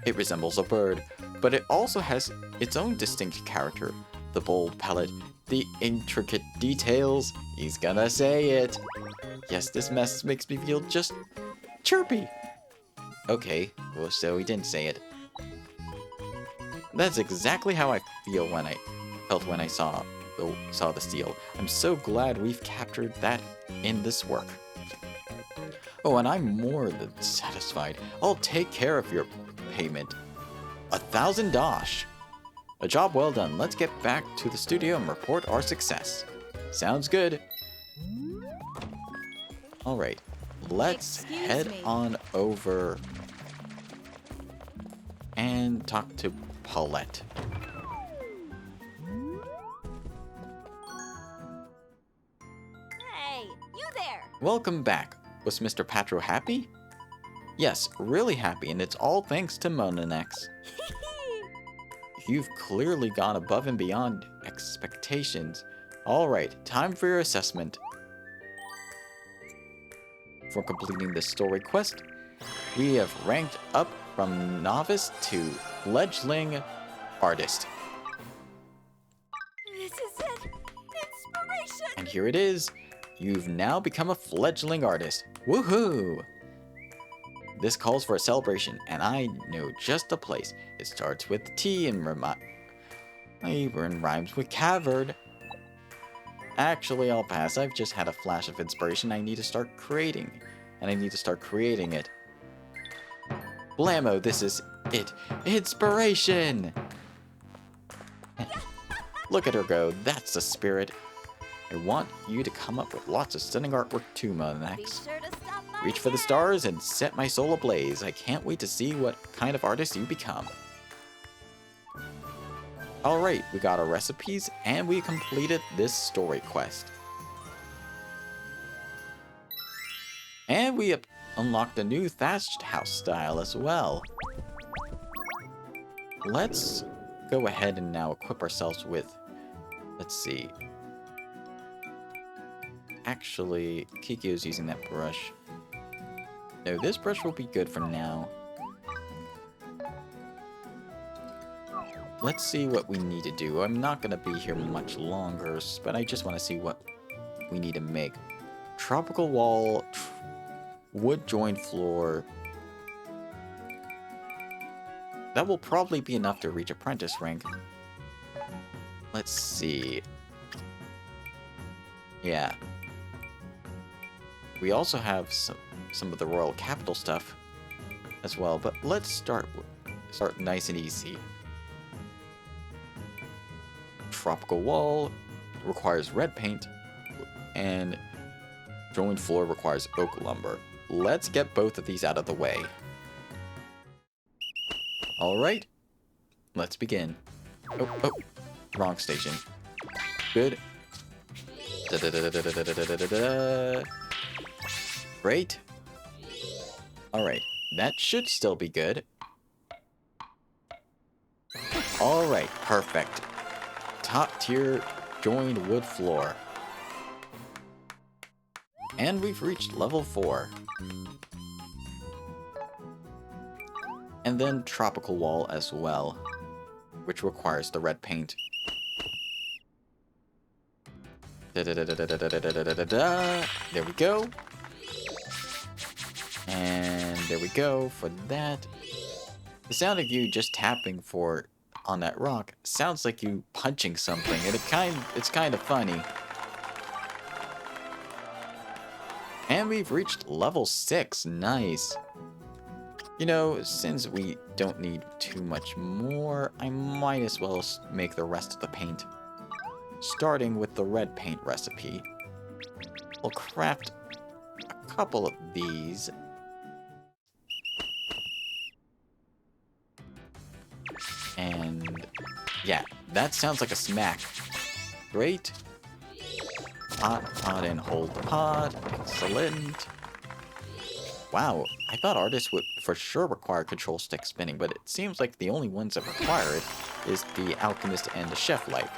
It resembles a bird, but it also has its own distinct character. The bold palette, the intricate details. He's gonna say it. Yes, this mess makes me feel just chirpy. Okay, well, so he didn't say it. That's exactly how I felt when I saw the steel. I'm so glad we've captured that in this work. Oh, and I'm more than satisfied. I'll take care of your payment. 1,000 dosh. A job well done. Let's get back to the studio and report our success. Sounds good. Alright, let's head on over and talk to Paulette. Hey, you there! Welcome back. Was Mr. Patro happy? Yes, really happy, and it's all thanks to Monanex. You've clearly gone above and beyond expectations. Alright, time for your assessment. For completing this story quest, we have ranked up from novice to fledgling artist. This is it. Inspiration. And here it is. You've now become a fledgling artist. Woohoo! This calls for a celebration, and I know just the place. It starts with T and rhymes with cavered. Actually, I'll pass. I've just had a flash of inspiration I need to start creating. And I need to start creating it. Blammo, this is it. Inspiration! Look at her go. That's the spirit. I want you to come up with lots of stunning artwork too, Be Monax. sure to stop by Reach for the again. stars and set my soul ablaze. I can't wait to see what kind of artist you become. Alright, we got our recipes and we completed this story quest. And we unlocked a new thatched house style as well. Let's go ahead and now equip ourselves with, let's see. Actually, Kikyo's using that brush. No, this brush will be good for now. Let's see what we need to do. I'm not going to be here much longer, but I just want to see what we need to make. Tropical wall, wood joined floor. That will probably be enough to reach apprentice rank. Let's see. Yeah. We also have some of the royal capital stuff as well, but let's start nice and easy. Tropical wall requires red paint, and joined floor requires oak lumber. Let's get both of these out of the way. Alright, let's begin. Oh, wrong station. Good. Great. Alright, that should still be good. Alright, perfect. Top tier joined wood floor. And we've reached level 4. And then tropical wall as well, which requires the red paint. There we go. And there we go for that. The sound of you just tapping on that rock sounds like you punching something, and it's kind of funny. And we've reached level 6. Nice. You know, since we don't need too much more, I might as well make the rest of the paint. Starting with the red paint recipe. We'll craft a couple of these. And yeah, that sounds like a smack. Great. Pot, and hold the pot. Excellent. Wow, I thought artists would for sure require control stick spinning, but it seems like the only ones that require it is the alchemist and the chef light.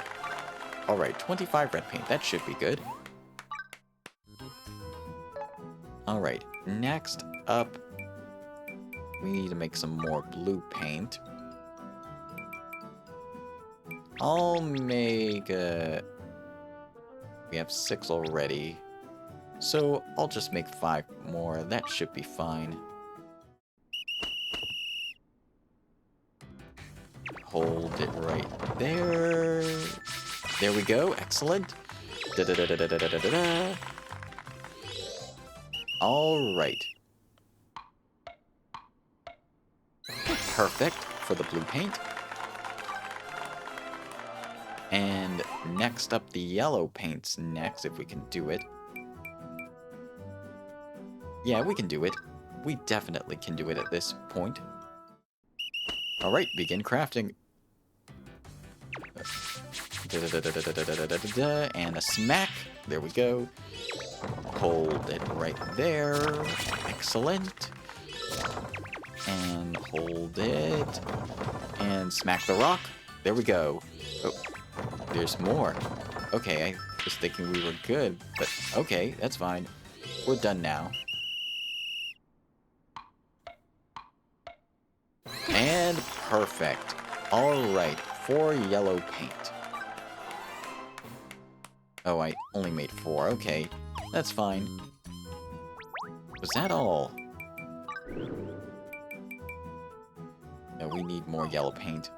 Alright, 25 red paint, that should be good. Alright, next up, we need to make some more blue paint. I'll make we have 6 already, so I'll just make 5 more. That should be fine. Hold it right there. There we go. Excellent. All right. Perfect for the blue paint. And next up, the yellow paint's next, if we can do it. Yeah, we can do it. We definitely can do it at this point. Alright, begin crafting. And a smack. There we go. Hold it right there. Excellent. And hold it. And smack the rock. There we go. Oh, there's more. Okay, I was thinking we were good, but okay, that's fine. We're done now. And perfect. Alright, 4 yellow paint. Oh, I only made 4. Okay, that's fine. Was that all? No, we need more yellow paint.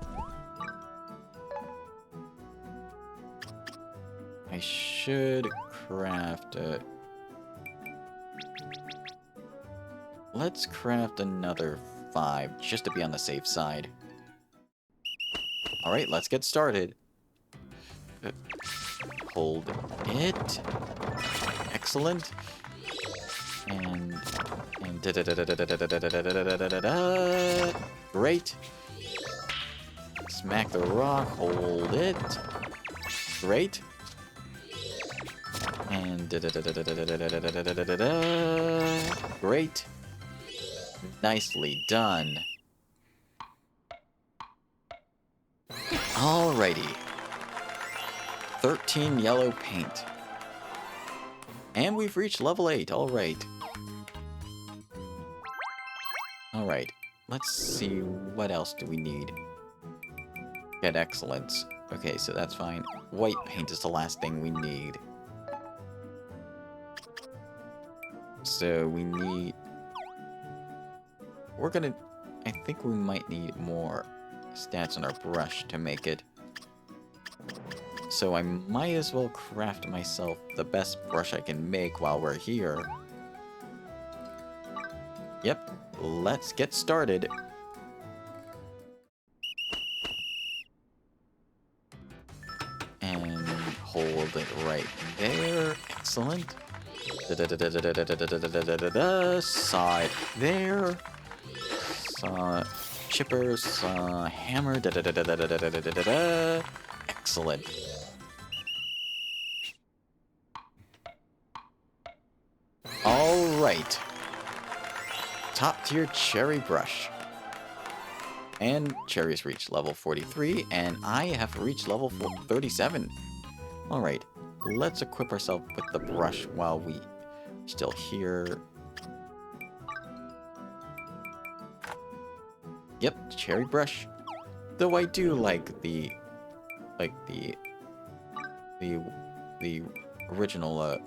I should craft a... Let's craft another 5, just to be on the safe side. Alright, let's get started. Hold it. Excellent. And great. Smack the rock, hold it. Great. And great. Nicely done. Alrighty. 13 yellow paint. And we've reached level 8, alright. Alright, let's see, what else do we need? Get excellence. Okay, so that's fine. White paint is the last thing we need. So we need... We're gonna... I think we might need more stats on our brush to make it. So I might as well craft myself the best brush I can make while we're here. Yep, let's get started. And hold it right there. Excellent. Saw it there. Saw chipper, saw hammer. Excellent. Alright. Top tier cherry brush. And Cherry's reached level 43, and I have reached level 37. Alright, let's equip ourselves with the brush while we still here. Yep, cherry brush. Though I do like the original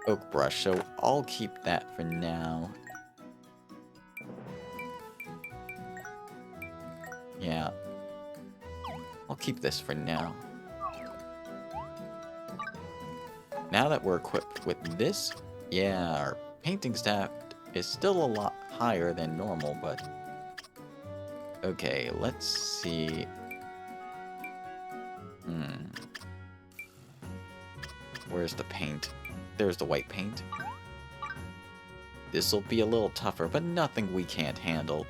oak brush, so I'll keep that for now. Yeah, I'll keep this for now. Now that we're equipped with this, yeah, our painting stat is still a lot higher than normal, but... Okay, let's see... Where's the paint? There's the white paint. This'll be a little tougher, but nothing we can't handle.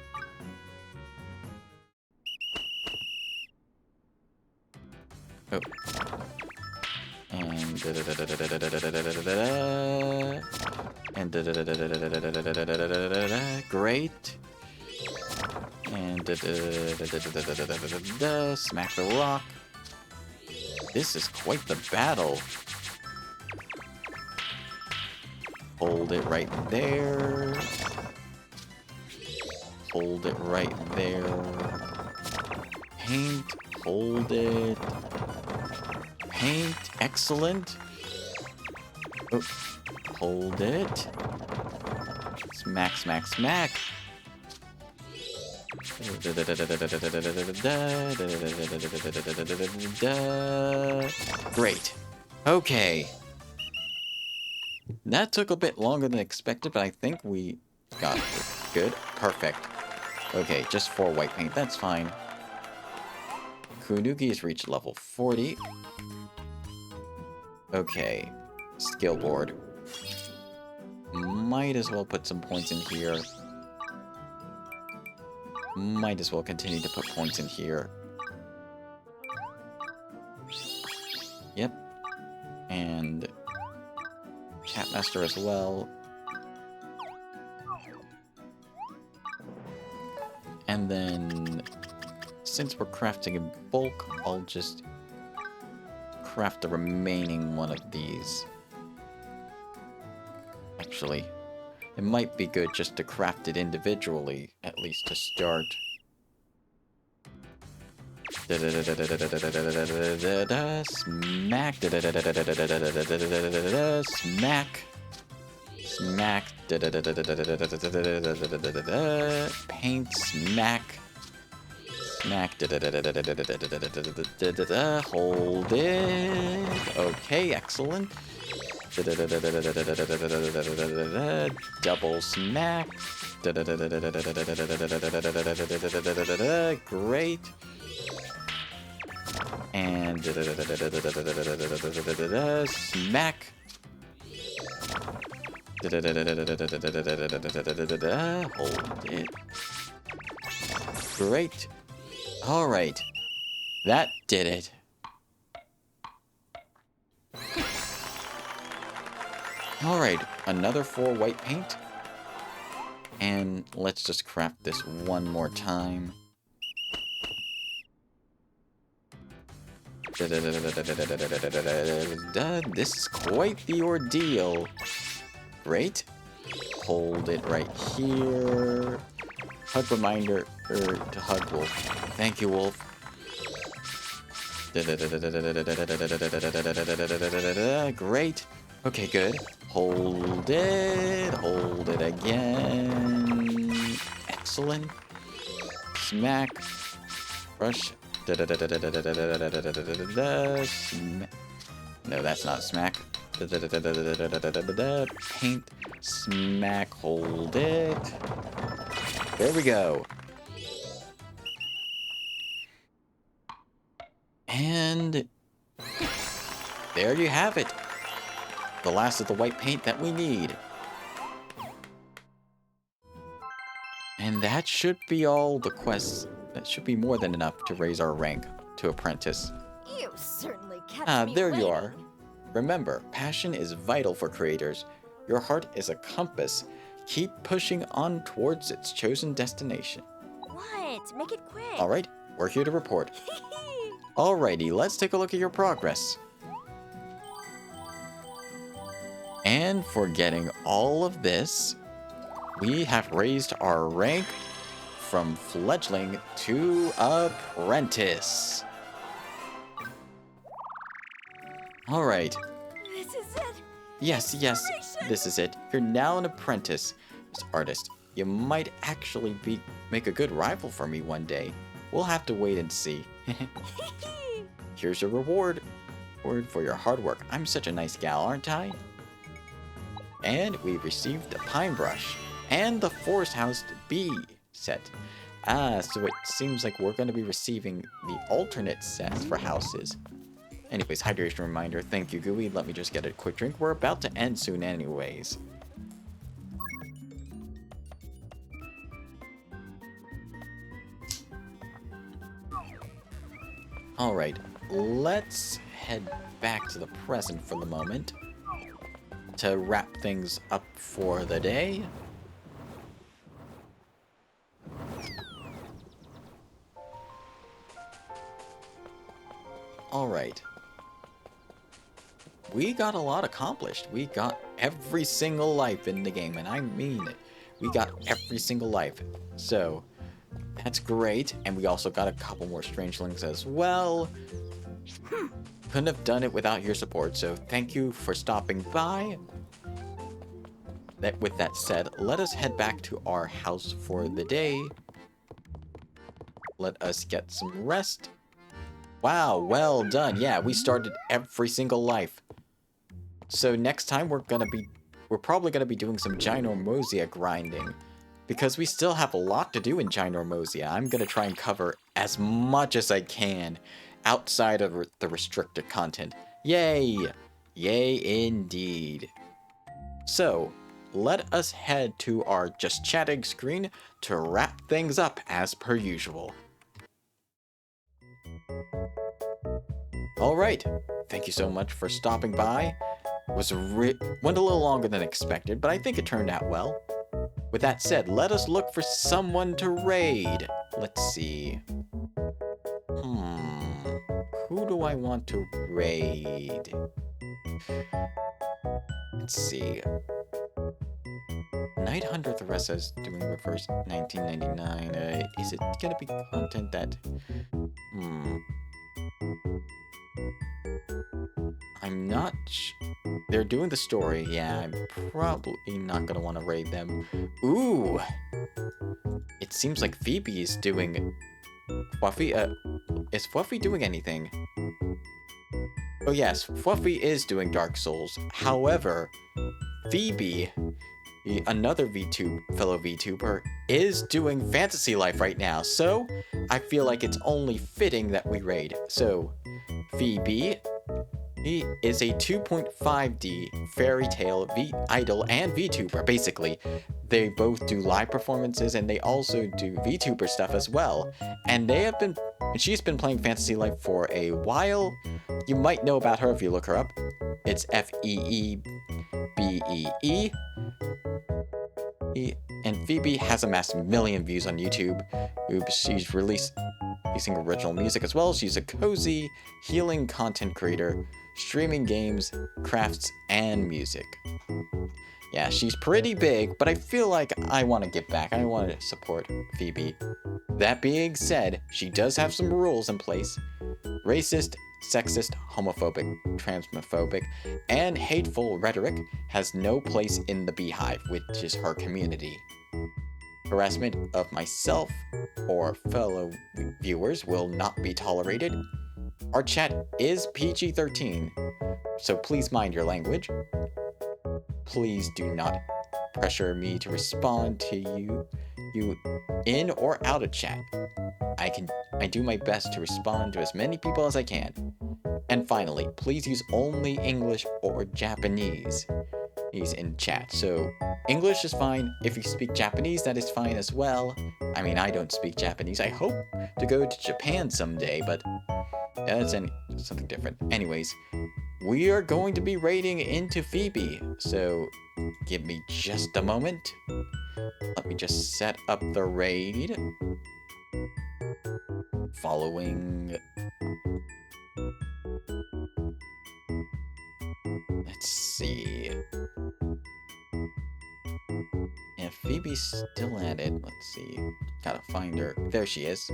Oh. And great. And smack the rock. This is quite the battle. Hold it right there. Hold it right there. Paint. Hold it. Paint. Excellent. Oh, hold it. Smack, smack, smack. Great. Okay. That took a bit longer than expected, but I think we got it. Good. Perfect. Okay, just 4 white paint. That's fine. Kunugi has reached level 40. Okay. Skill board. Might as well put some points in here. Might as well continue to put points in here. Yep. And Catmaster as well. And then, since we're crafting in bulk, I'll just craft the remaining one of these. Actually, it might be good just to craft it individually, at least to start. Smack. Smack. Smack. Paint. Smack. Smack. Hold it. Okay, excellent. Double smack. Great. And smack. Hold it. Great. All right. That did it. All right, another 4 white paint. And let's just craft this one more time. This is quite the ordeal. Great. Hold it right here. Hug reminder to hug Wolf. Thank you, Wolf. Great. Okay, good. Hold it. Hold it again. Excellent. Smack. Brush. No, that's not smack. Paint. Smack. Hold it. There we go. And there you have it. The last of the white paint that we need. And that should be all the quests. That should be more than enough to raise our rank to apprentice. You certainly kept me There you waiting. are. Remember, passion is vital for creators. Your heart is a compass. Keep pushing on towards its chosen destination. What? Make it quick. Alright, we're here to report. Alrighty, let's take a look at your progress. And for getting all of this, we have raised our rank from fledgling to apprentice. Alright. This is it. Yes, this is it. You're now an apprentice. Miss Artist, you might actually make a good rival for me one day. We'll have to wait and see. Here's your reward. For your hard work. I'm such a nice gal, aren't I? And we received the pine brush and the forest house bee set. So it seems like we're going to be receiving the alternate sets for houses. Anyways, hydration reminder. Thank you, Gooey. Let me just get a quick drink. We're about to end soon anyways. Alright, let's head back to the present for the moment to wrap things up for the day. Alright. We got a lot accomplished. We got every single life in the game, and I mean it. We got every single life. So, that's great. And we also got a couple more strangelings as well. Couldn't have done it without your support, so thank you for stopping by. With that said, let us head back to our house for the day. Let us get some rest. Wow, well done. Yeah, we started every single life. So next time we're probably gonna be doing some ginormosia grinding, because we still have a lot to do in ginormosia. I'm gonna try and cover as much as I can outside of the restricted content. Yay! Yay indeed. So, let us head to our just chatting screen to wrap things up as per usual. Alright, thank you so much for stopping by. Went a little longer than expected, but I think it turned out well. With that said, let us look for someone to raid. Let's see. Who do I want to raid? Let's see. Night Hunter Theresa is doing reverse 1999. Is it gonna be content that I'm not They're doing the story. Yeah, I'm probably not gonna want to raid them. Ooh! It seems like Phoebe is doing... Fluffy? Is Fluffy doing anything? Oh yes, Fluffy is doing Dark Souls. However, Phoebe, another fellow VTuber, is doing Fantasy Life right now. So, I feel like it's only fitting that we raid. So, Phoebe... He is a 2.5D fairy tale idol and VTuber, basically. They both do live performances and they also do VTuber stuff as well. And she's been playing Fantasy Life for a while. You might know about her if you look her up. It's Feebee. And Phoebe has amassed a million views on YouTube. She's releasing original music as well. She's a cozy, healing content creator, streaming games, crafts, and music. Yeah, she's pretty big, but I feel like I want to give back. I want to support Phoebe. That being said, she does have some rules in place. Racist, sexist, homophobic, transphobic, and hateful rhetoric has no place in the Beehive, which is her community. Harassment of myself or fellow viewers will not be tolerated. Our chat is PG-13, so please mind your language. Please do not pressure me to respond to you in or out of chat. I do my best to respond to as many people as I can. And finally, please use only English or Japanese in chat. So English is fine. If you speak Japanese, that is fine as well. I mean, I don't speak Japanese. I hope to go to Japan someday, but that's something different. Anyways, we are going to be raiding into Phoebe, so give me just a moment. Let me just set up the raid. Following... Let's see... If Phoebe's still at it, let's see. Gotta find her. There she is.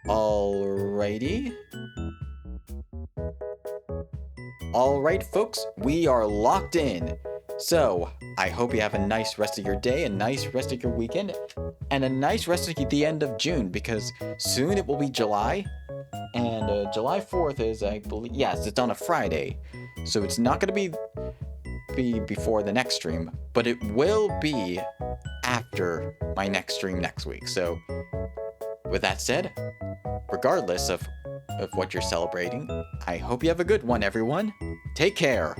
Alrighty. Alright, folks, we are locked in. So, I hope you have a nice rest of your day, a nice rest of your weekend, and a nice rest of the end of June, because soon it will be July, and July 4th is, I believe, yes, it's on a Friday, so it's not going to be before the next stream, but it will be after my next stream next week. So, with that said, regardless of what you're celebrating, I hope you have a good one, everyone. Take care.